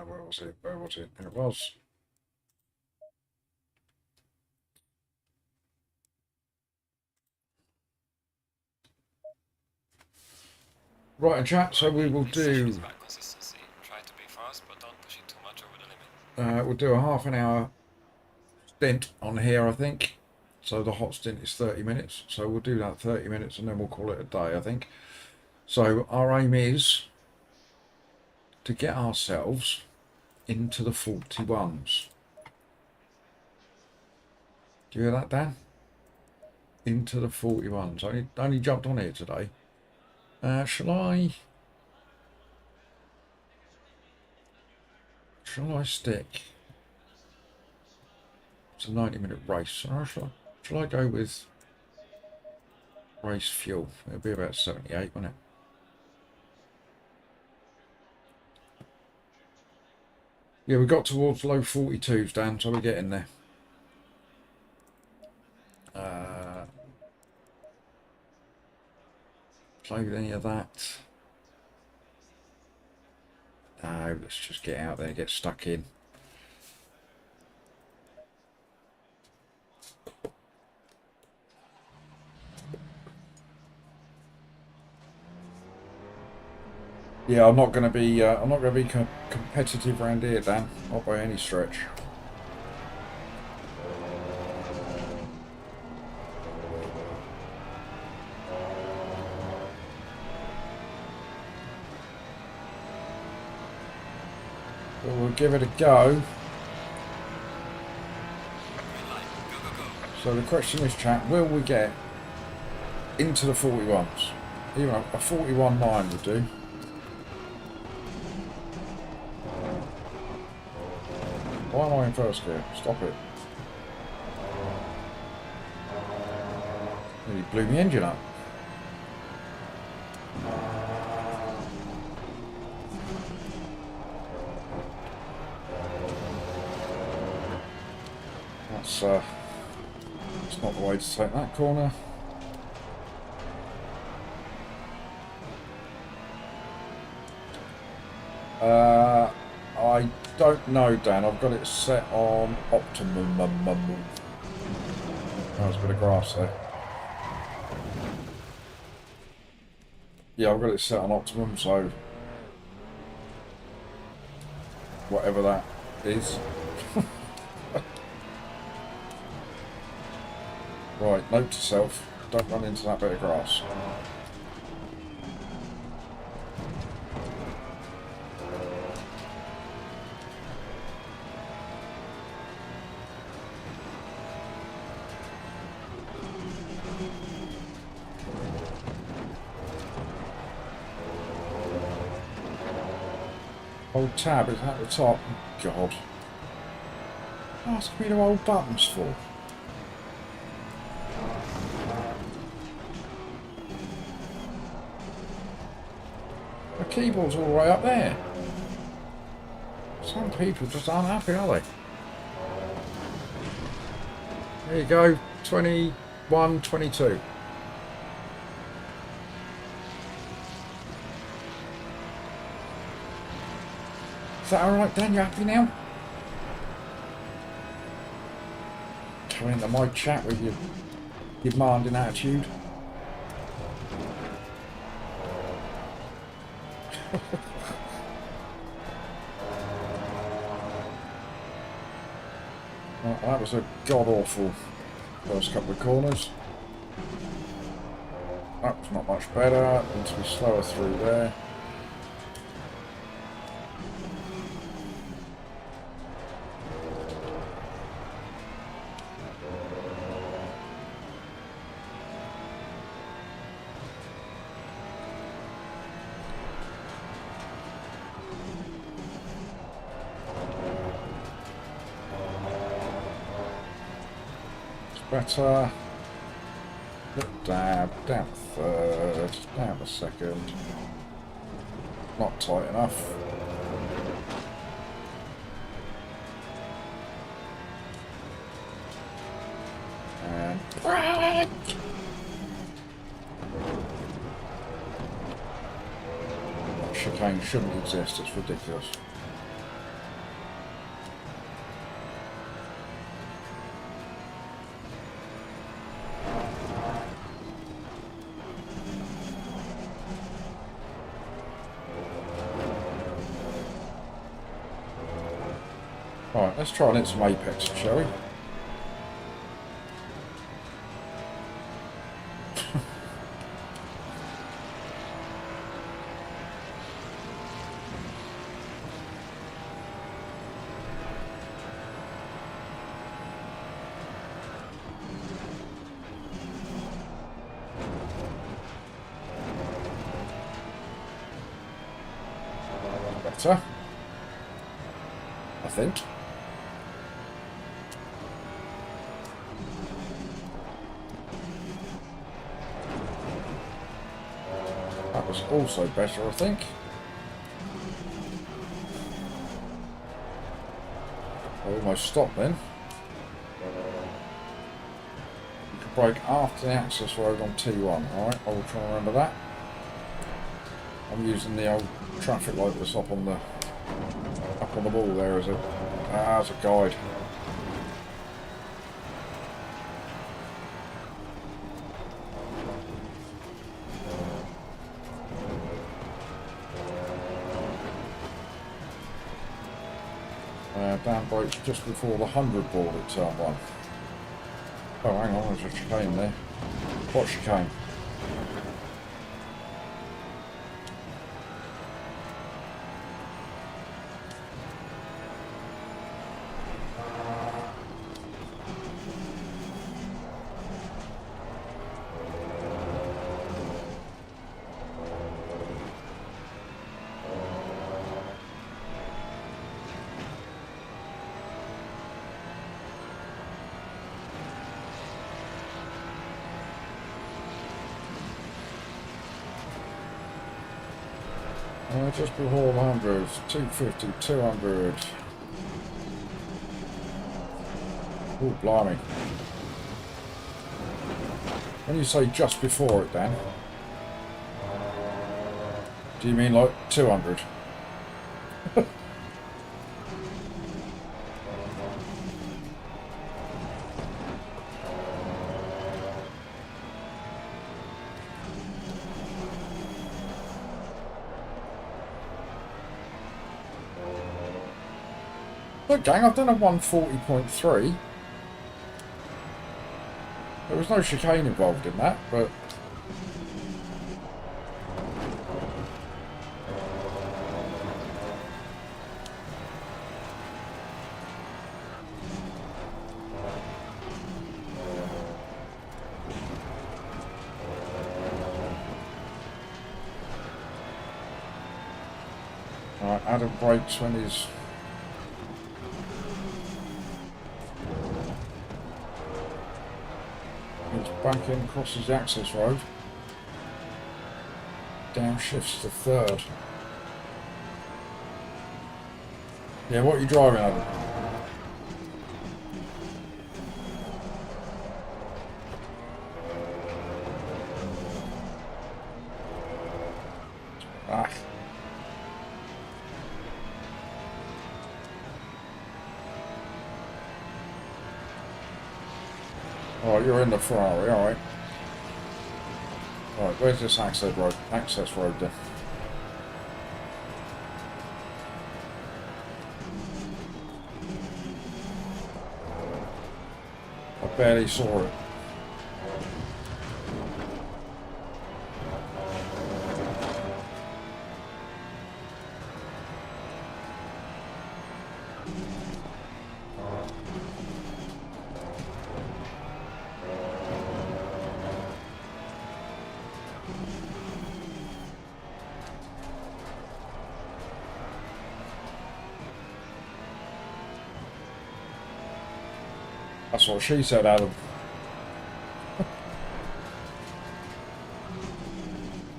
Where was it? Where was it? It was. Right, and chat, so we will This session do... is about consistency. Try to be fast, but don't push it too much over the limit. we'll do a half an hour stint on here, I think. So the hot stint is 30 minutes. So we'll do that 30 minutes and then we'll call it a day, I think. So our aim is to get ourselves into the 41s. Do you hear that, Dan? Into the 41s. I only jumped on here today. Shall I stick? It's a 90-minute race. Shall I go with race fuel? It'll be about 78, won't it? Yeah, we got towards low 42s, Dan, so we're getting there. Play with any of that? No, let's just get out there, get stuck in. Yeah, I'm not going to be competitive around here, Dan. Not by any stretch. But we'll give it a go. Green light. Go, go, go. So the question is, chat, will we get into the 41s? Even a 41.9 would do. Why am I in first gear? Stop it. Nearly blew my engine up. That's not the way to take that corner. I don't know, Dan. I've got it set on optimum. There's a bit of grass there. Yeah, I've got it set on optimum, so whatever that is. Right, note to self, don't run into that bit of grass. Old tab is at the top. God. Ask me to hold buttons for. The keyboard's all the way up there. It's Some people just aren't happy, are they? There you go, 21, 22. Is that alright, Dan? You happy now? Come into my chat with your demanding attitude. Well, that was a god-awful first couple of corners. That was not much better. Need to be slower through there. Better. Little dab, down the third, down the second. Not tight enough. And brake! Chicane shouldn't exist, it's ridiculous. Right, let's try and hit some apex, shall we? Better, I think. That was also better, I think. I almost stopped then. You could brake after the access road on T1, alright? I will try and remember that. I'm using the old traffic light that's up on the wall there as a guide. Down brakes just before the 100 board at turn 1. Oh, hang on, there's a chicane there. What chicane? Just before the 100, 250, 200. Oh, blimey. When you say just before it, Dan, do you mean like 200? Look, gang, I've done a 140.3. There was no chicane involved in that, but... Alright, Adam brakes when he's... back in, crosses the access road, downshifts to third. Yeah, what are you driving, Adam? Ah. Oh, you're in the Ferrari, alright. Right, where's this access road? Access road then? I barely saw it. That's what she said, Adam.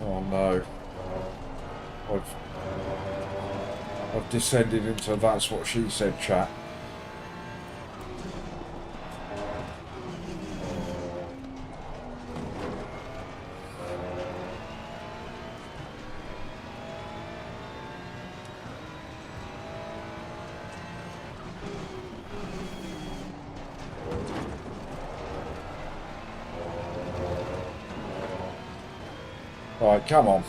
Oh no. I've descended into that's what she said chat. Right, come on.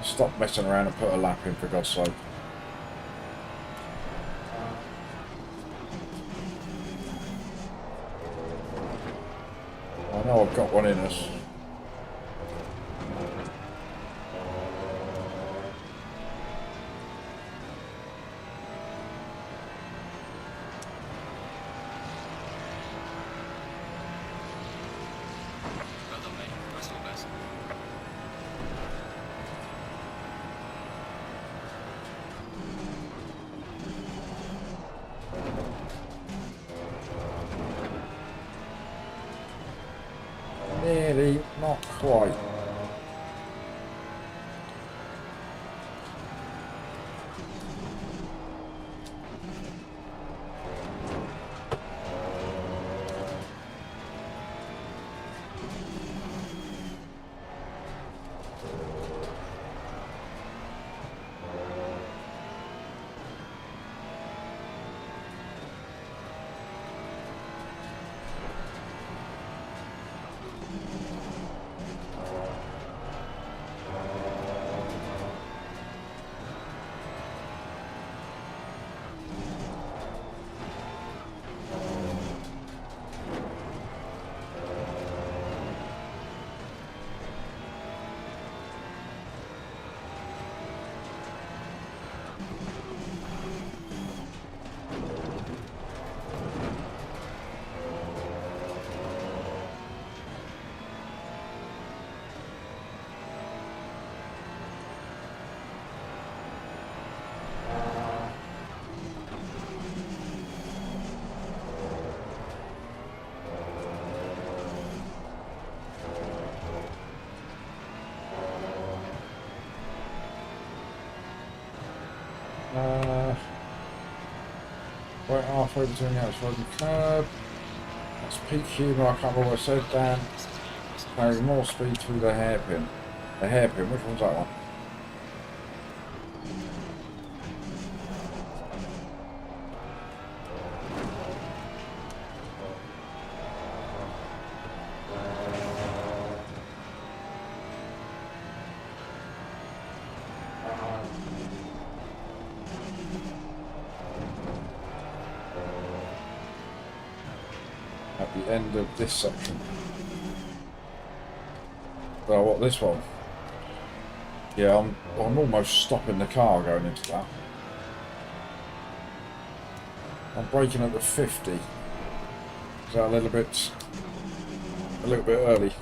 Stop messing around and put a lap in, for God's sake. I know I've got one in us. Well done, mate. Nice all best. Nearly, not quite. Right halfway between the outside and curb. That's peak humour, I can't remember what I said, Dan. Carry more speed through the hairpin. The hairpin, which one's that one? At the end of this section. Well, what, this one? Yeah, I'm almost stopping the car going into that. I'm braking at the 50. Is that a little bit early?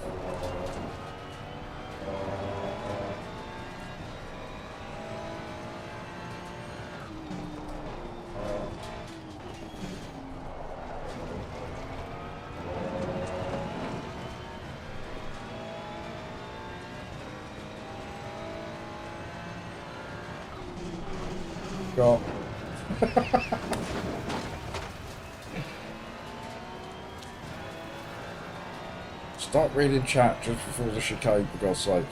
got. Stop reading chat just before the chicane, for God's sake.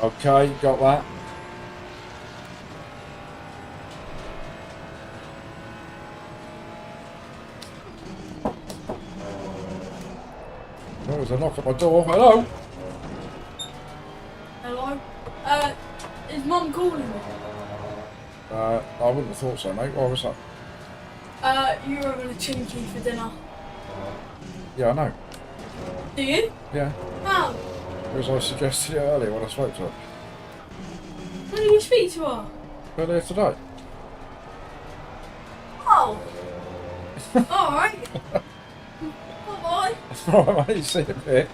Okay, got that. Oh, there's a knock at my door. Hello? Hello? Is Mum calling me? I wouldn't have thought so, mate. Why was that? You were having a chinky for dinner. Yeah, I know. Do you? Yeah. How? As I suggested it earlier when I spoke to her. When did you speak to her? Earlier today. Oh. Alright. Bye-bye. Alright, mate, see you in a bit.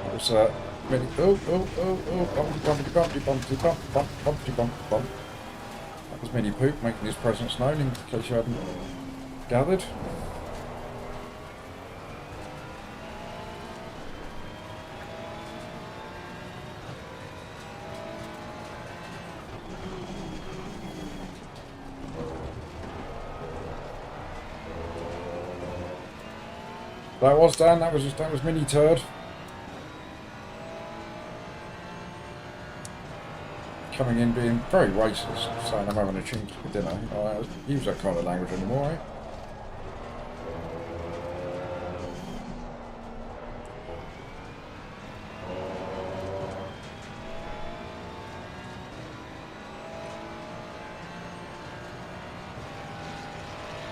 It was mini. Bumpty, bump. That was Mini Poop making his presence known, in case you hadn't gathered. That was Dan. That was Mini Turd. Coming in being very racist, saying I'm having a chinky for dinner. I don't use that kind of language anymore, eh?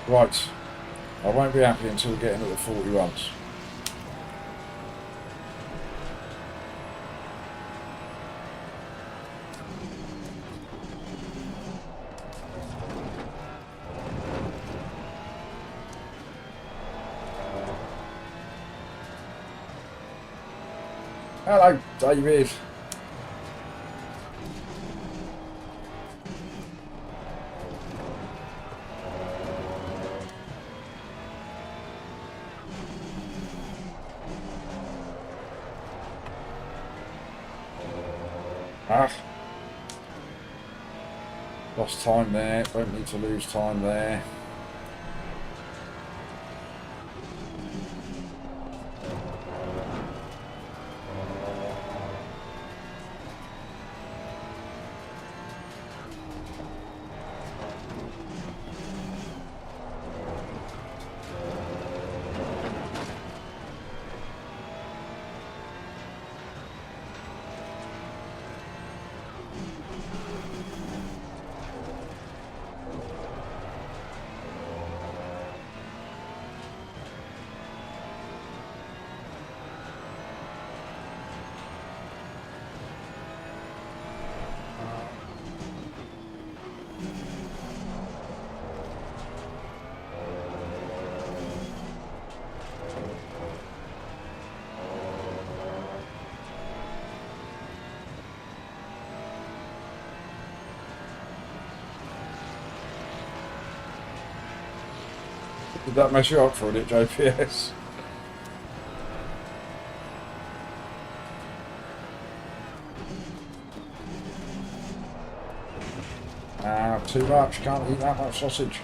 Right. I won't be happy until we get into the 40 runs. Hello, David. Ah. Lost time there. Don't need to lose time there. Did that mess you up for it, JPS? Ah, too much. Can't eat that much sausage.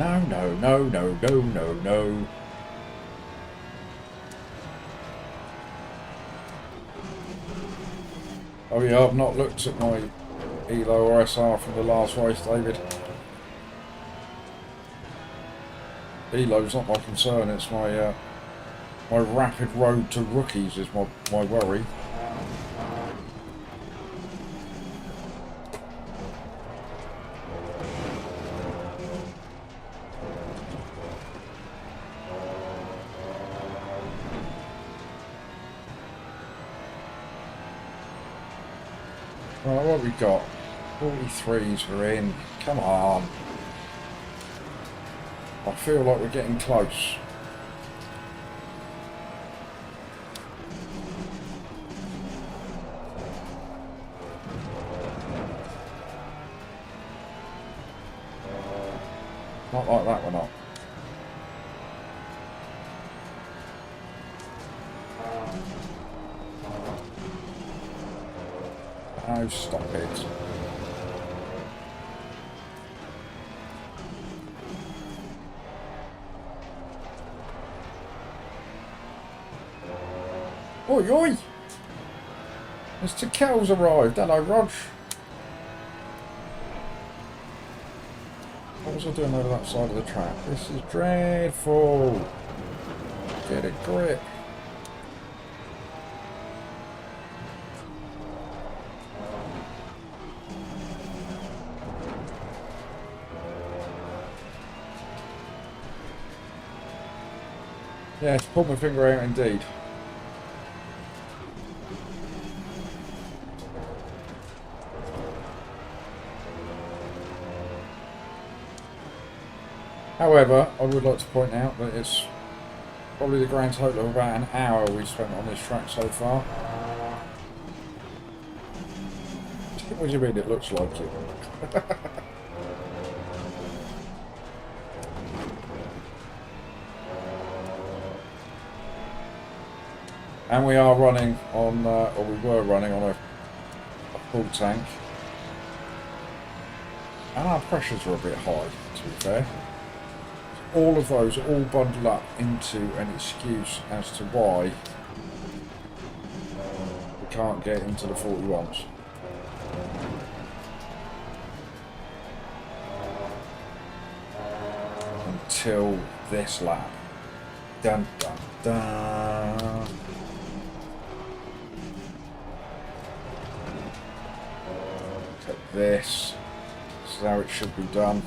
No, no, no, no, no, no, no. Oh yeah, I've not looked at my Elo or SR from the last race, David. Elo's not my concern, it's my my rapid road to rookies is my worry. Right, what have we got? 43s are in. Come on. I feel like we're getting close. Not like that, we're not. Oh, stop it. Oi, oi! Mr. Kell's arrived. Hello, Rog. What was I doing over that side of the track? This is dreadful. Get a grip. Yeah, to pull my finger out indeed. However, I would like to point out that it's probably the grand total of about an hour we've spent on this track so far. What do you mean it looks like it? And we are running on, or we were running on a full tank. And our pressures are a bit high, to be fair. All of those are all bundled up into an excuse as to why we can't get into the 41s. Until this lap. Dun dun dun. Look at this. This is how it should be done.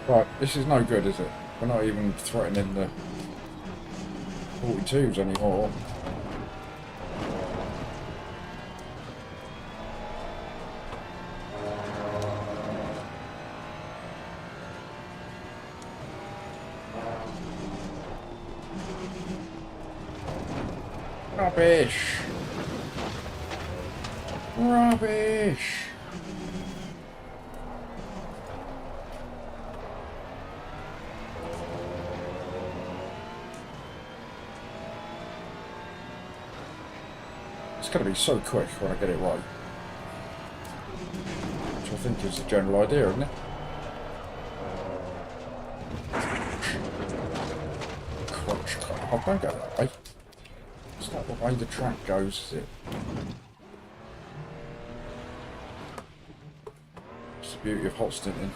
Right, this is no good, is it? We're not even threatening the 42s anymore. Rubbish! Rubbish! It's going to be so quick when I get it right. Which I think is the general idea, isn't it? Oh, don't go that way. It's not the way the track goes, is it? It's the beauty of hot stinting.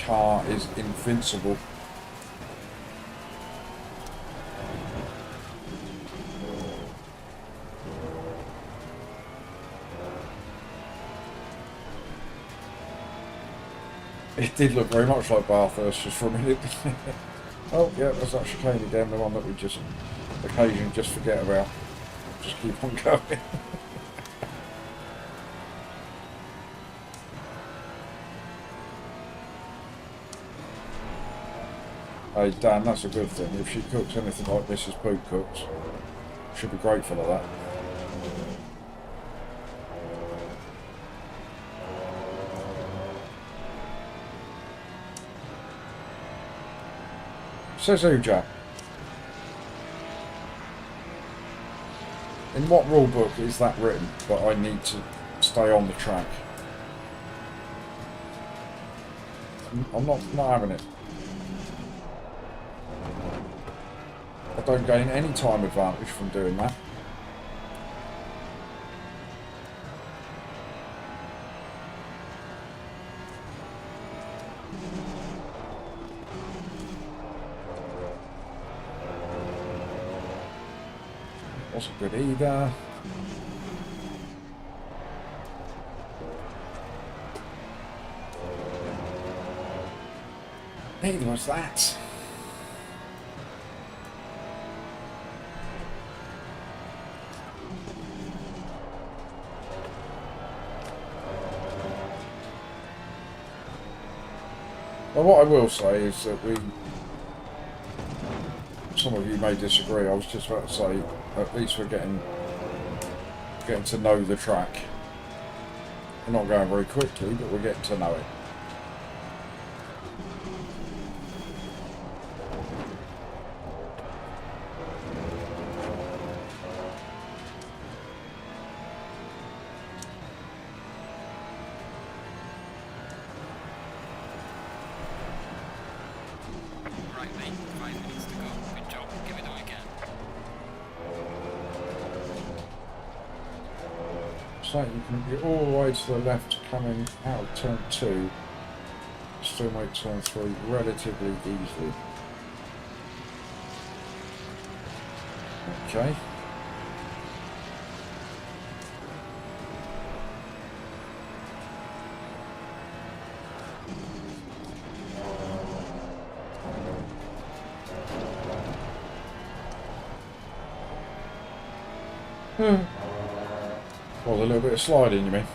Car is invincible. It did look very much like Bathurst just for a minute. Oh yeah, there's that chicane again, the one that we just occasionally just forget about. Just keep on going. Hey Dan, that's a good thing. If she cooks anything like Mrs. Poop cooks, she'll be grateful of that. Says who, Jack? In what rule book is that written that I need to stay on the track? I'm not having it. I don't gain any time advantage from doing that. Wasn't good either. Neither was that. Well, what I will say is that some of you may disagree. I was just about to say, at least we're getting to know the track. We're not going very quickly, but we're getting to know it. Right, mate. 5 minutes to go. Good job. Give it all you can. So you can get all the way to the left coming out of turn 2. Still make turn 3 relatively easily. Okay. Was a little bit of sliding, you mean?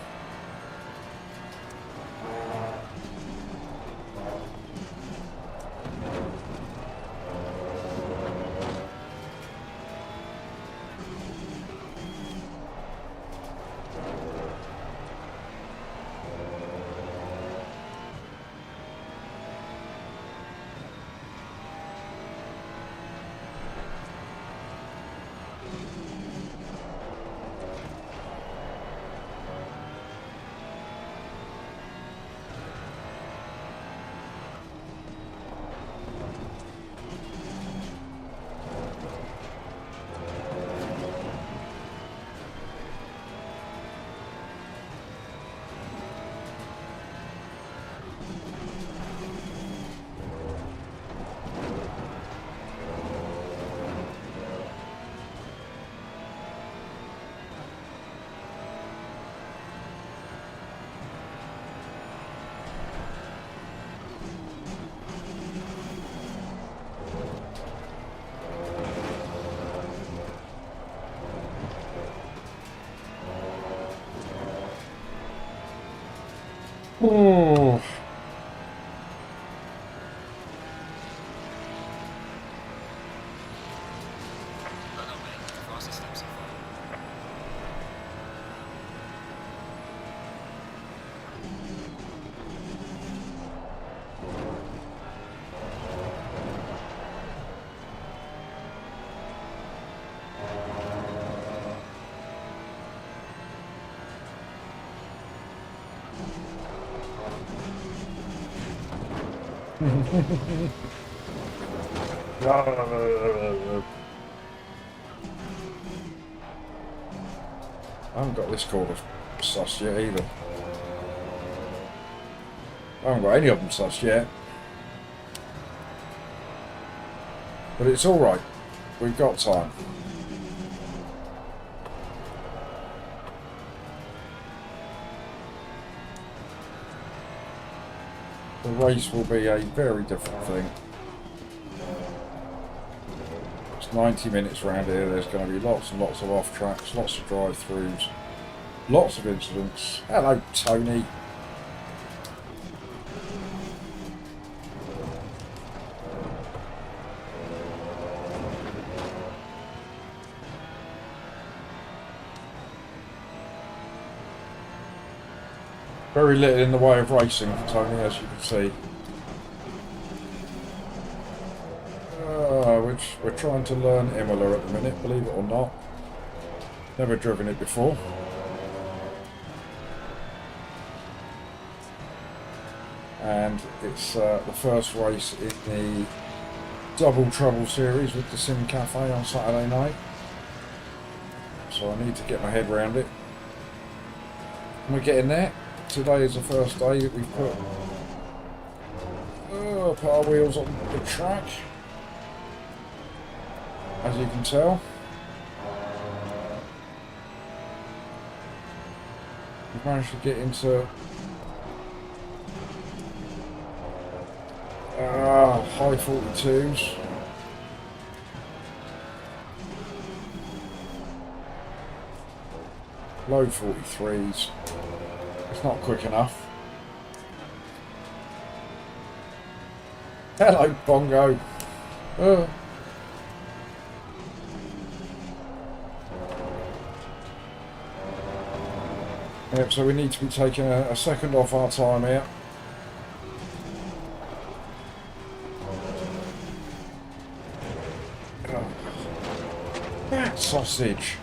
Oh. Well done, mate. Fastest lap so far. I haven't got this corner sussed yet either. I haven't got any of them sussed yet. But it's alright. We've got time. The race will be a very different thing. It's 90 minutes round here. There's going to be lots and lots of off tracks, lots of drive-throughs, lots of incidents. Hello, Tony. Very little in the way of racing, Tony, as you can see. Which we're trying to learn Imola at the minute, believe it or not. Never driven it before. And it's the first race in the Double Trouble series with the Sim Cafe on Saturday night. So I need to get my head around it. And we're getting there. Today is the first day that we've put our wheels on the track, as you can tell. We've managed to get into high 42s. Low 43s. It's not quick enough. Hello, Bongo. Yep, so we need to be taking a second off our time here. That sausage.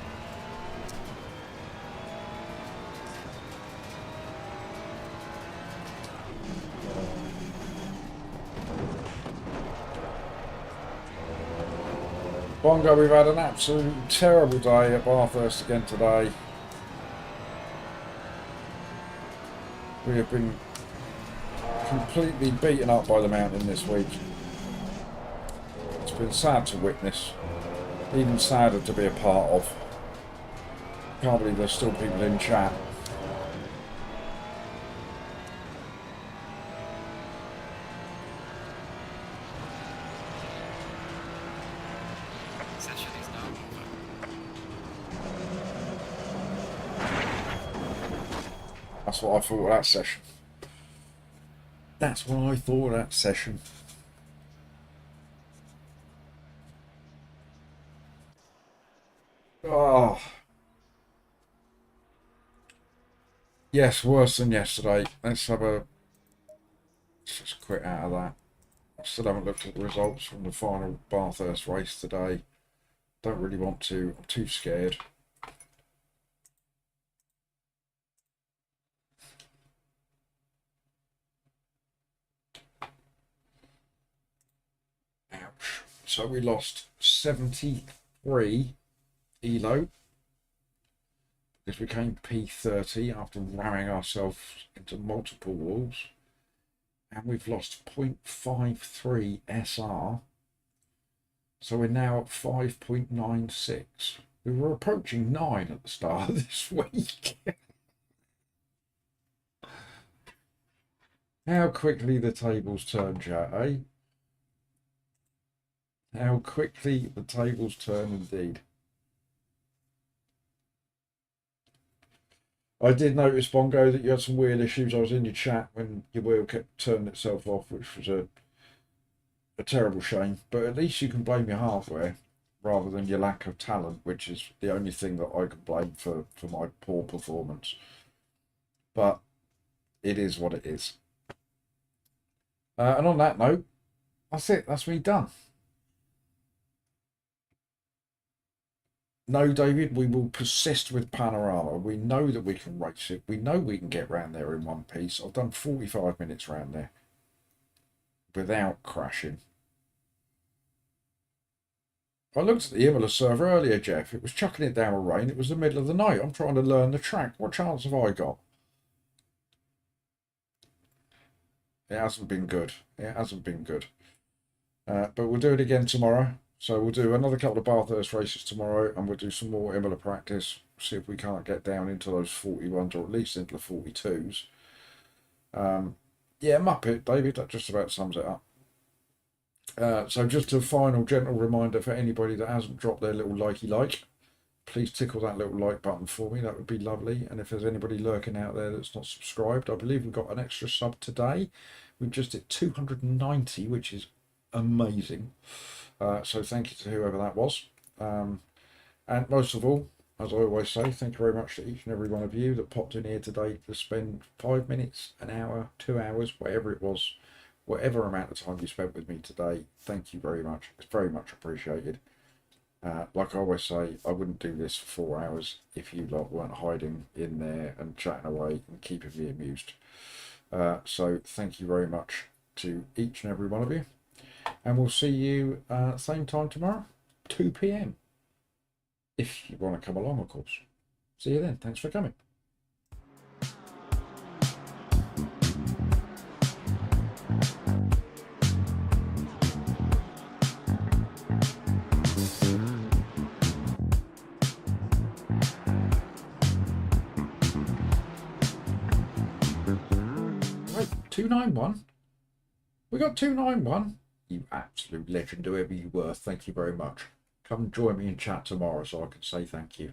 Bongo, we've had an absolute terrible day at Bathurst again today. We have been completely beaten up by the mountain this week. It's been sad to witness, even sadder to be a part of. Can't believe there's still people in chat. Session is now over. That's what I thought of that session. That's what I thought of that session. Oh. Yes, worse than yesterday. Let's just quit out of that. I still haven't looked at the results from the final Bathurst race today. Don't really want to. I'm too scared. Ouch. So we lost 73 ELO because we came P30 after ramming ourselves into multiple walls, and we've lost 0.53 SR, so we're now at 5.96. We were approaching 9 at the start of this week. How quickly the tables turn, chat, eh? How quickly the tables turn indeed. I did notice, Bongo, that you had some weird issues. I was in your chat when your wheel kept turning itself off, which was a terrible shame. But at least you can blame your hardware rather than your lack of talent, which is the only thing that I can blame for my poor performance. But it is what it is. And on that note, that's it. That's me done. No, David, we will persist with Panorama. We know that we can race it. We know we can get round there in one piece. I've done 45 minutes round there without crashing. I looked at the Imola server earlier, Jeff. It was chucking it down with rain. It was the middle of the night. I'm trying to learn the track. What chance have I got? It hasn't been good. It hasn't been good. But we'll do it again tomorrow. So we'll do another couple of Bathurst races tomorrow, and we'll do some more Imola practice. See if we can't get down into those 41s, or at least into the 42s. Yeah, Muppet, David, that just about sums it up. So just a final gentle reminder for anybody that hasn't dropped their little likey like, please tickle that little like button for me. That would be lovely. And if there's anybody lurking out there that's not subscribed, I believe we've got an extra sub today. We've just hit 290, which is amazing. So thank you to whoever that was. And most of all, as I always say, thank you very much to each and every one of you that popped in here today to spend 5 minutes, an hour, 2 hours, whatever it was, whatever amount of time you spent with me today. Thank you very much. It's very much appreciated. Like I always say, I wouldn't do this for 4 hours if you lot weren't hiding in there and chatting away and keeping me amused. So thank you very much to each and every one of you. And we'll see you same time tomorrow, 2 p.m. If you want to come along, of course. See you then. Thanks for coming. Wait, 291? We got 291? You absolute legend, whoever you were. Thank you very much. Come join me in chat tomorrow so I can say thank you.